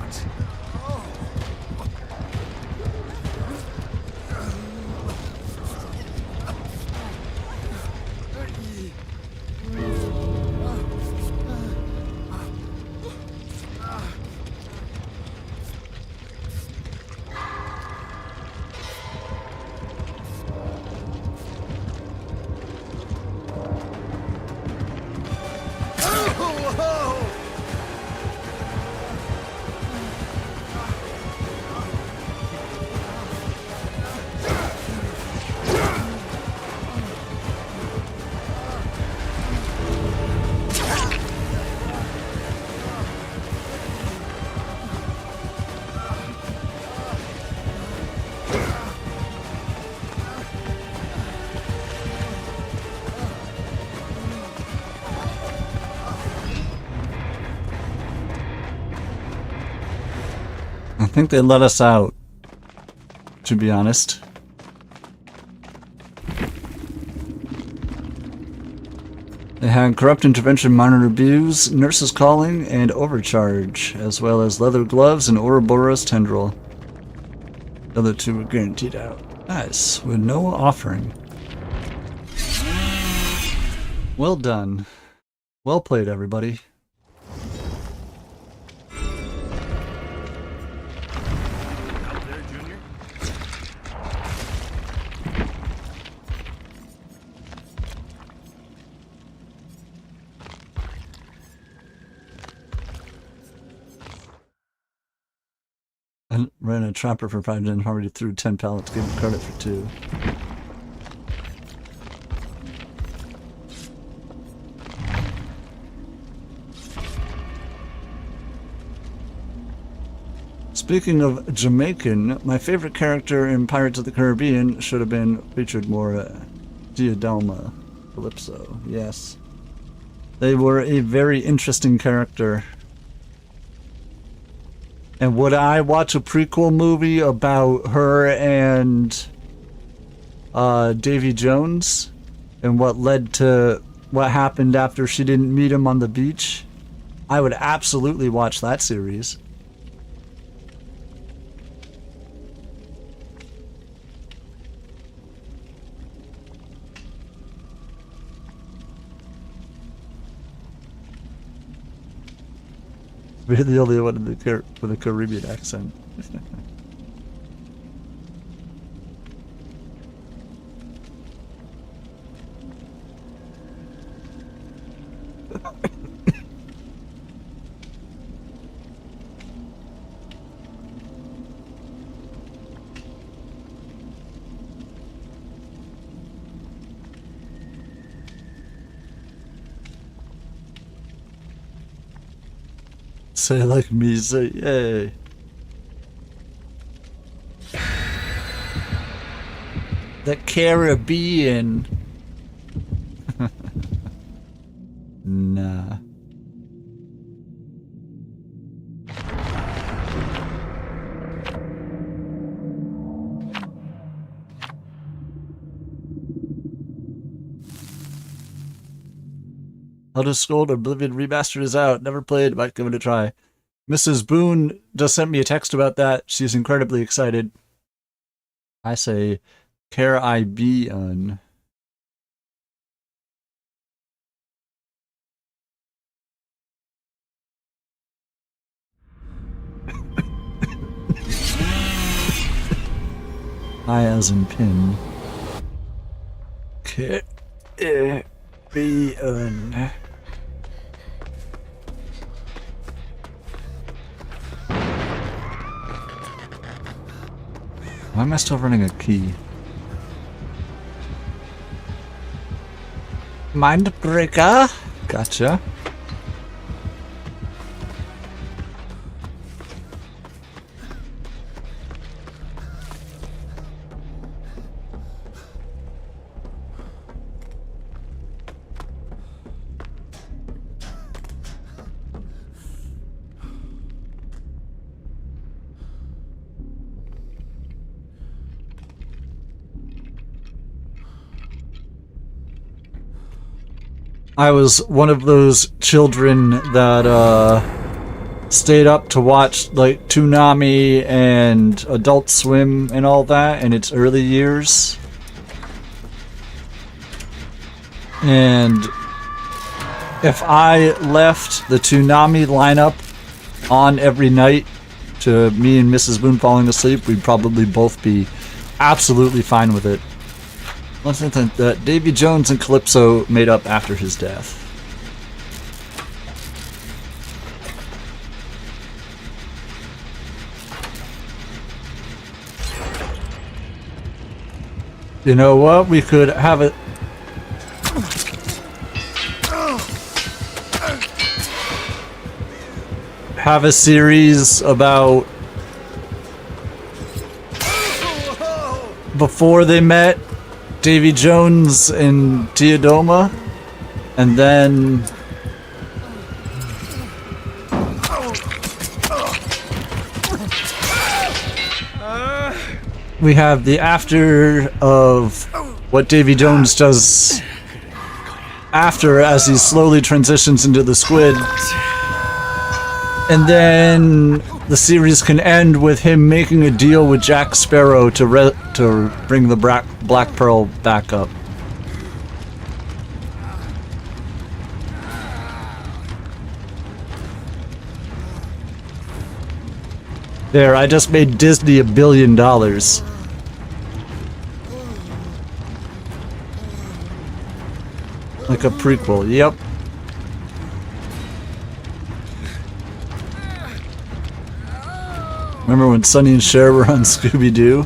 I think they let us out, to be honest. They had corrupt intervention, minor abuse, nurses calling, and overcharge, as well as leather gloves and Ouroboros tendril. The other two were guaranteed out. Nice, with no offering. Well done. Well played, everybody. Out there, Junior? I ran a trapper for 5 and already threw 10 pallets, gave him credit for 2. Speaking of Jamaican, my favorite character in Pirates of the Caribbean should have been featured more. Diadoma, Calypso, yes. They were a very interesting character. And would I watch a prequel movie about her and Davy Jones and what led to what happened after she didn't meet him on the beach? I would absolutely watch that series. We're the only one with a Caribbean accent. Say like me, say yay. The Caribbean. Nah. Elder Scrolls Oblivion Remastered is out. Never played, might give it a try. Mrs. Boone just sent me a text about that. She's incredibly excited. I say, Caribbean. I as in pin. Caribbean. Why am I still running a key? Mindbreaker? Gotcha. I was one of those children that stayed up to watch like Toonami and Adult Swim and all that in its early years. And if I left the Toonami lineup on every night to me and Mrs. Boone falling asleep, we'd probably both be absolutely fine with it. One thing that Davy Jones and Calypso made up after his death. You know what? We could have it. Have a series about before they met. Davy Jones and Diadoma, and then we have the after of what Davy Jones does after, as he slowly transitions into the squid. And then the series can end with him making a deal with Jack Sparrow to bring the Black Pearl back up. There, I just made Disney $1 billion. Like a prequel, yep. Remember when Sonny and Cher were on Scooby-Doo?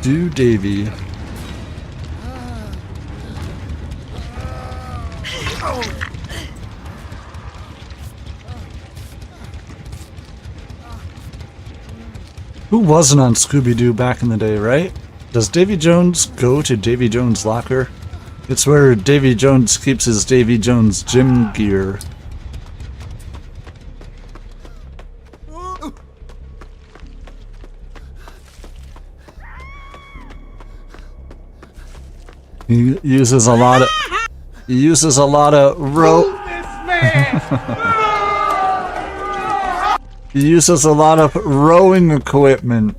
Do Davy. Who wasn't on Scooby-Doo back in the day, right? Does Davy Jones go to Davy Jones' locker? It's where Davy Jones keeps his Davy Jones gym gear. He uses a lot of He uses a lot of rowing equipment.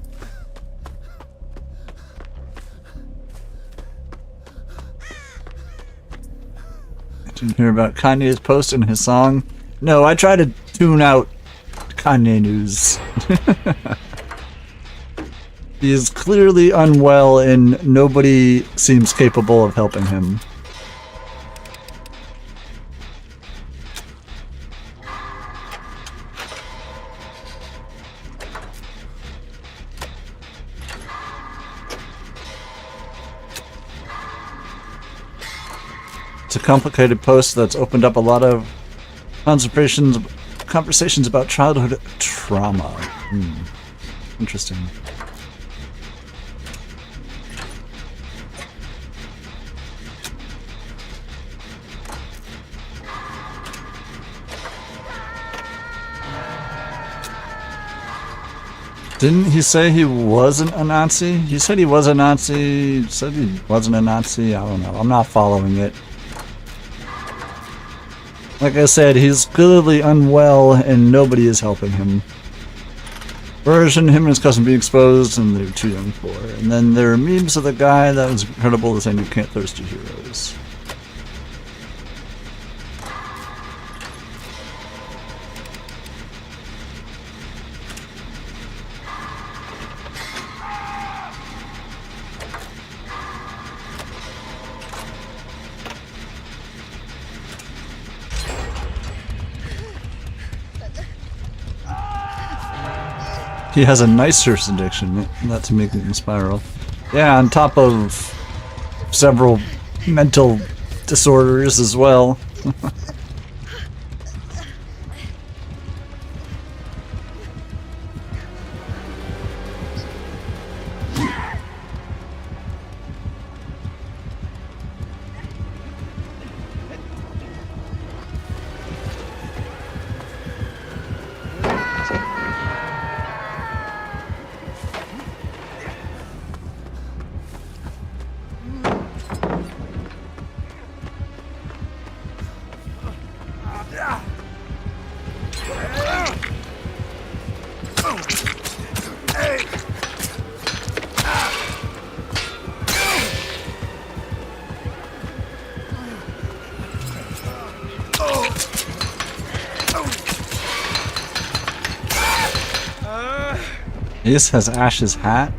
Didn't hear about Kanye's post in his song? No, I try to tune out Kanye news. He is clearly unwell and nobody seems capable of helping him. It's a complicated post that's opened up a lot of conversations about childhood trauma. Interesting. Didn't he say he wasn't a Nazi? He said he was a Nazi. He said he wasn't a Nazi. I don't know. I'm not following it. Like I said, he's clearly unwell and nobody is helping him. Version, him and his cousin being exposed and they're too young for. And then there are memes of the guy that was incredible saying you can't thirst your heroes. He has a nicer's addiction, not to make him spiral. Yeah, on top of several mental disorders as well. Ace has Ash's hat.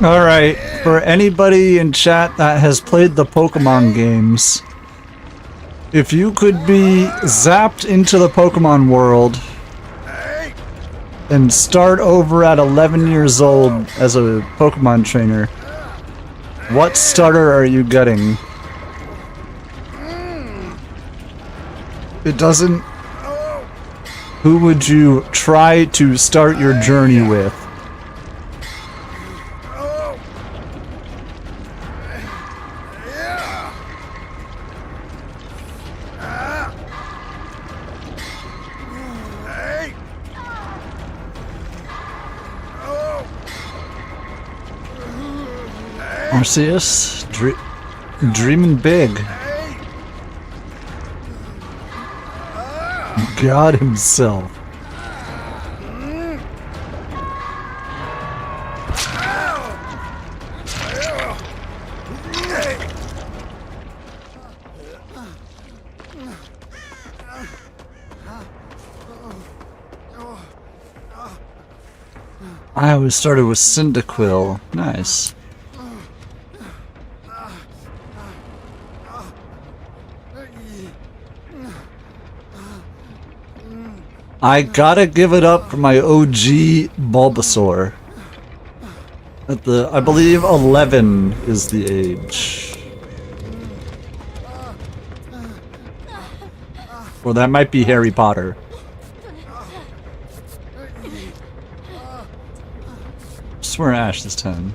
Alright, for anybody in chat that has played the Pokemon games, if you could be zapped into the Pokemon world and start over at 11 years old as a Pokemon trainer, what starter are you getting? Who would you try to start your journey with? Arceus, dreaming big. God himself. I always started with Cyndaquil. Nice. I gotta give it up for my OG Bulbasaur. I believe 11 is the age. Or that might be Harry Potter. I swear Ash is 10.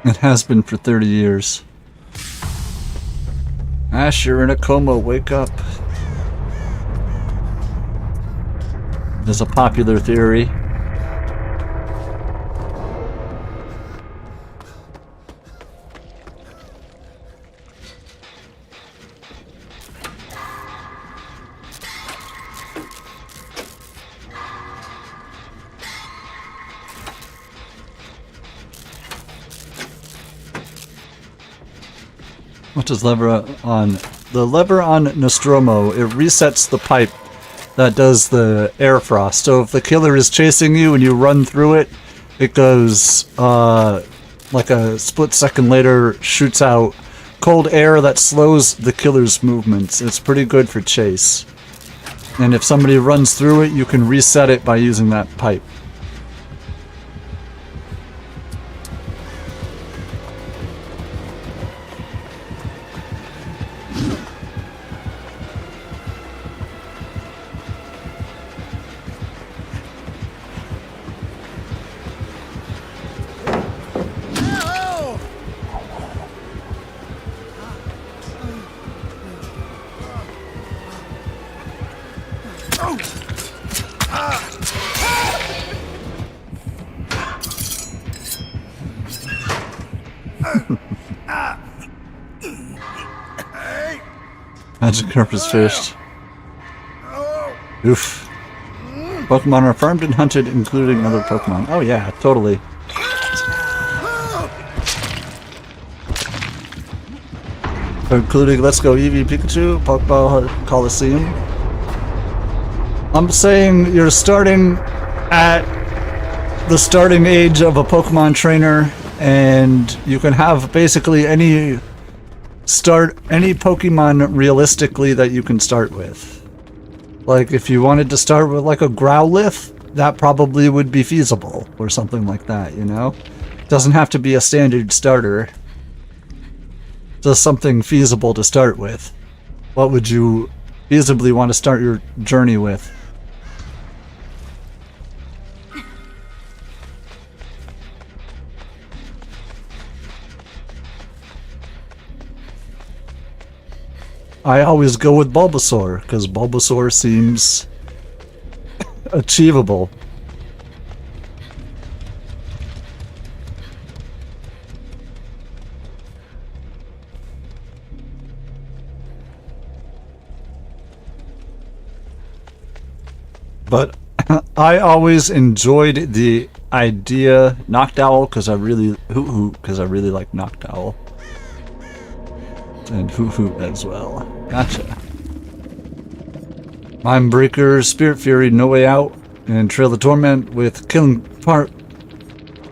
It has been for 30 years. Ash, you're in a coma. Wake up. There's a popular theory. What does lever on? The lever on Nostromo, it resets the pipe that does the air frost. So if the killer is chasing you and you run through it, it goes like a split second later, shoots out cold air that slows the killer's movements. It's pretty good for chase. And if somebody runs through it, you can reset it by using that pipe. Magikarp is fished. Oof. Pokemon are farmed and hunted, including other Pokemon. Oh yeah, totally. Including Let's Go Eevee Pikachu, Pokeball Coliseum. I'm saying you're starting at the starting age of a Pokemon trainer, and you can have basically any Pokemon realistically that you can start with. Like if you wanted to start with like a Growlithe, that probably would be feasible, or something like that, you know? Doesn't have to be a standard starter. Just something feasible to start with. What would you feasibly want to start your journey with? I always go with Bulbasaur, because Bulbasaur seems achievable. But I always enjoyed the idea Noctowl because I really like Noctowl. And Hoo-Hoo as well. Gotcha. Mindbreaker, Spirit Fury, No Way Out, and Trail of Torment with Killing Part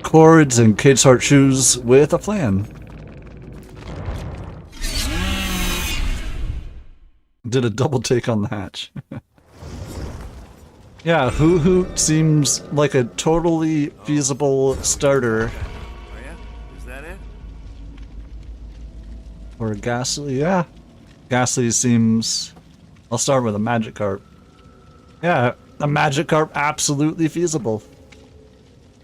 Chords and Cade's Heart Shoes with a Flan. Did a double take on the hatch. Yeah, Hoo Hoot seems like a totally feasible starter. Oh yeah? Is that it? Or a Ghastly, yeah. Ghastly seems... I'll start with a Magikarp. Yeah, a Magikarp absolutely feasible.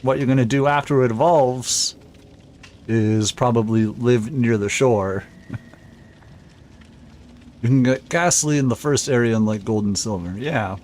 What you're gonna do after it evolves is probably live near the shore. You can get Ghastly in the first area in like Gold and Silver, yeah.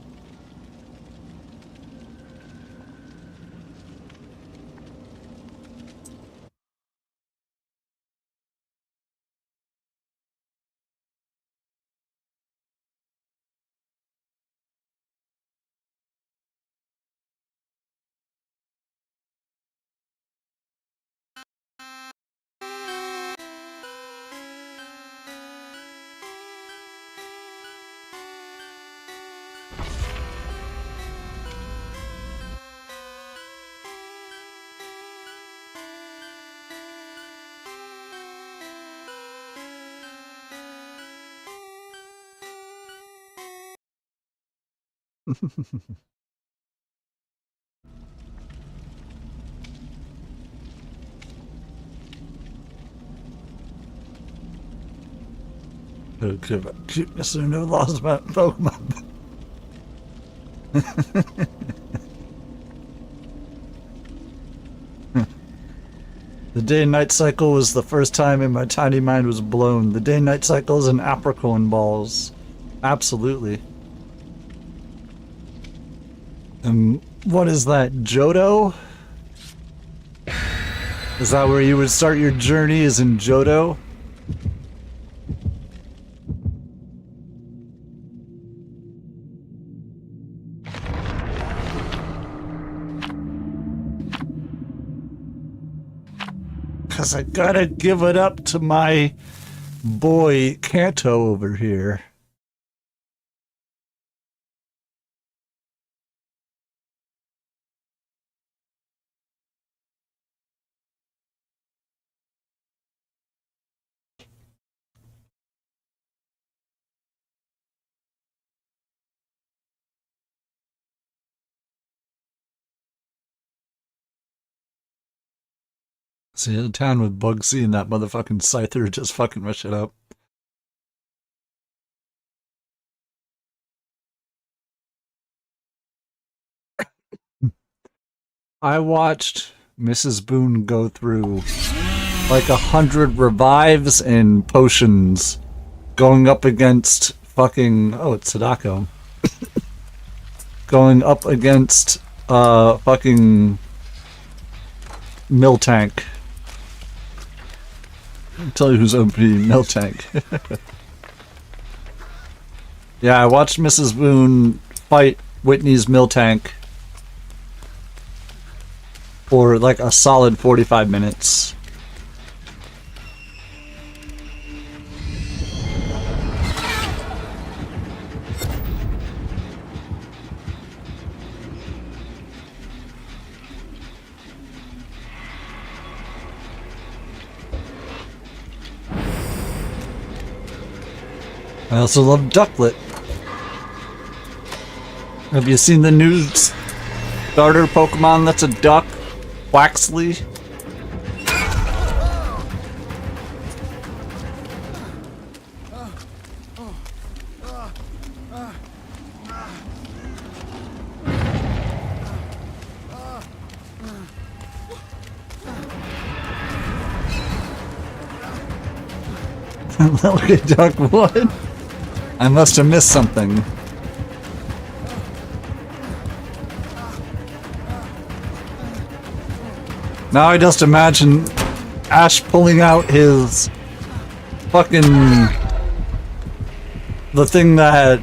Cuteness or no laws about Pokemon. The day-night cycle was the first time in my tiny mind was blown. The day-night cycle is an apricot balls. Absolutely. What is that, Johto? Is that where you would start your journey, is in Johto? Cause I gotta give it up to my boy Kanto over here. See, in a town with Bugsy and that motherfucking Scyther just fucking my shit up. I watched Mrs. Boone go through like 100 revives and potions going up against fucking... Oh, it's Sadako. Going up against fucking Miltank. I'll tell you who's OP, Miltank. Yeah, I watched Mrs. Boone fight Whitney's Miltank for like a solid 45 minutes. I also love Ducklet. Have you seen the new starter Pokemon that's a duck? Waxley? Look at Duck Wood. I must have missed something. Now I just imagine Ash pulling out his fucking... the thing that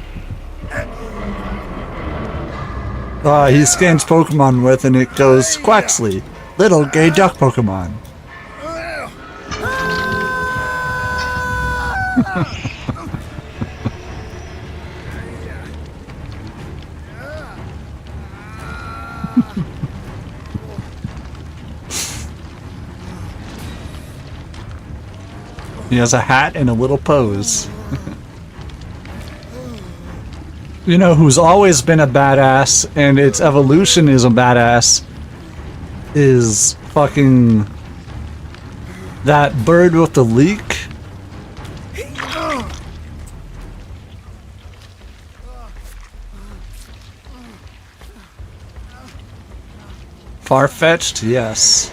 he scans Pokemon with, and it goes, Quaxley, little gay duck Pokemon. He has a hat and a little pose. You know who's always been a badass, and its evolution is a badass, is fucking that bird with the leak. Far-fetched? Yes.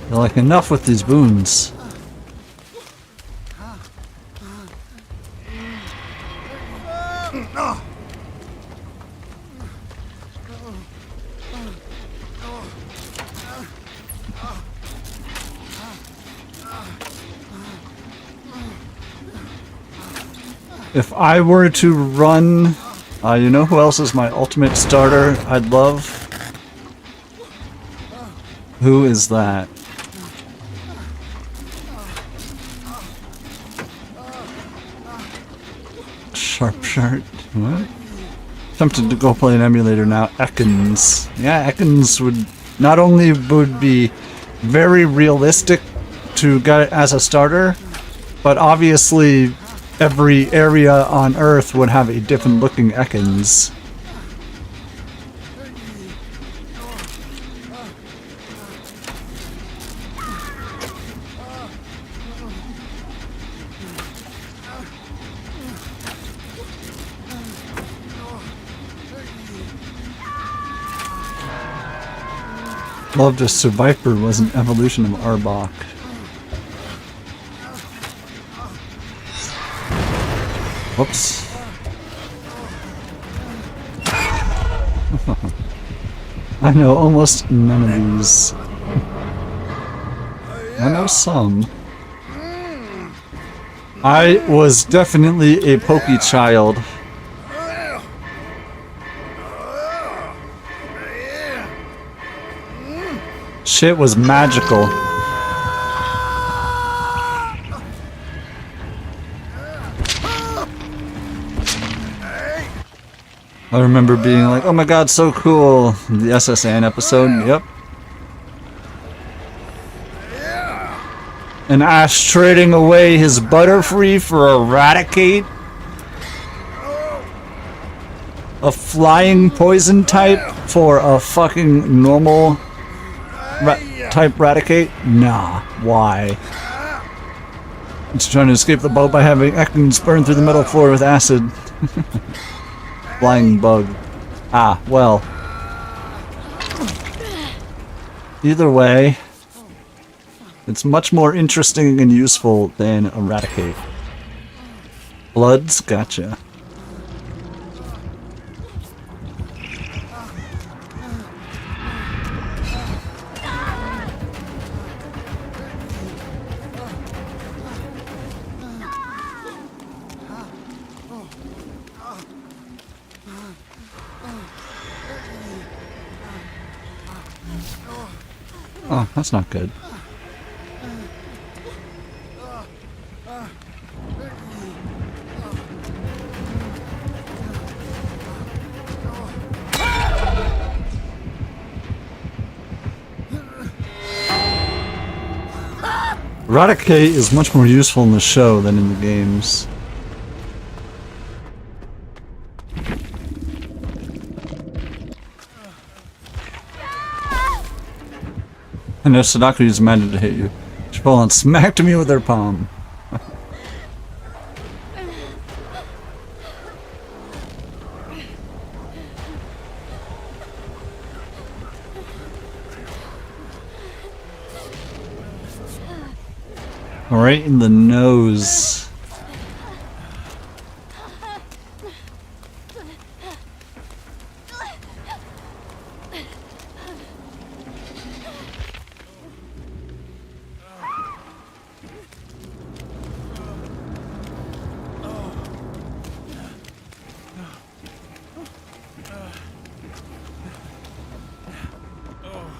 They're like, enough with these wounds. If I were to run, you know who else is my ultimate starter I'd love? Who is that? Sharp. What? Tempted to go play an emulator now. Ekans. Yeah, Ekans would not only would be very realistic to get it as a starter, but obviously every area on Earth would have a different looking Ekans. Loved if Survivor was an evolution of Arbok. Whoops. I know almost none of these. I know some. I was definitely a pokey child. Shit was magical. I remember being like, oh my god, so cool. The SSN episode, yep. And Ash trading away his Butterfree for Eradicate. A flying poison type for a fucking normal type Eradicate? Nah, why? It's trying to escape the boat by having Ekans burn through the metal floor with acid. Flying bug. Ah, well. Either way, it's much more interesting and useful than Eradicate. Bloods? Gotcha. Oh, that's not good. Eradicate is much more useful in the show than in the games. I know Sadako is mad to hit you. She fell and smacked me with her palm. Right in the nose.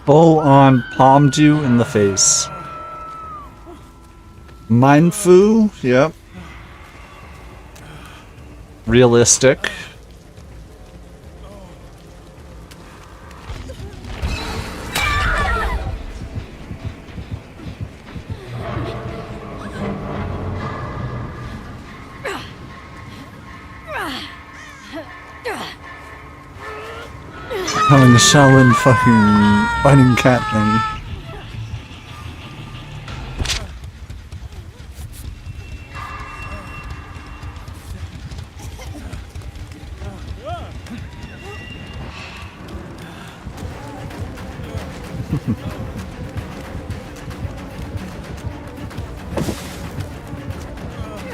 full on palmed you in the face. Mindfu, yep. Realistic. Having the Shaolin fucking fighting cat thing.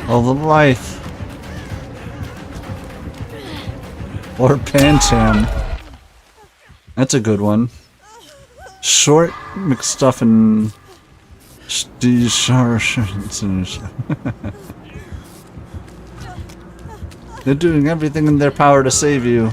Oh, the life. Or Pancham. That's a good one. Short McStuffin. They're doing everything in their power to save you.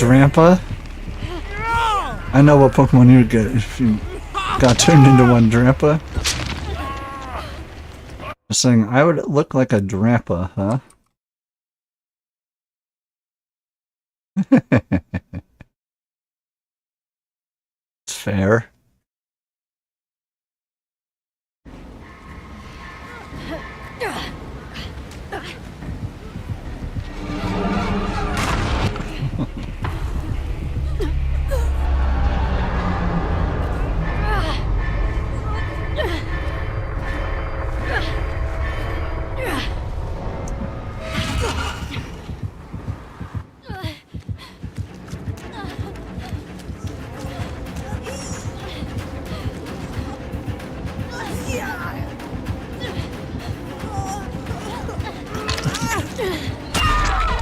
Drampa? I know what Pokemon you would get if you got turned into one. Drampa? Just saying, I would look like a Drampa, huh? It's fair.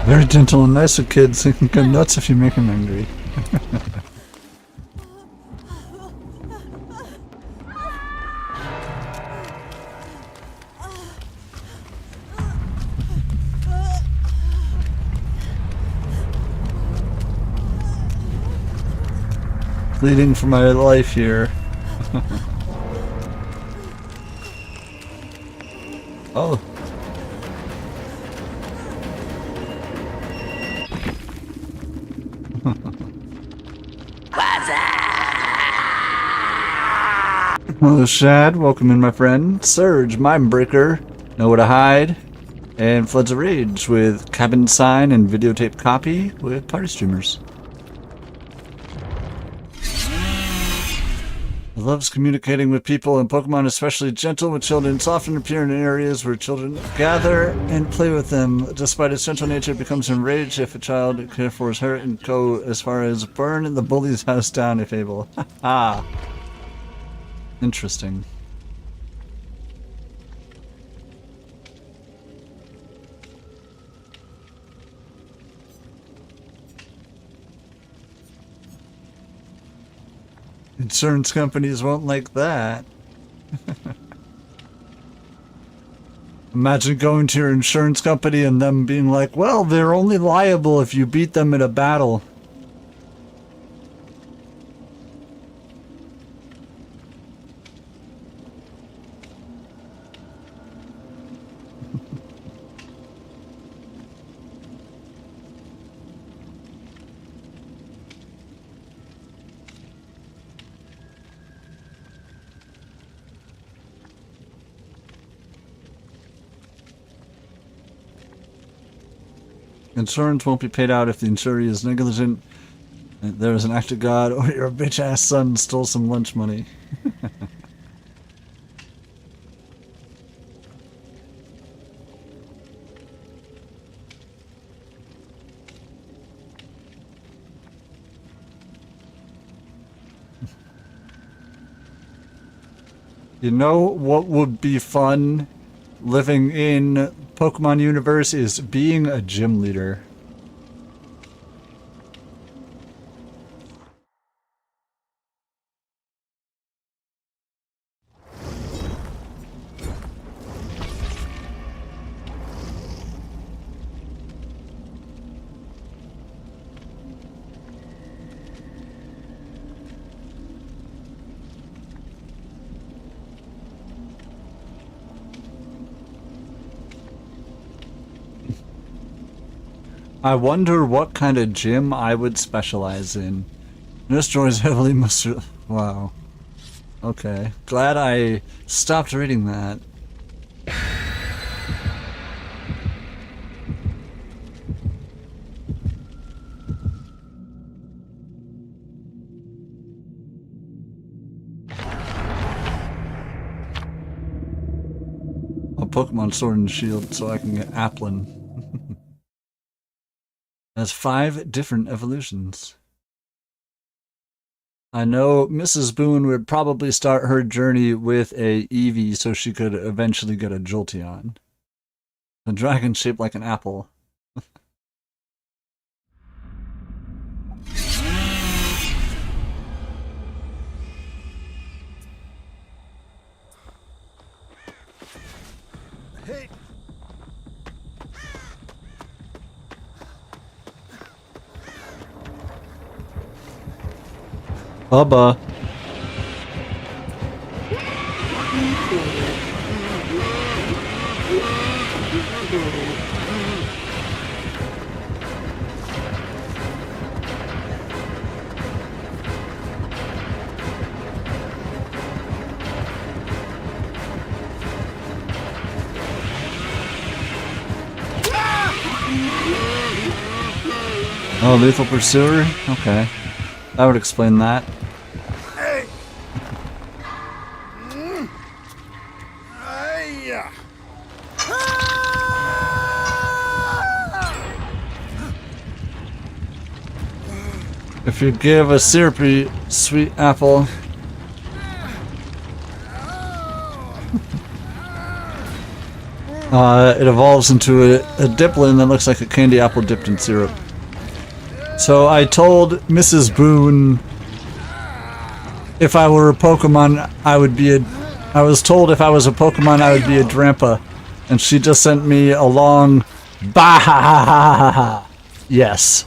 Very gentle and nice with kids. They can go nuts if you make them angry. Pleading for my life here. Oh. Hello, Shad. Welcome in, my friend. Surge, Mindbreaker, Know Where to Hide, and Floods of Rage with Cabin Sign and Videotape Copy with Party Streamers. Loves communicating with people and Pokemon, especially gentle with children. It's often appear in areas where children gather and play with them. Despite its gentle nature, it becomes enraged if a child care for is hurt and go as far as burn the bully's house down if able. Ha. Interesting. Insurance companies won't like that. Imagine going to your insurance company and them being like, well, they're only liable if you beat them in a battle. Insurance won't be paid out if the insurer is negligent, there is an act of God, or your bitch-ass son stole some lunch money. You know what would be fun living in Pokemon Universe is being a gym leader. I wonder what kind of gym I would specialize in. This story's heavily muscular. Wow. Okay. Glad I stopped reading that. A Pokemon Sword and Shield so I can get Applin. Has 5 different evolutions. I know Mrs. Boone would probably start her journey with a Eevee so she could eventually get a Jolteon. A dragon shaped like an apple. Hey, Bubba. Oh, Lethal Pursuer? Okay. That would explain that. hey. Ay-ya. If you give a syrupy sweet apple... it evolves into a Diplin that looks like a candy apple dipped in syrup. So I told Mrs. Boone if I were a Pokemon, I would be a... I was told if I was a Pokemon, I would be a Drampa. And she just sent me a long... Bah-ha-ha-ha-ha-ha. Yes.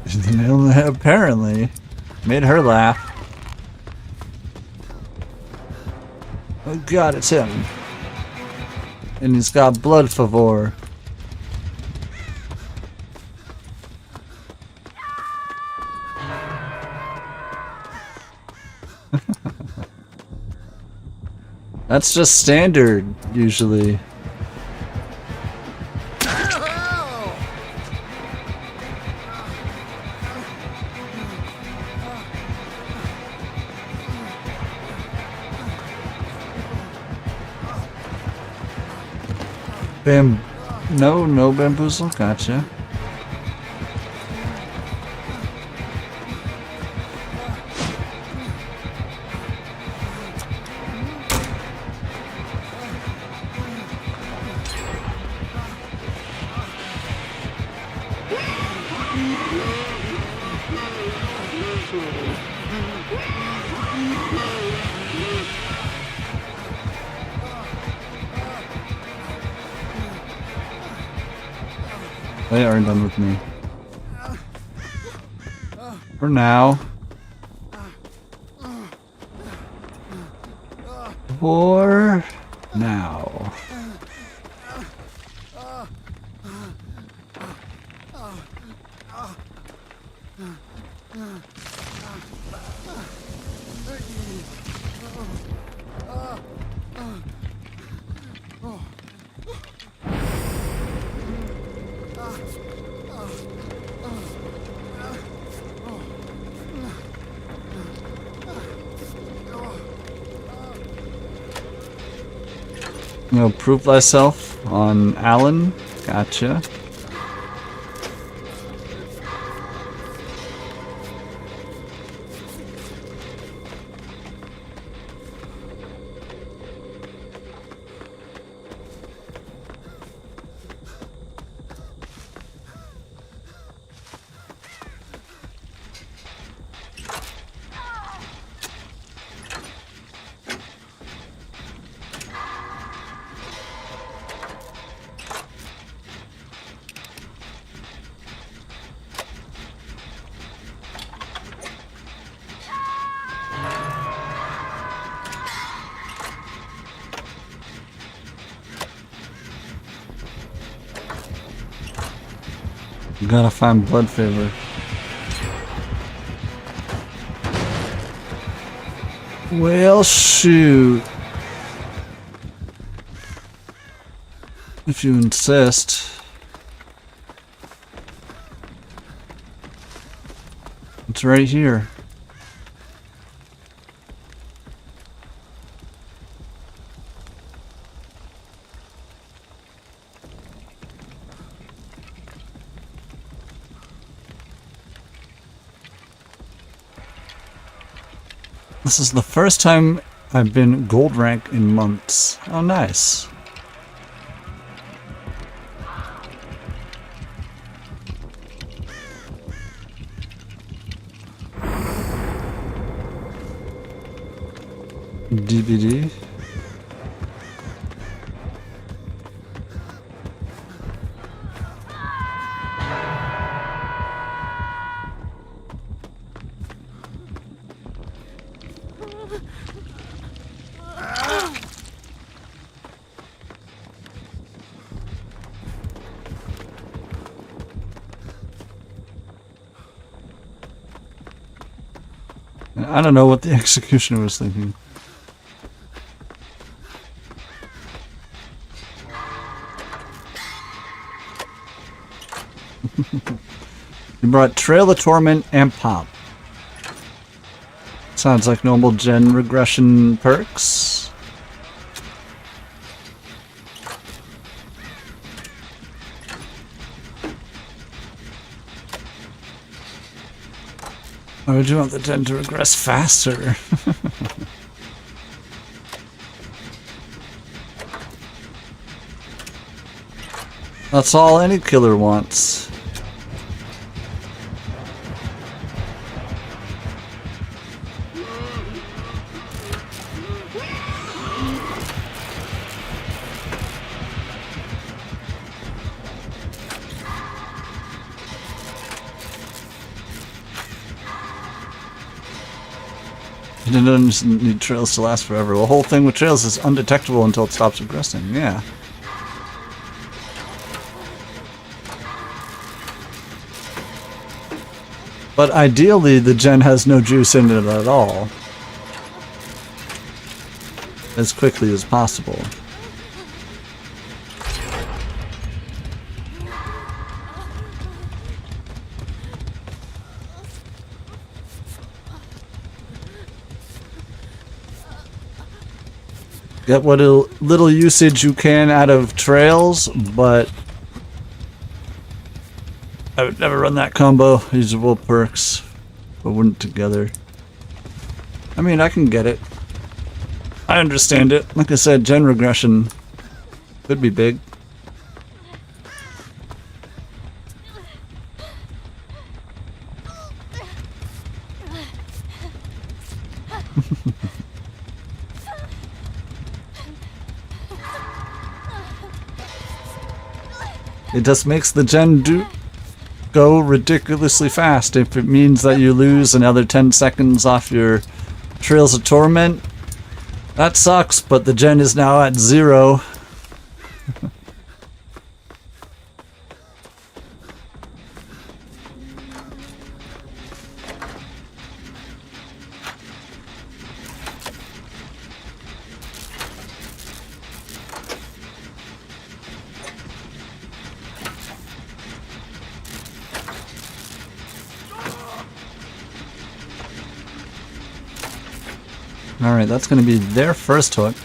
The nail on the head apparently made her laugh. Oh god, it's him. And he's got blood favor. That's just standard, usually. No bamboozle, gotcha. They aren't done with me. For now. For now. You know, prove thyself on Alan. Gotcha. You gotta find blood favor. Well, shoot. If you insist. It's right here. This is the first time I've been gold rank in months. Oh, nice. DVD. I don't know what the executioner was thinking. You brought Trail of Torment and Pop. Sounds like normal gen regression perks. Why would you want the gen to regress faster? That's all any killer wants. You didn't need trails to last forever. The whole thing with trails is undetectable until it stops regressing. Yeah. But ideally, the gen has no juice in it at all. As quickly as possible. Get what little usage you can out of trails, but I would never run that combo. Usable perks, but wouldn't together. I mean, I can get it. I understand it. Like I said, gen regression could be big. It just makes the gen go ridiculously fast. If it means that you lose another 10 seconds off your Trails of Torment, that sucks, but the gen is now at 0. Alright, that's going to be their first hook.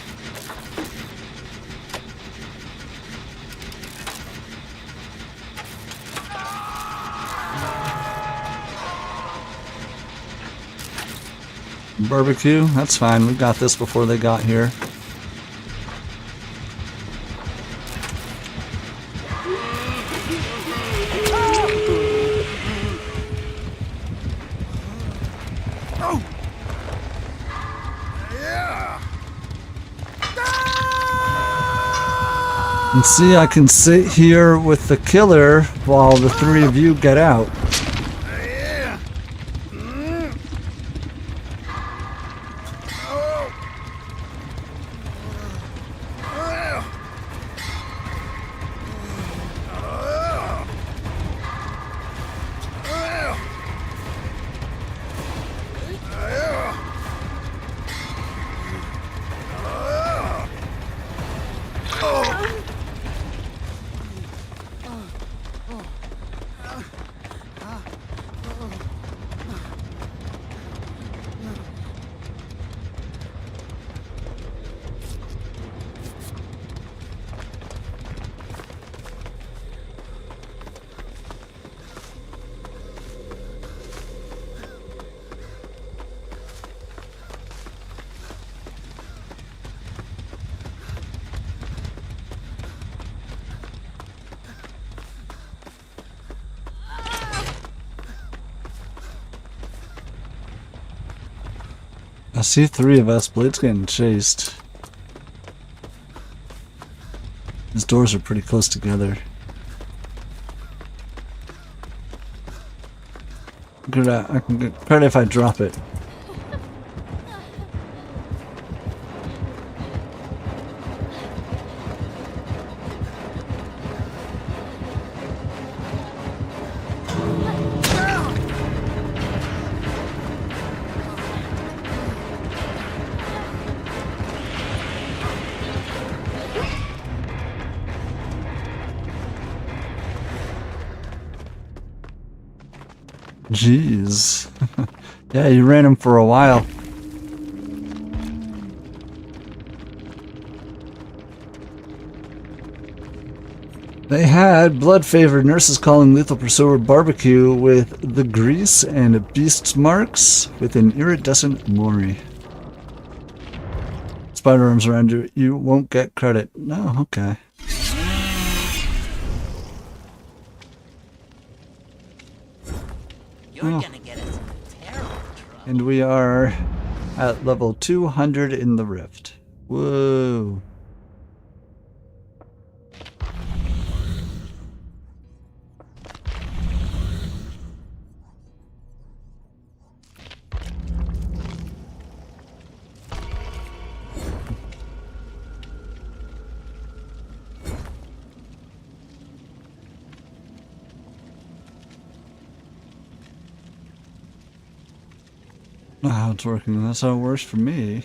Barbecue? That's fine. We got this before they got here. And see, I can sit here with the killer while the three of you get out. I see three of us. Blade's getting chased. These doors are pretty close together. Good, I can get credit if I drop it. Jeez. Yeah, you ran him for a while. They had blood-favored nurses calling lethal pursuer barbecue with the grease and beast's marks with an iridescent mori. Spider arms around you. You won't get credit. No, okay. You're gonna get us in terrible trouble. And we are at level 200 in the rift. Whoa. Not how it's working. That's how it works for me.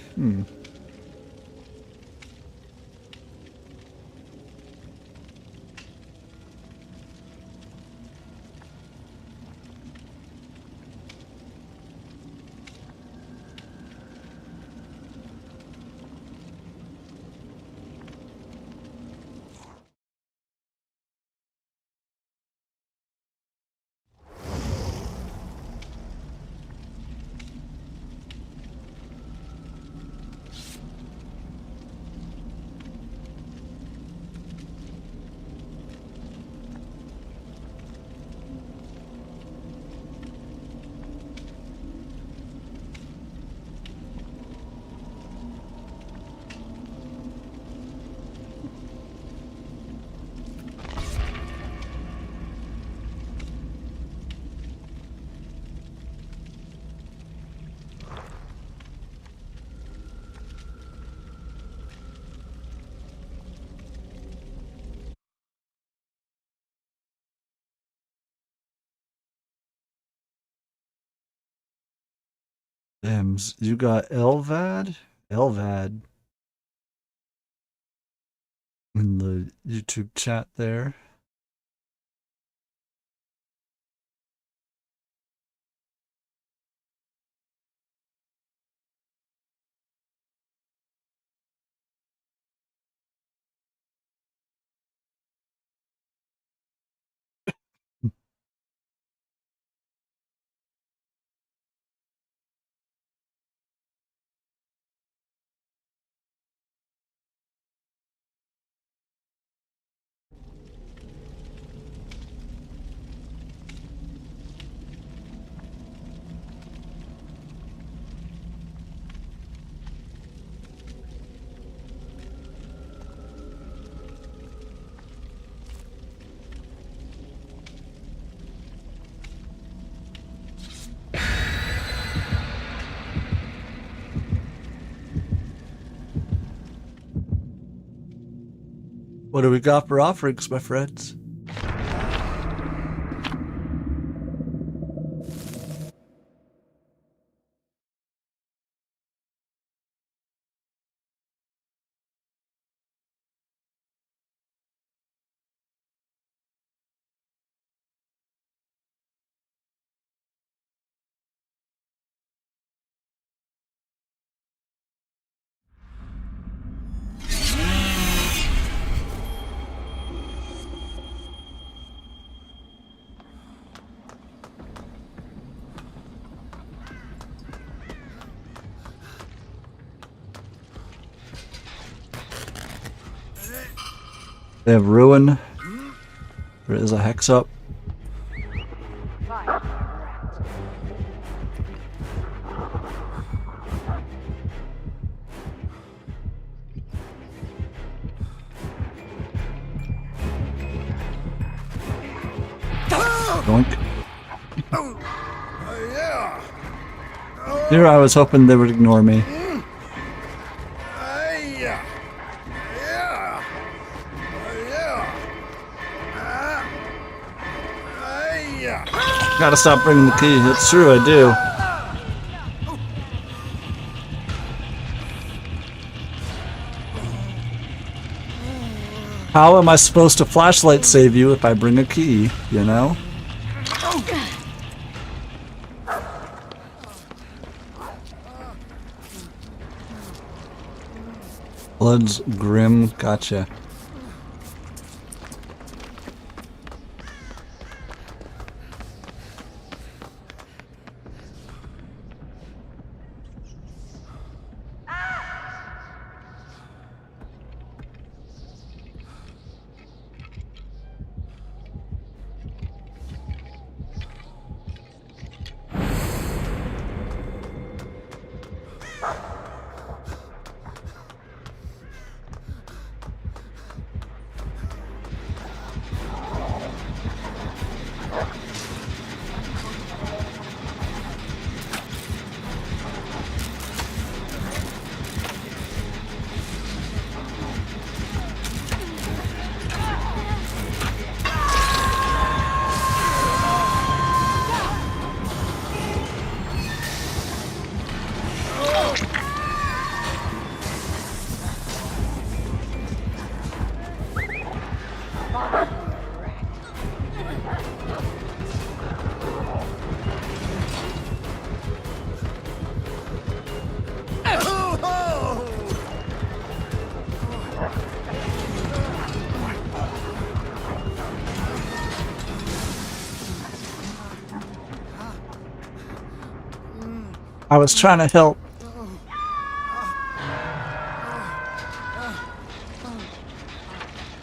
Damn, you got Elvad? Elvad in the YouTube chat there. What do we got for offerings, my friends? They have ruin. There is a hex up. Doink. Here I was hoping they would ignore me. Gotta stop bringing the key. It's true, I do. How am I supposed to flashlight save you if I bring a key, you know? Blood's grim, gotcha. I was trying to help.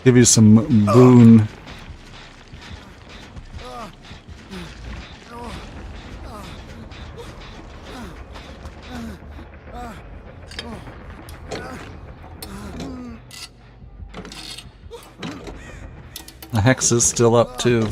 Give you some boon. The hex is still up too.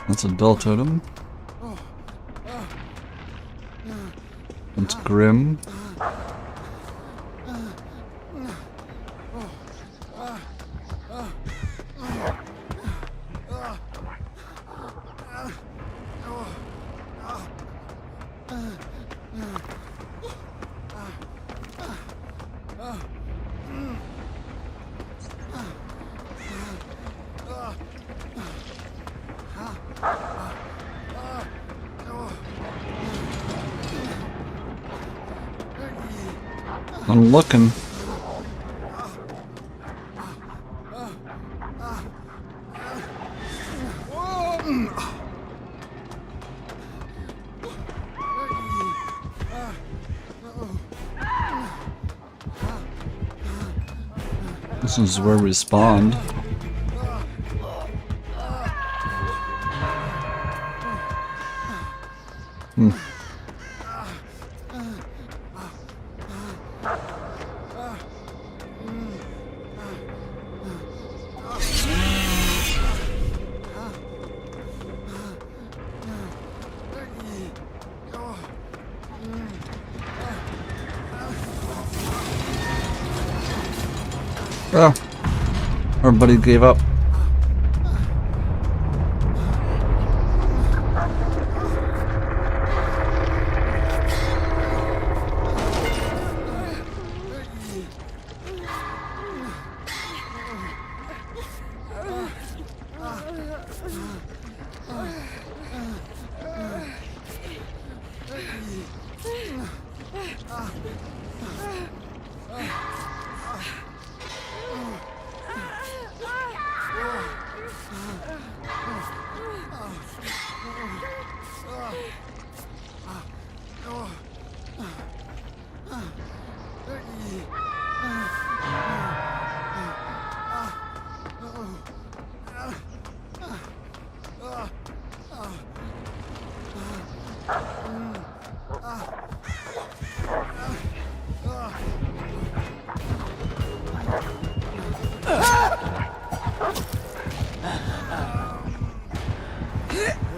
That's a dull totem. It's grim. I'm looking. This is where we spawned. Well, everybody gave up.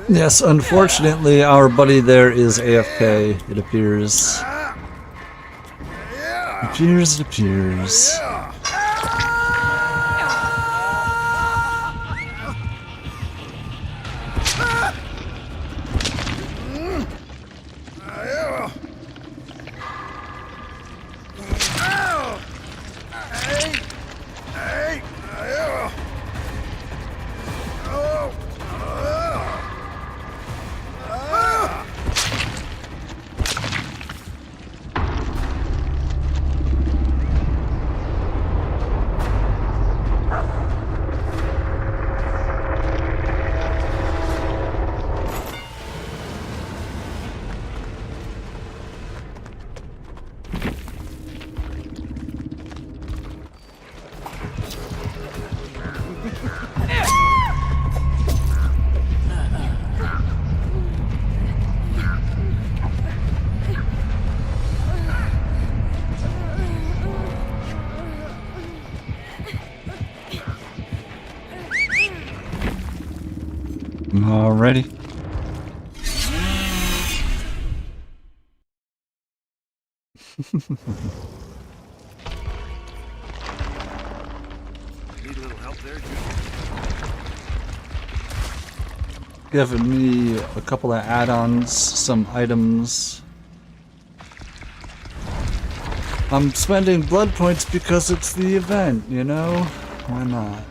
Yes, unfortunately, our buddy there is AFK, it appears. It appears. Alrighty. Need a little help there, Junior? Giving me a couple of add-ons, some items. I'm spending blood points because it's the event, you know? Why not?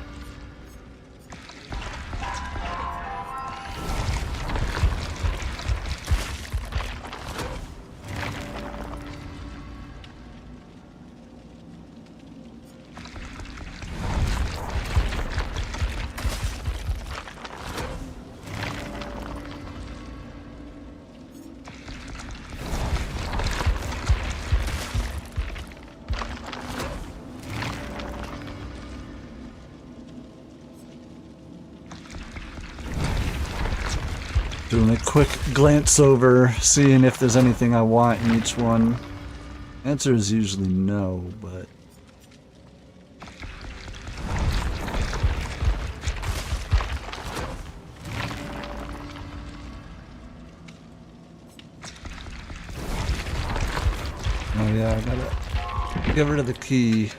Doing a quick glance over, seeing if there's anything I want in each one. Answer is usually no, but... Oh yeah, I gotta get rid of the key.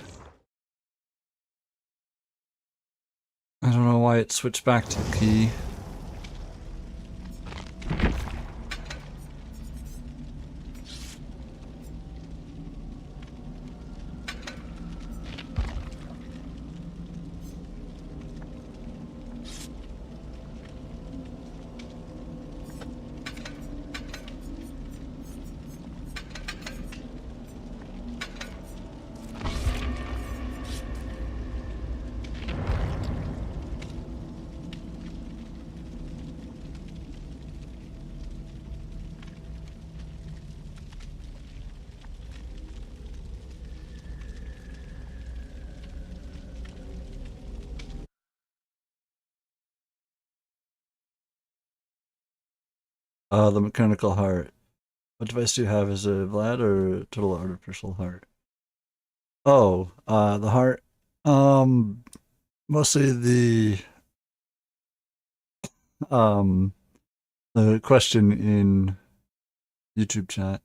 I don't know why it switched back to the key. The mechanical heart. What device do you have? Is it Vlad or total artificial heart? Oh, the heart. Mostly the question in YouTube chat.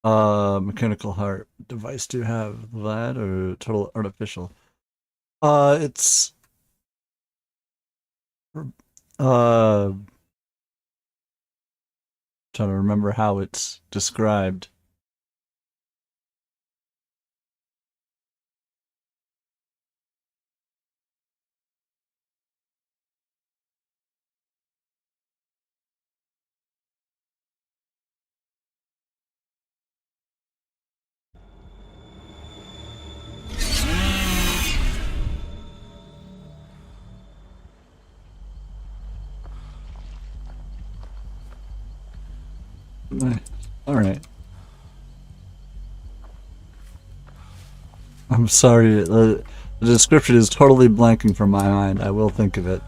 Mechanical heart. Device do you have, Vlad or total artificial? It's uh trying to remember how it's described. All right. I'm sorry. The description is totally blanking from my mind. I will think of it.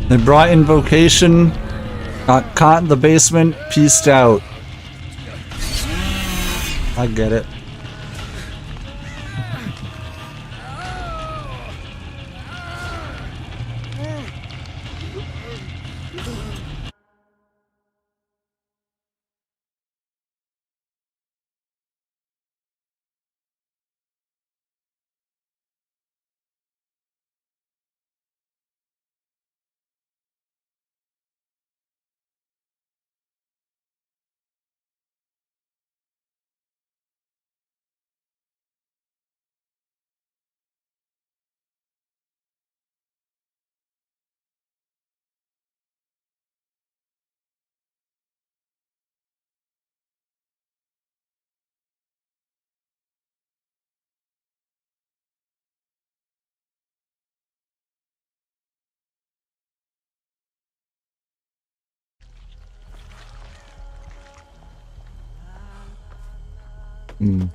They brought invocation, got caught in the basement, pieced out. I get it. Mm.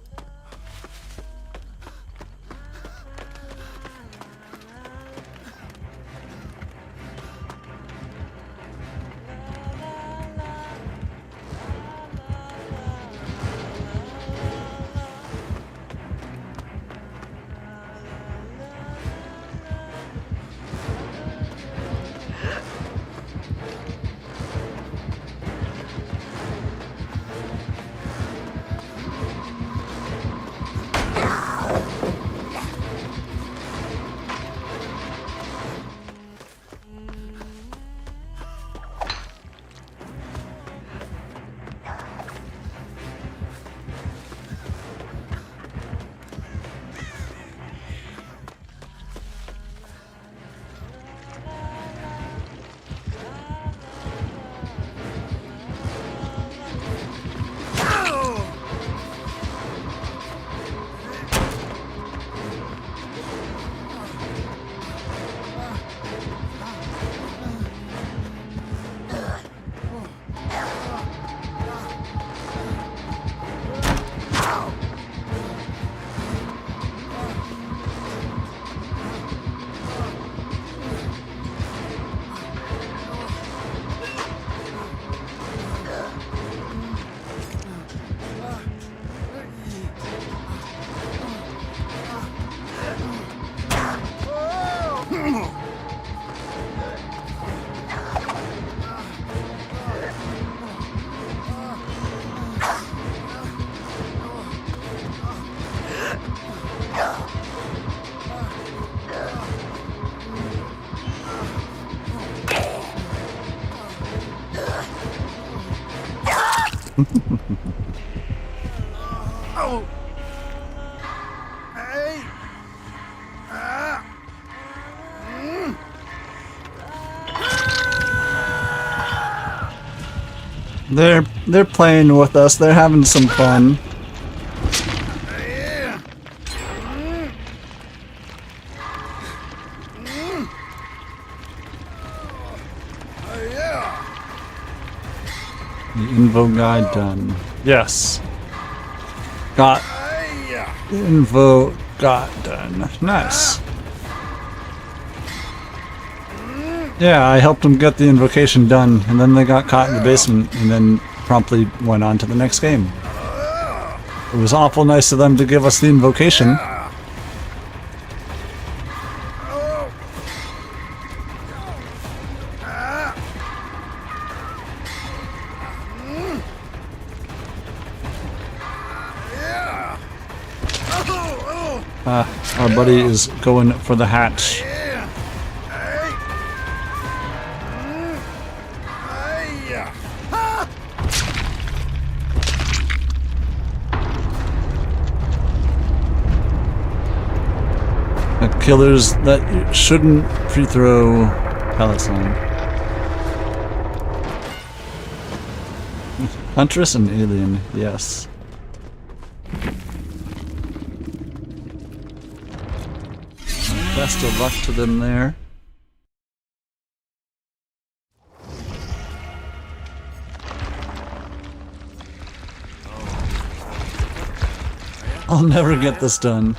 Oh! Hey! Ah! They're playing with us. They're having some fun. Yeah! Yeah! The info guide done. Yes. Got Yeah! the info guide done. Nice. Yeah, I helped them get the invocation done, and then they got caught in the basement, and then promptly went on to the next game. It was awful nice of them to give us the invocation. Our buddy is going for the hatch. Killers that you shouldn't pre-throw pellets on. Huntress and Alien, yes. Best of luck to them there. I'll never get this done.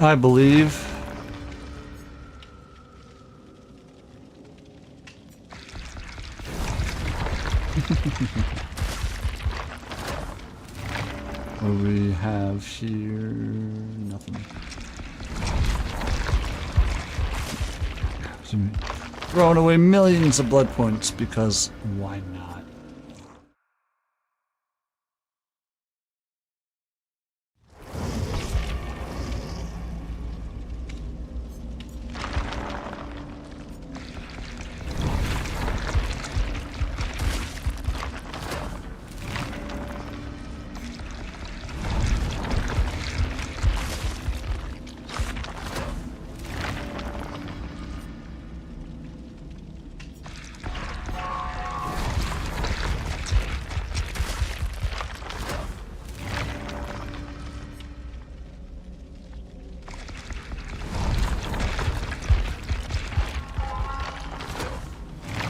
I believe. What do we have here? Nothing. Throwing away millions of blood points because why not?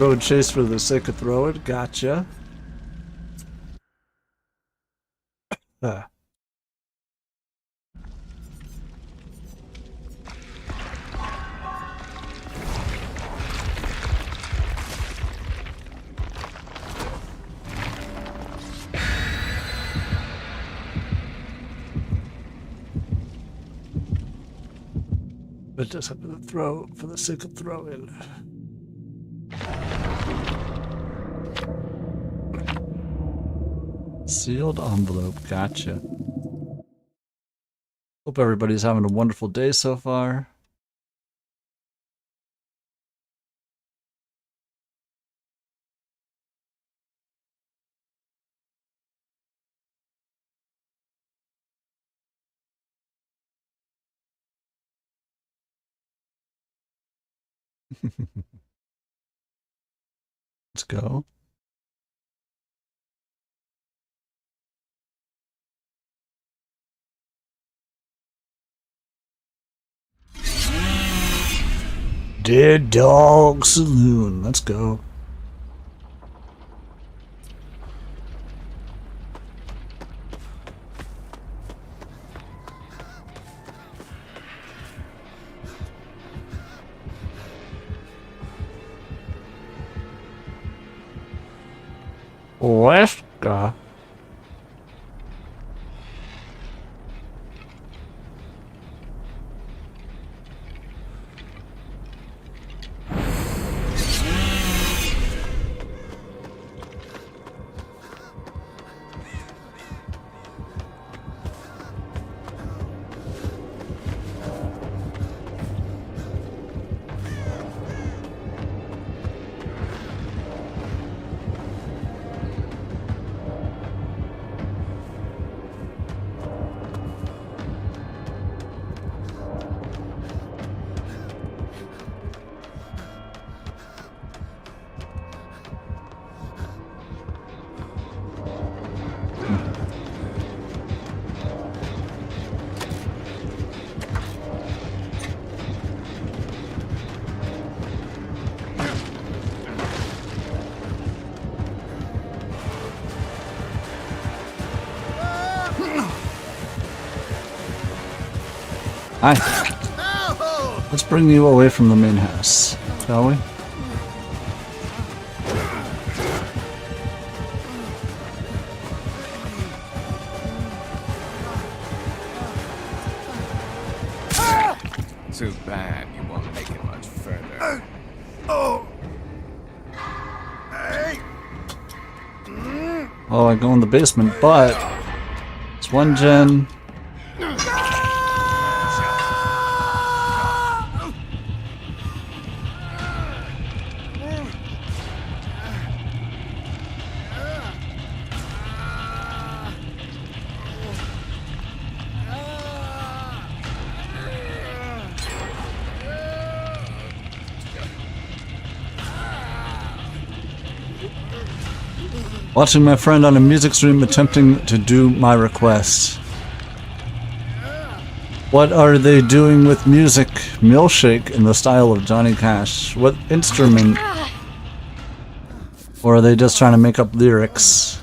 Road chase for the sake of throw it. Gotcha. But just have to throw for the sake of throwing. Sealed envelope, gotcha. Hope everybody's having a wonderful day so far. Let's go. Dead Dog Saloon. Let's go. Wesker. Hi. Let's bring you away from the main house, shall we? Too bad you won't make it much further. Oh, I go in the basement, but it's one gen. Watching my friend on a music stream attempting to do my request. What are they doing with music? Milkshake in the style of Johnny Cash. What instrument? Or are they just trying to make up lyrics?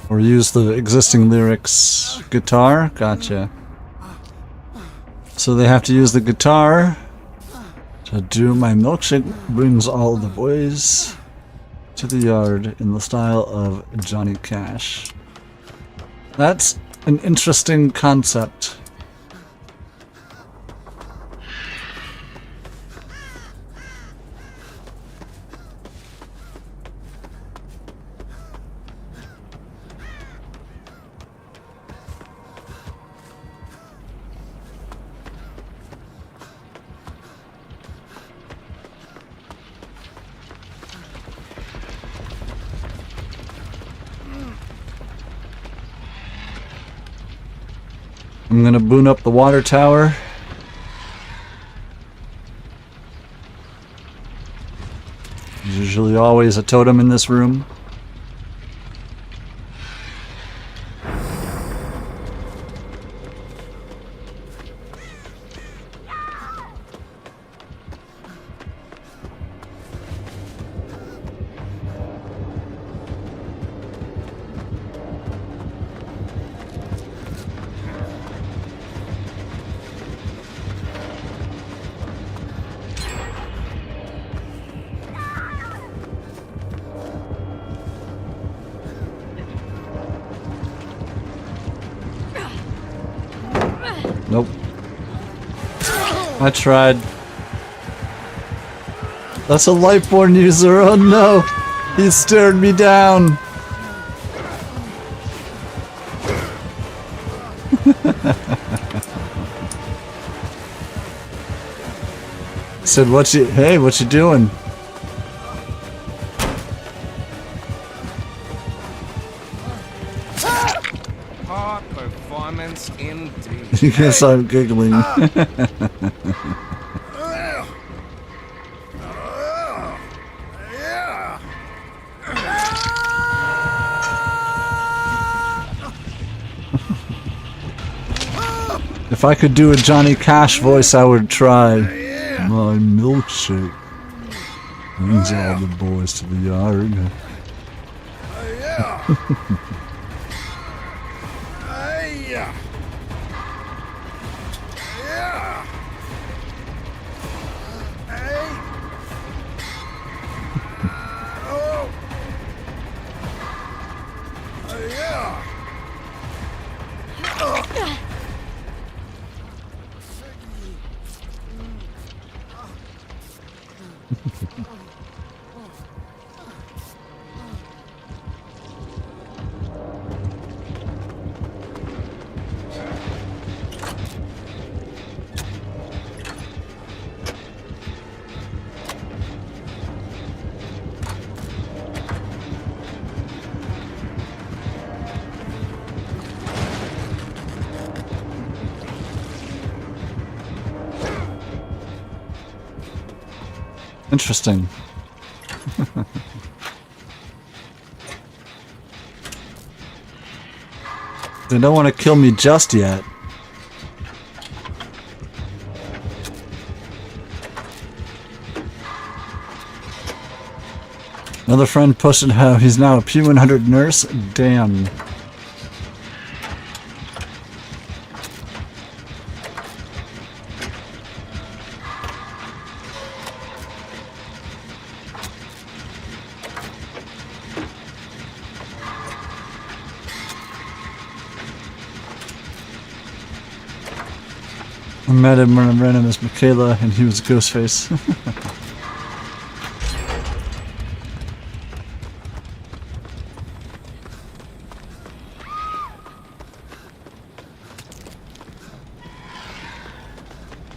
Or use the existing lyrics? Guitar? Gotcha. So they have to use the guitar to do my milkshake brings all the boys to the yard in the style of Johnny Cash. That's an interesting concept. I'm gonna boon up the water tower. There's usually always a totem in this room. Nope. I tried. That's a Lightborn user. Oh no! He stared me down. Said, hey, what you doing? Hard performance indeed. Yes, I'm giggling. If I could do a Johnny Cash voice, I would try. My milkshake brings all the boys to the yard. Interesting. They don't want to kill me just yet. Another friend posted how he's now a P100 nurse. Damn. I met him when I ran him as Michaela, and he was Ghostface.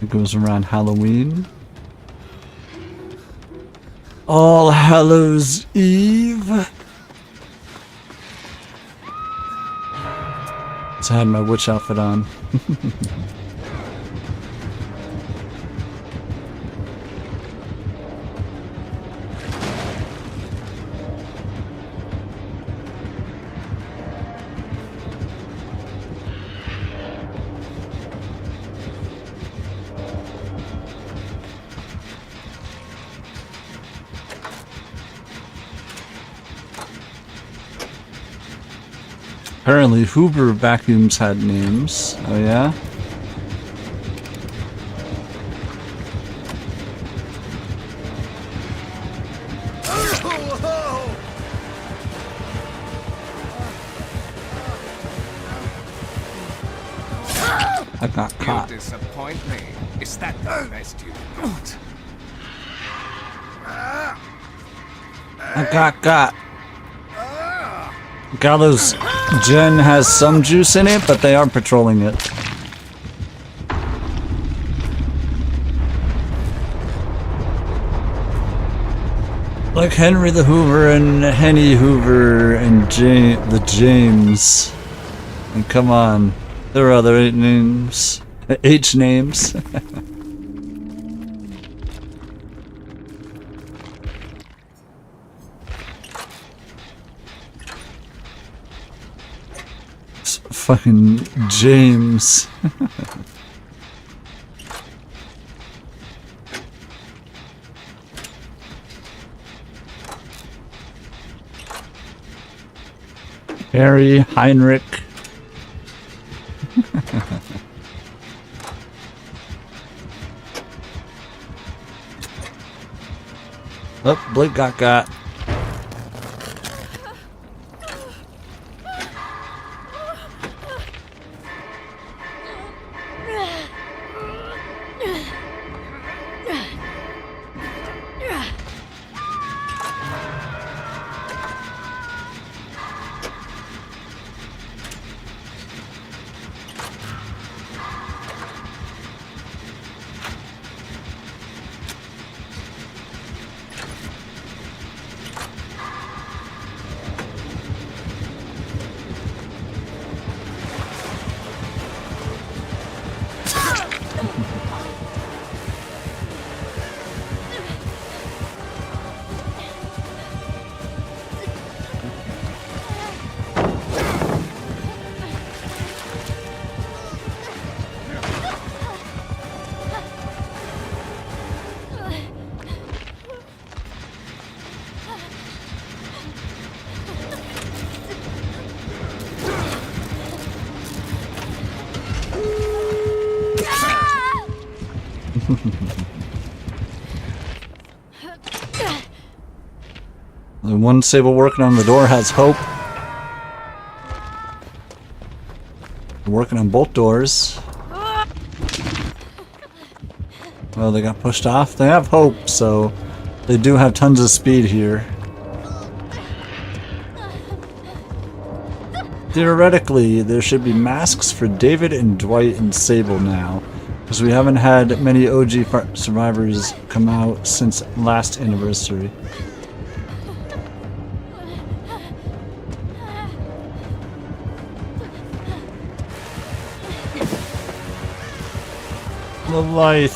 It goes around Halloween. All Hallows Eve. So I had my witch outfit on. Apparently Hoover vacuums had names. Oh yeah? I got You caught. disappoint me. Is that the best you got? I got. Gallows Gen has some juice in it, but they are patrolling it. Like Henry the Hoover and Henny Hoover and the James. And come on, there are other names. H names. Fucking James. Harry, Heinrich. Oh, Blake got. The one Sable working on the door has hope. They're working on both doors. Well, they got pushed off. They have hope, so they do have tons of speed here. Theoretically, there should be masks for David and Dwight and Sable now, because we haven't had many OG survivors come out since last anniversary. The light.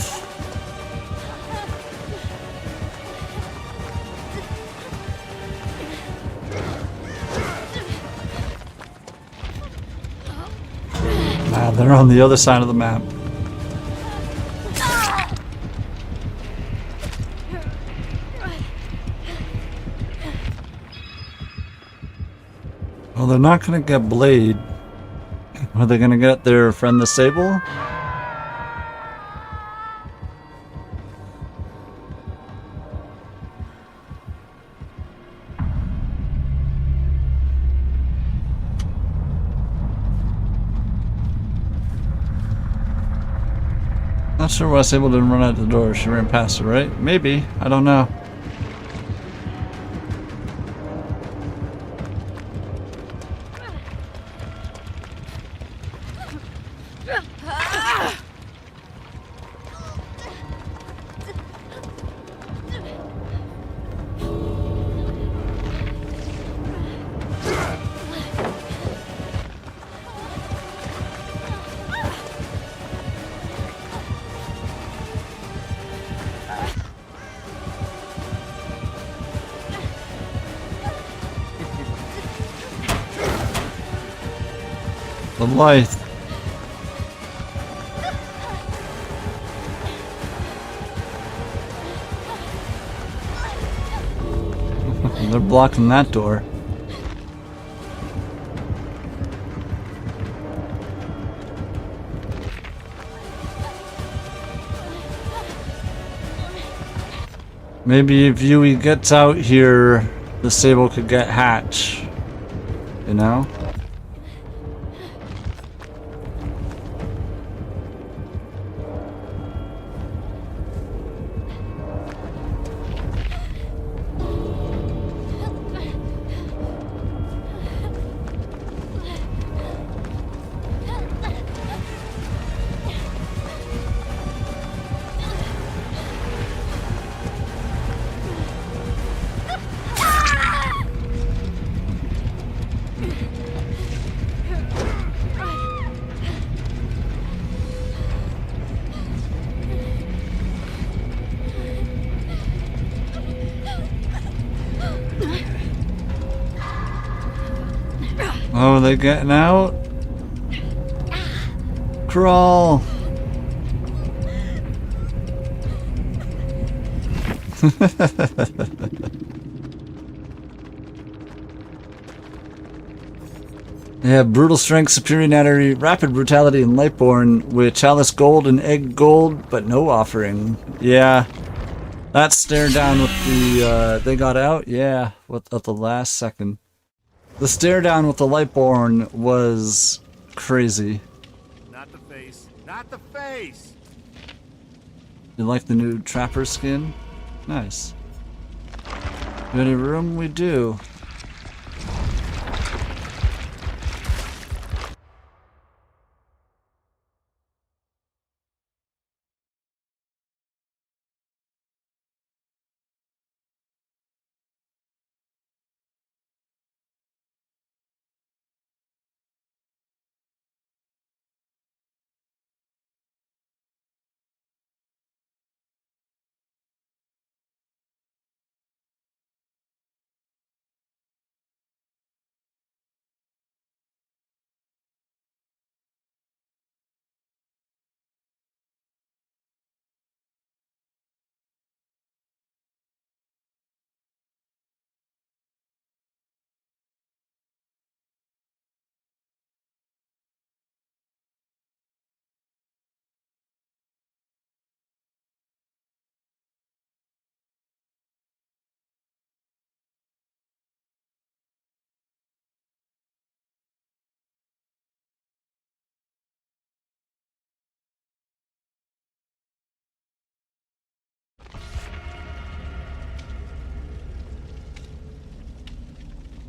Ah, they're on the other side of the map. Well, they're not gonna get Blade. Are they gonna get their friend the Sable? Not sure why Sable didn't run out the door. She ran past it, right? Maybe. I don't know. The light. They're blocking that door. Maybe if Yui gets out here, the Sable could get Hatch. You know? Oh, are they getting out? Crawl! They have brutal strength, superiority, rapid brutality, and lightborn with chalice gold and egg gold, but no offering. Yeah. That stare down with the, they got out? Yeah, at the last second. The stare down with the lightborn was crazy. Not the face. Not the face! You like the new trapper skin? Nice. Any room? We do.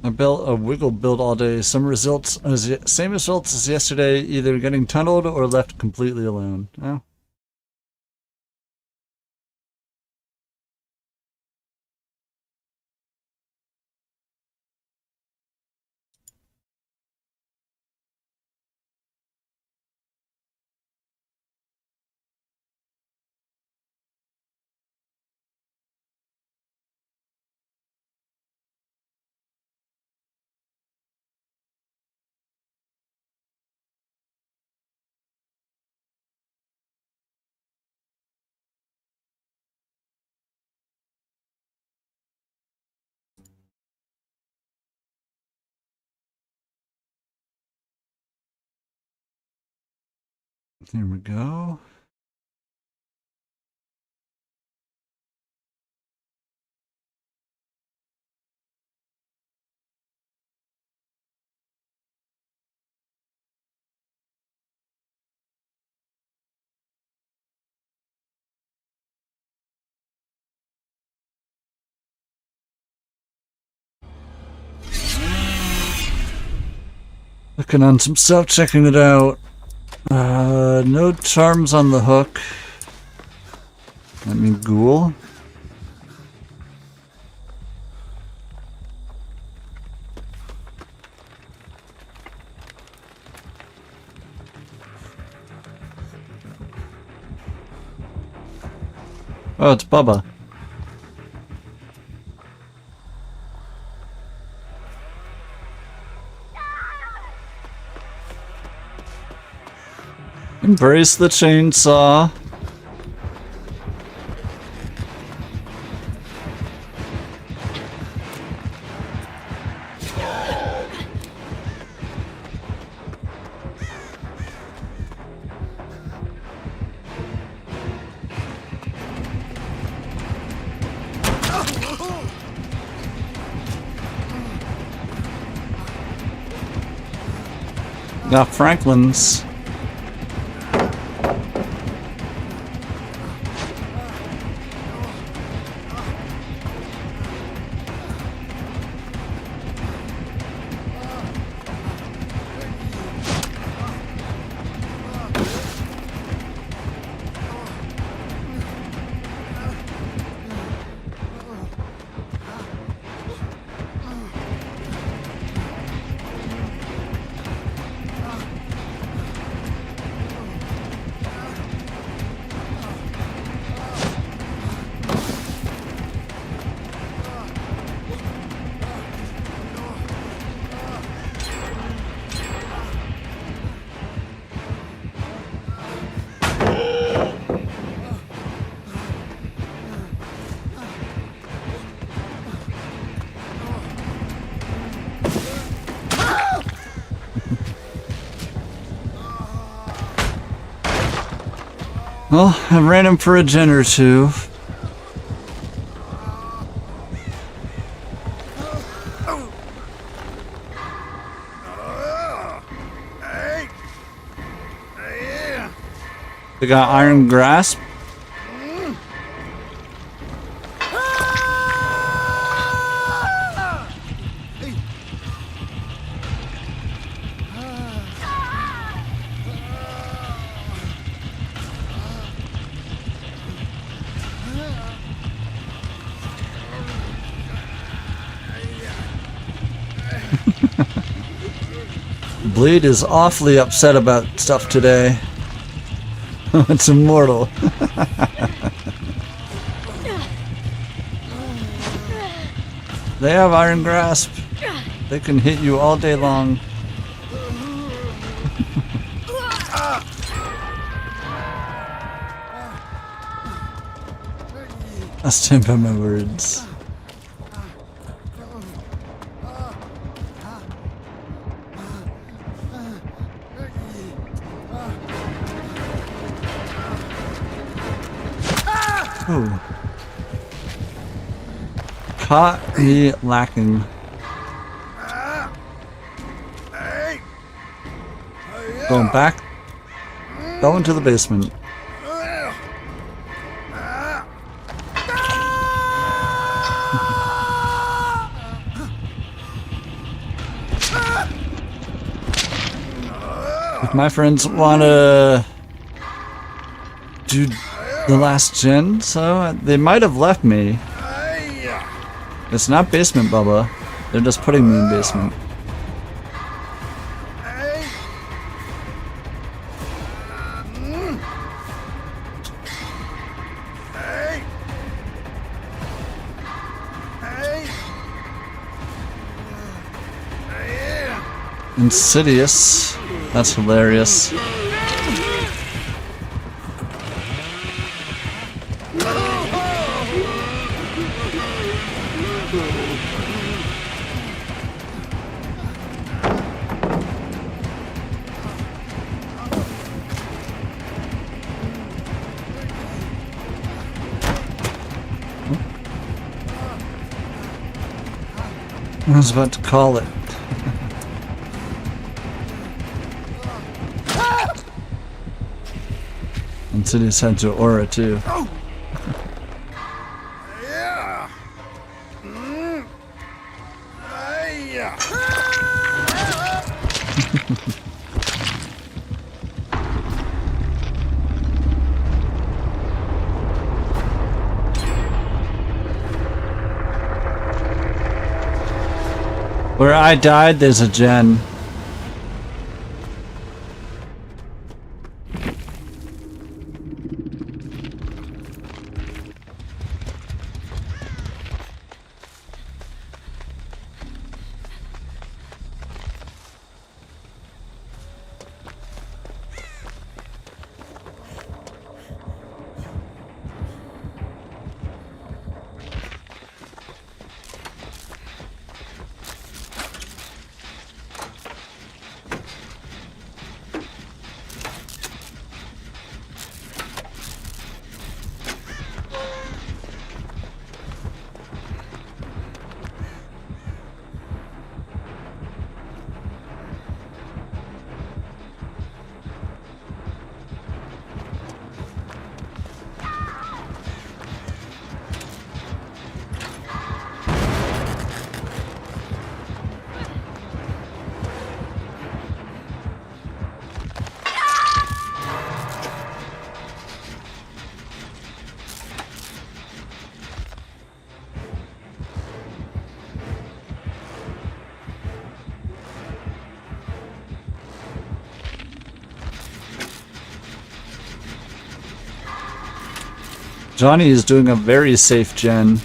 I built a wiggle build all day. Same results as yesterday, either getting tunneled or left completely alone. Oh. Here we go. Looking on some stuff, checking it out. No charms on the hook. I mean, ghoul. Oh, it's Bubba. Embrace the chainsaw. Now Franklin's. Well, I ran him for a gen or two. They got Iron Grasp. Bleed is awfully upset about stuff today. It's immortal. They have Iron Grasp. They can hit you all day long. I stand by my words. Ooh. Caught me lacking. Going back. Going to the basement. If my friends wanna do the last gen, so they might have left me. It's not basement, Bubba. They're just putting me in basement. Insidious. That's hilarious. I was about to call it. Insidious had your aura too. Where I died, there's a gen. Johnny is doing a very safe gen.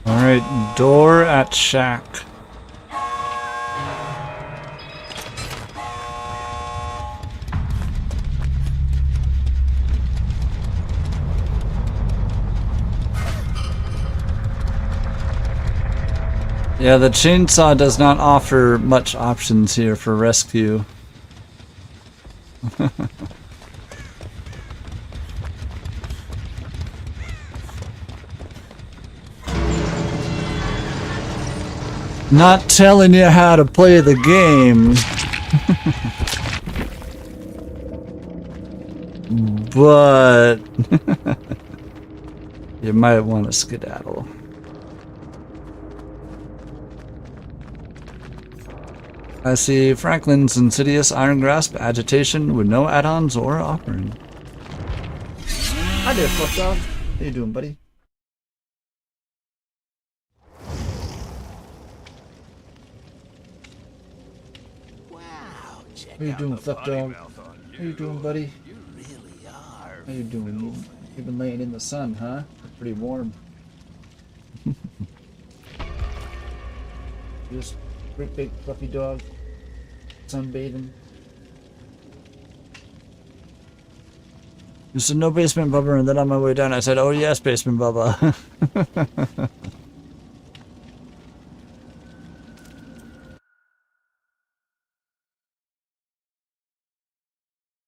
Alright, door at shack. Yeah, the chainsaw does not offer much options here for rescue. Not telling you how to play the game. But you might want to skedaddle. I see Franklin's Insidious Iron Grasp Agitation with no add-ons or offering. Hi there, fuck dog. How you doing, buddy? How you doing, fuck dog? How you doing, buddy? You really are. How you doing? You've been laying in the sun, huh? Pretty warm. Just great big fluffy dog. Sunbathing. You said no basement Bubba, and then on my way down I said, oh yes, basement Bubba.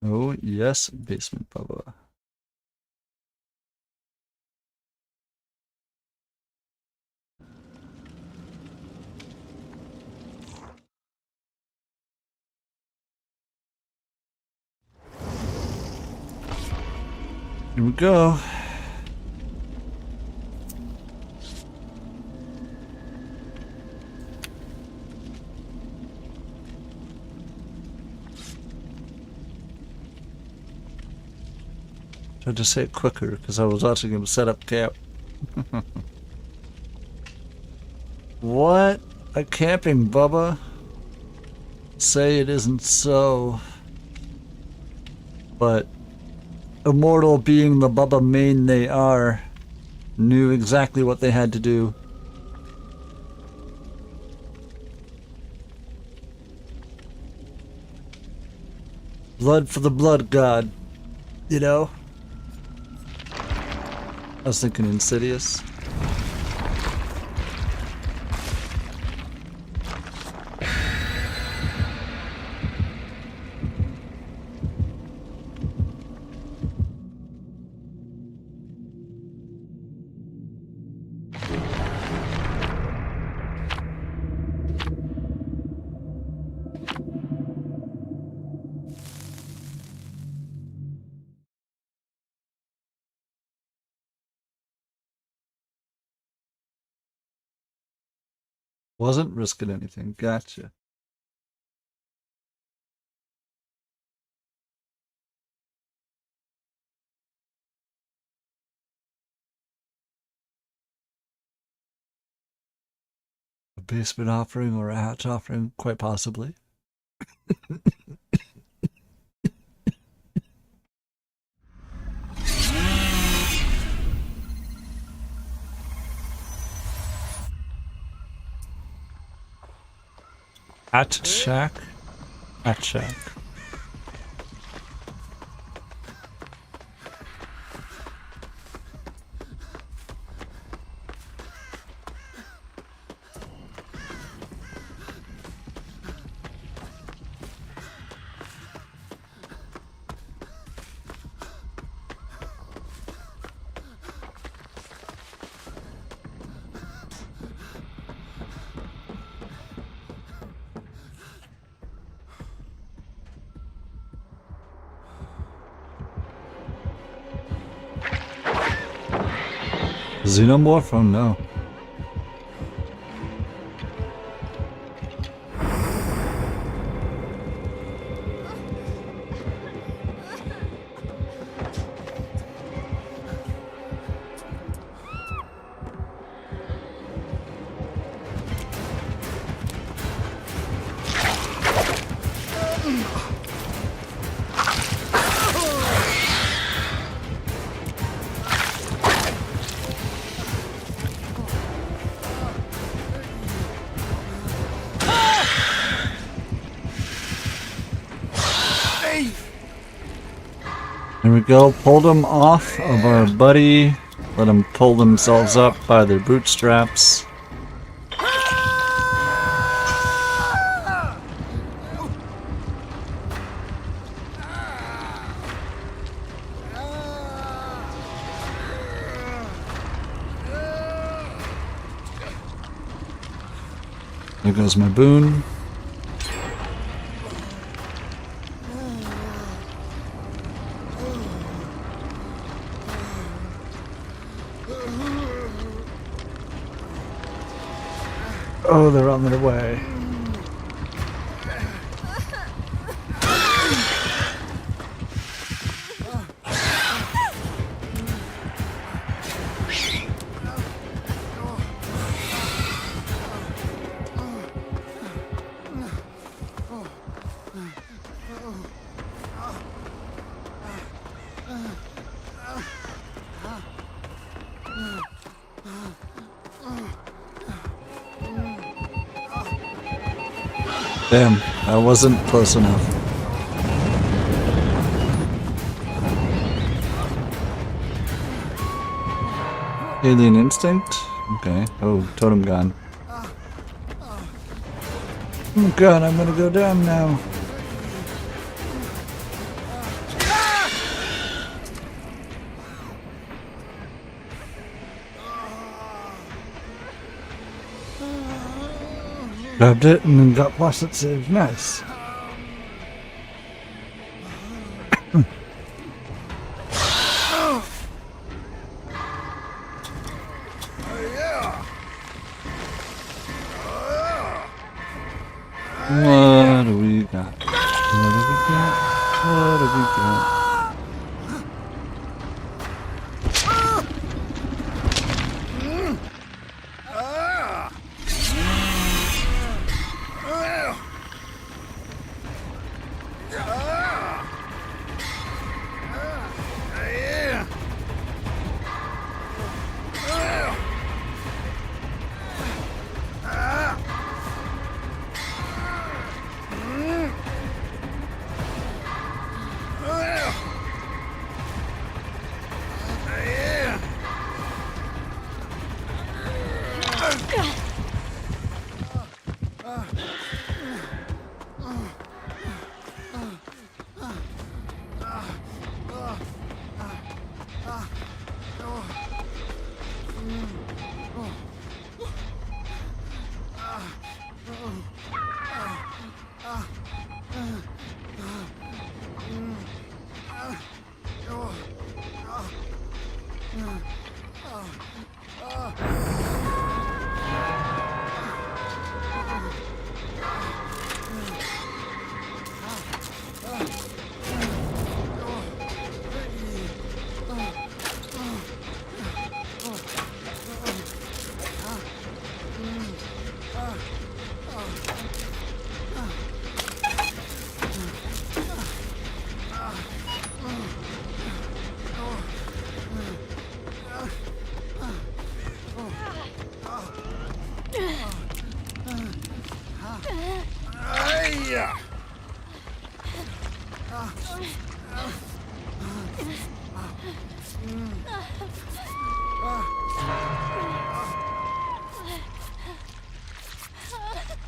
Oh yes, basement Bubba. Here we go. Tried to say it quicker because I was watching him set up camp. What? A camping Bubba? Say it isn't so. But Immortal, being the Bubba main they are, knew exactly what they had to do. Blood for the blood god. You know? I was thinking Insidious. Wasn't risking anything. Gotcha. A basement offering or a hatch offering? Quite possibly. Hat shack? Hat shack. Xenomorph? Oh no. There we go. Pulled them off of our buddy. Let them pull themselves up by their bootstraps. There goes my boon. Oh, they're on their way. Damn, I wasn't close enough. Alien instinct? Okay. Oh, totem gun. Oh god, I'm gonna go down now. Grabbed it and then got plastic save. Nice. What do we got? What do we got? What do we got?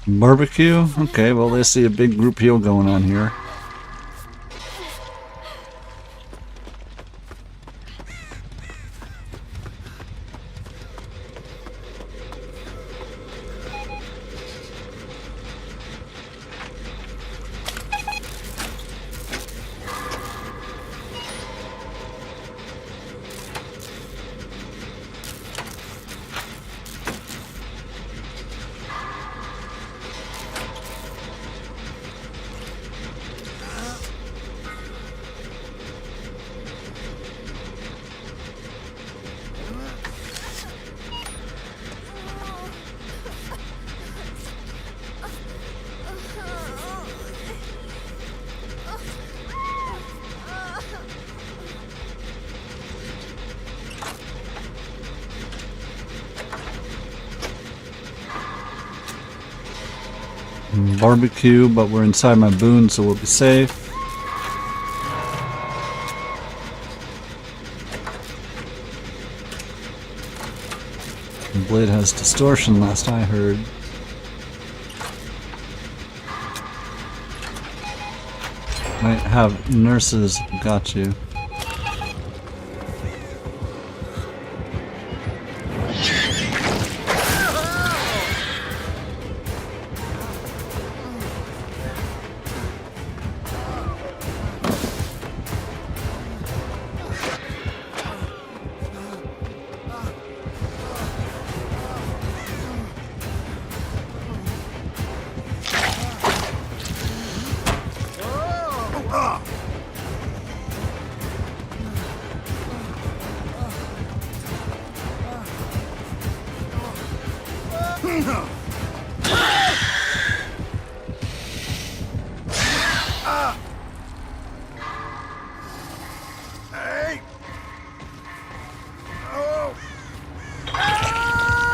Barbecue? Okay, well, they see a big group heal going on here. Barbecue, but we're inside my boon, so we'll be safe. The blade has distortion, last I heard. Might have nurses. Got you.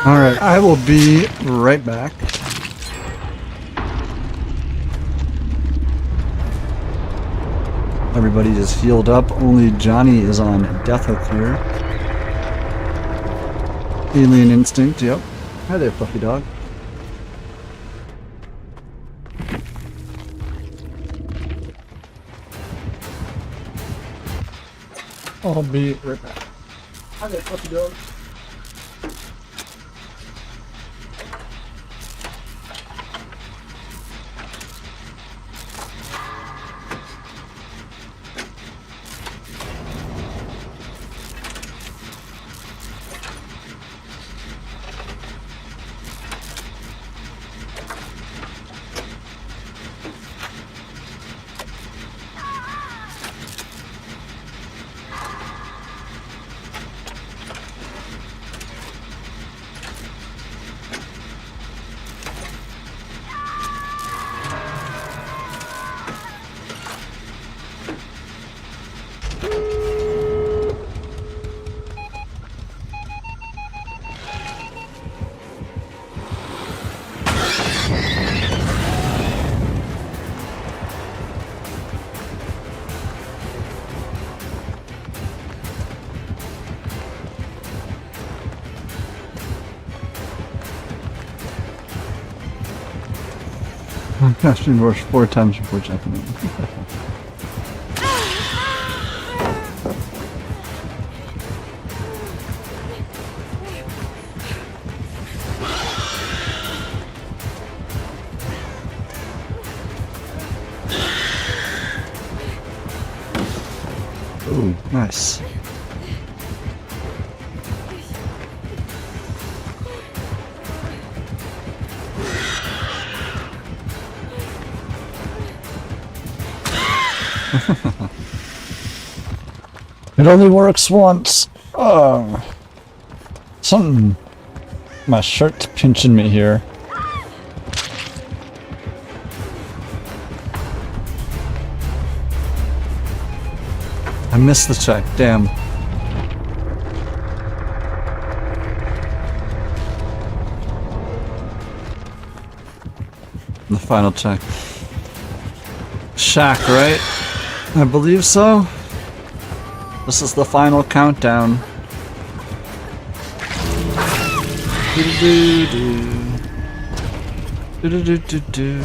Alright, I will be right back. Everybody is healed up, only Johnny is on death hook here. Alien instinct, yep. Hi there, fluffy dog. I'll be right back. Hi there, fluffy dog. Cast reverse 4 times before jumping in. Ooh, nice. It only works once. Oh, something. My shirt's pinching me here. I missed the check. Damn. The final check. Shack, right? I believe so. This is the final countdown. Do-do-do-do. Do-do-do-do-do.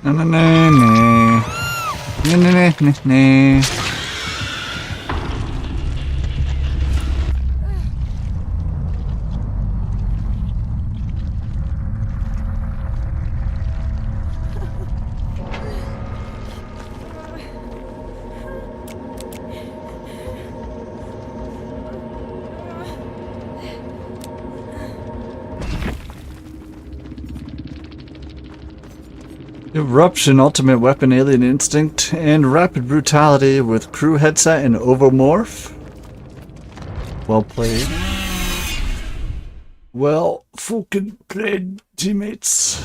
Na na na na. Na na na na na. Eruption, Ultimate Weapon, Alien Instinct, and Rapid Brutality with Crew Headset and Ovomorph. Well played. Well fucking played, teammates.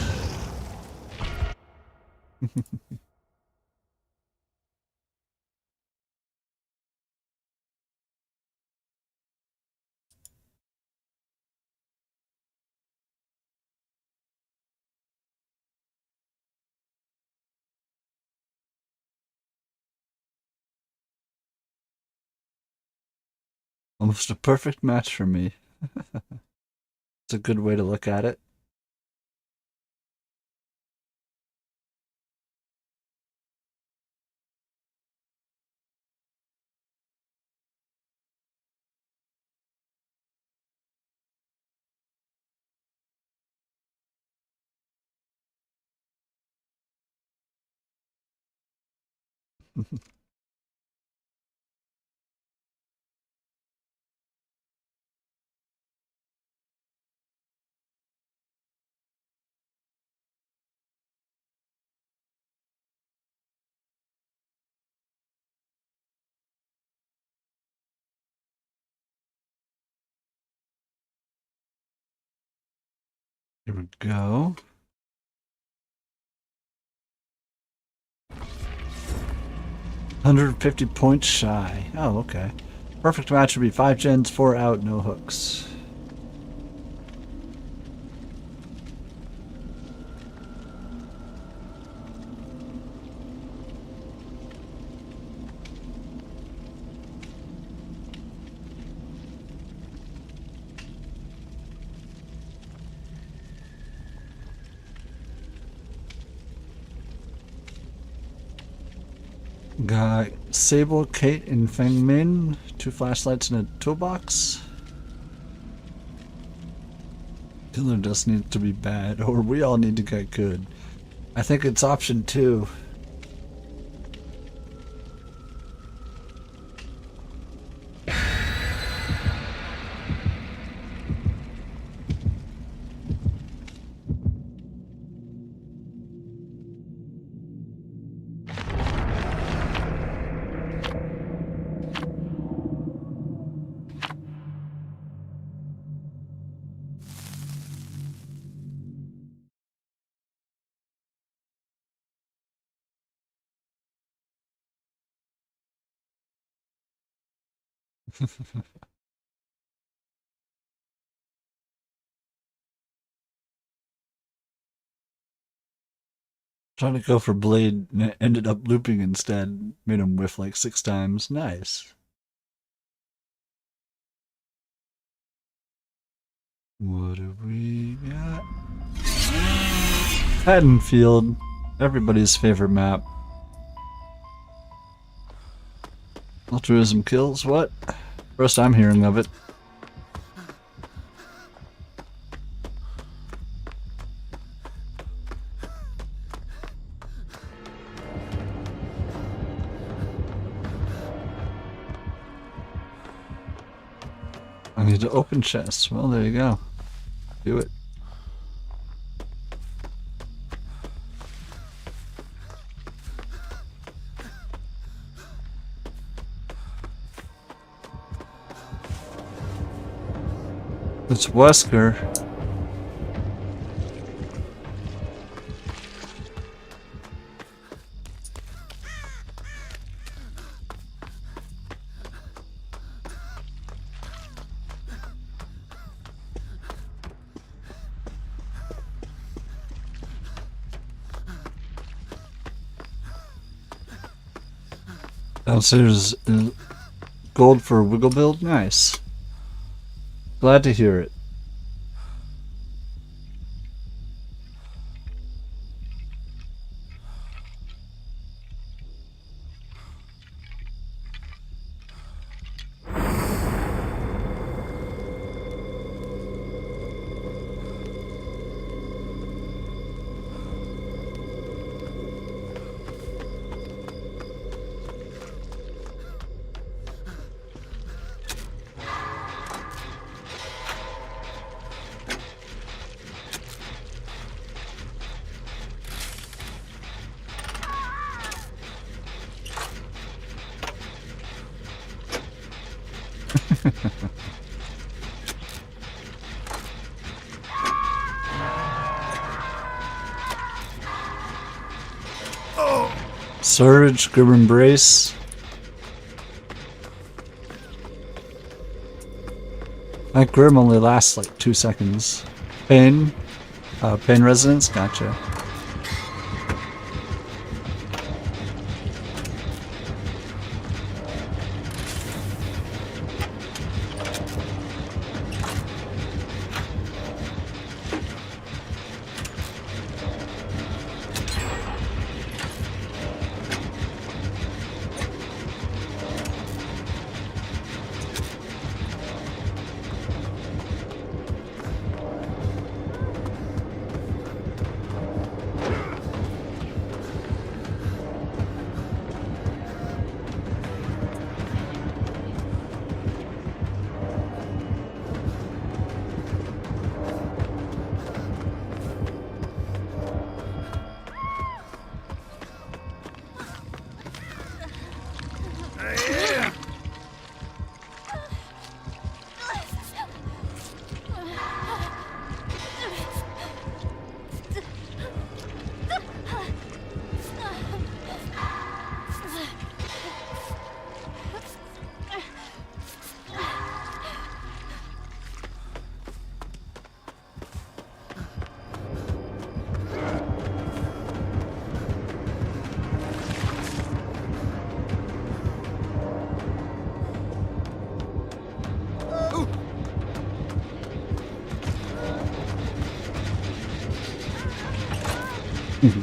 Almost a perfect match for me. It's a good way to look at it. Here we go. $150 shy. Oh, okay. Perfect match would be 5 gens, 4 out, no hooks. Got Sable, Kate, and Feng Min. 2 flashlights in a toolbox. Killer just needs to be bad, or we all need to get good. I think it's option 2. Trying to go for Blade and it ended up looping instead. Made him whiff like 6 times. Nice. What do we got? Haddonfield. Everybody's favorite map. Altruism kills? What? First I'm hearing of it. I need to open chests. Well, there you go. Do it. It's Wesker. Downstairs is gold for wiggle build. Nice. Glad to hear it. Surge, Grim Embrace. That Grim only lasts like 2 seconds. Pain. Pain Resonance, gotcha.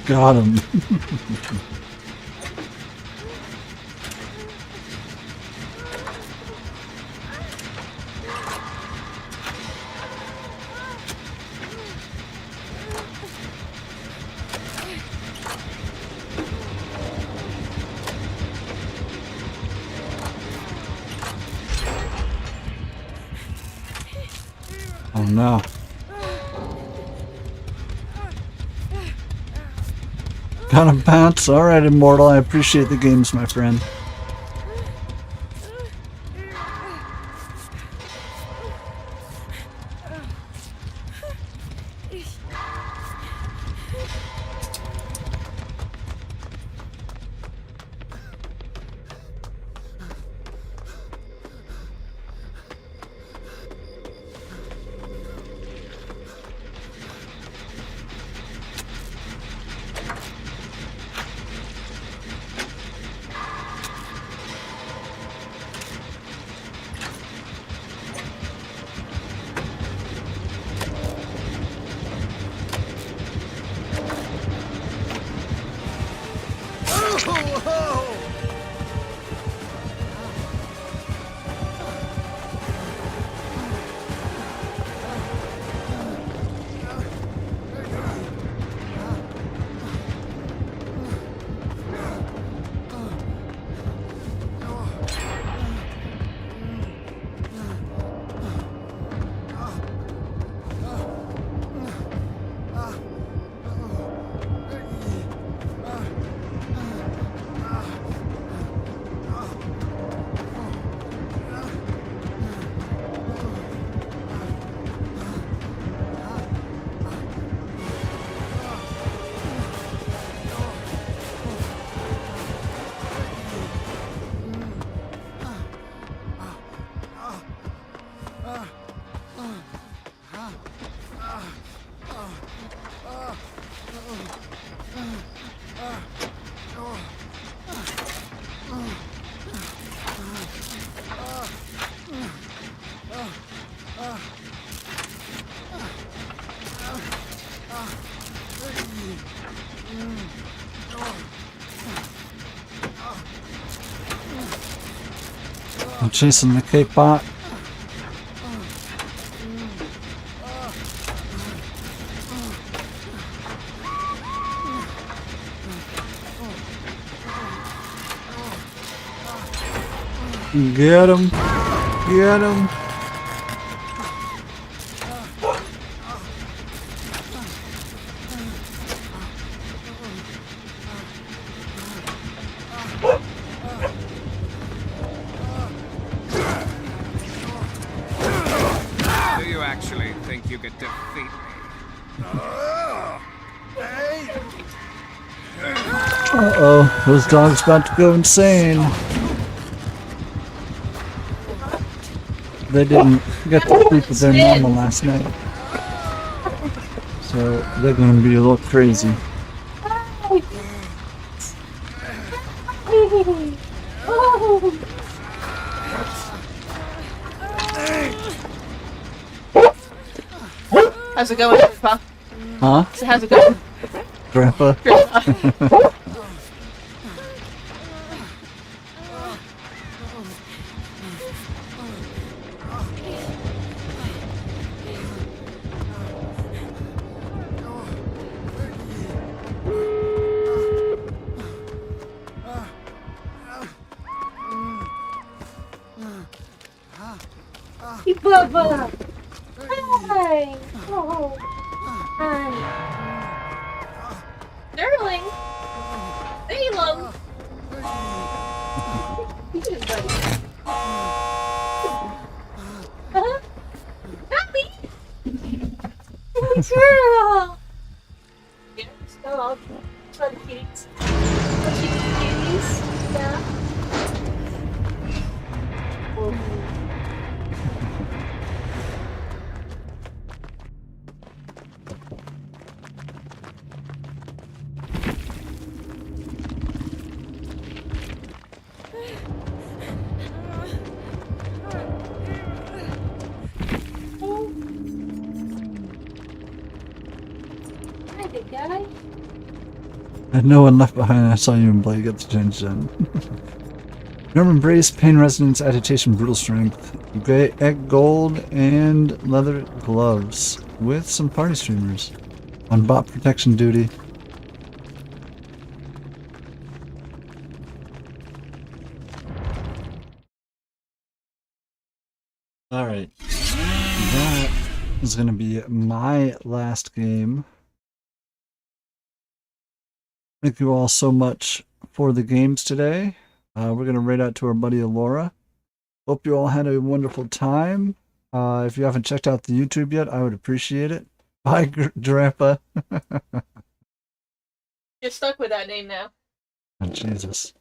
Got him. Oh no. Got him, Pants. Alright, Immortal. I appreciate the games, my friend. I'm chasing the Cape bot. Get him! Get him! Do you actually think you could defeat me? Uh-oh, those dogs about to go insane. They didn't get to sleep with their normal last night. So they're gonna be a little crazy. How's it going, Grandpa? Huh? So how's it going? Grandpa? Hey, Bubba! Hi! Oh, hi. Darling! Salem! Good, buddy. Huh? Happy? Good girl! Yeah, stop. Fun kitties. Kitties? Yeah. Hi, big guy. I had no one left behind. I saw you and Blake get the change done. Norman Brace, Pain Resonance, Agitation, Brutal Strength, Egg Gold, and Leather Gloves with some party streamers on bot protection duty. Alright, that is going to be my last game. Thank you all so much for the games today. We're going to raid out to our buddy Alora. Hope you all had a wonderful time. If you haven't checked out the YouTube yet, I would appreciate it. Bye, Grandpa. You're stuck with that name now. Oh, Jesus.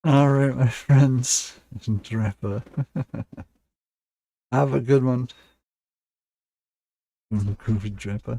Alright, my friends. Grandpa. Have a good one. Groovy Grandpa.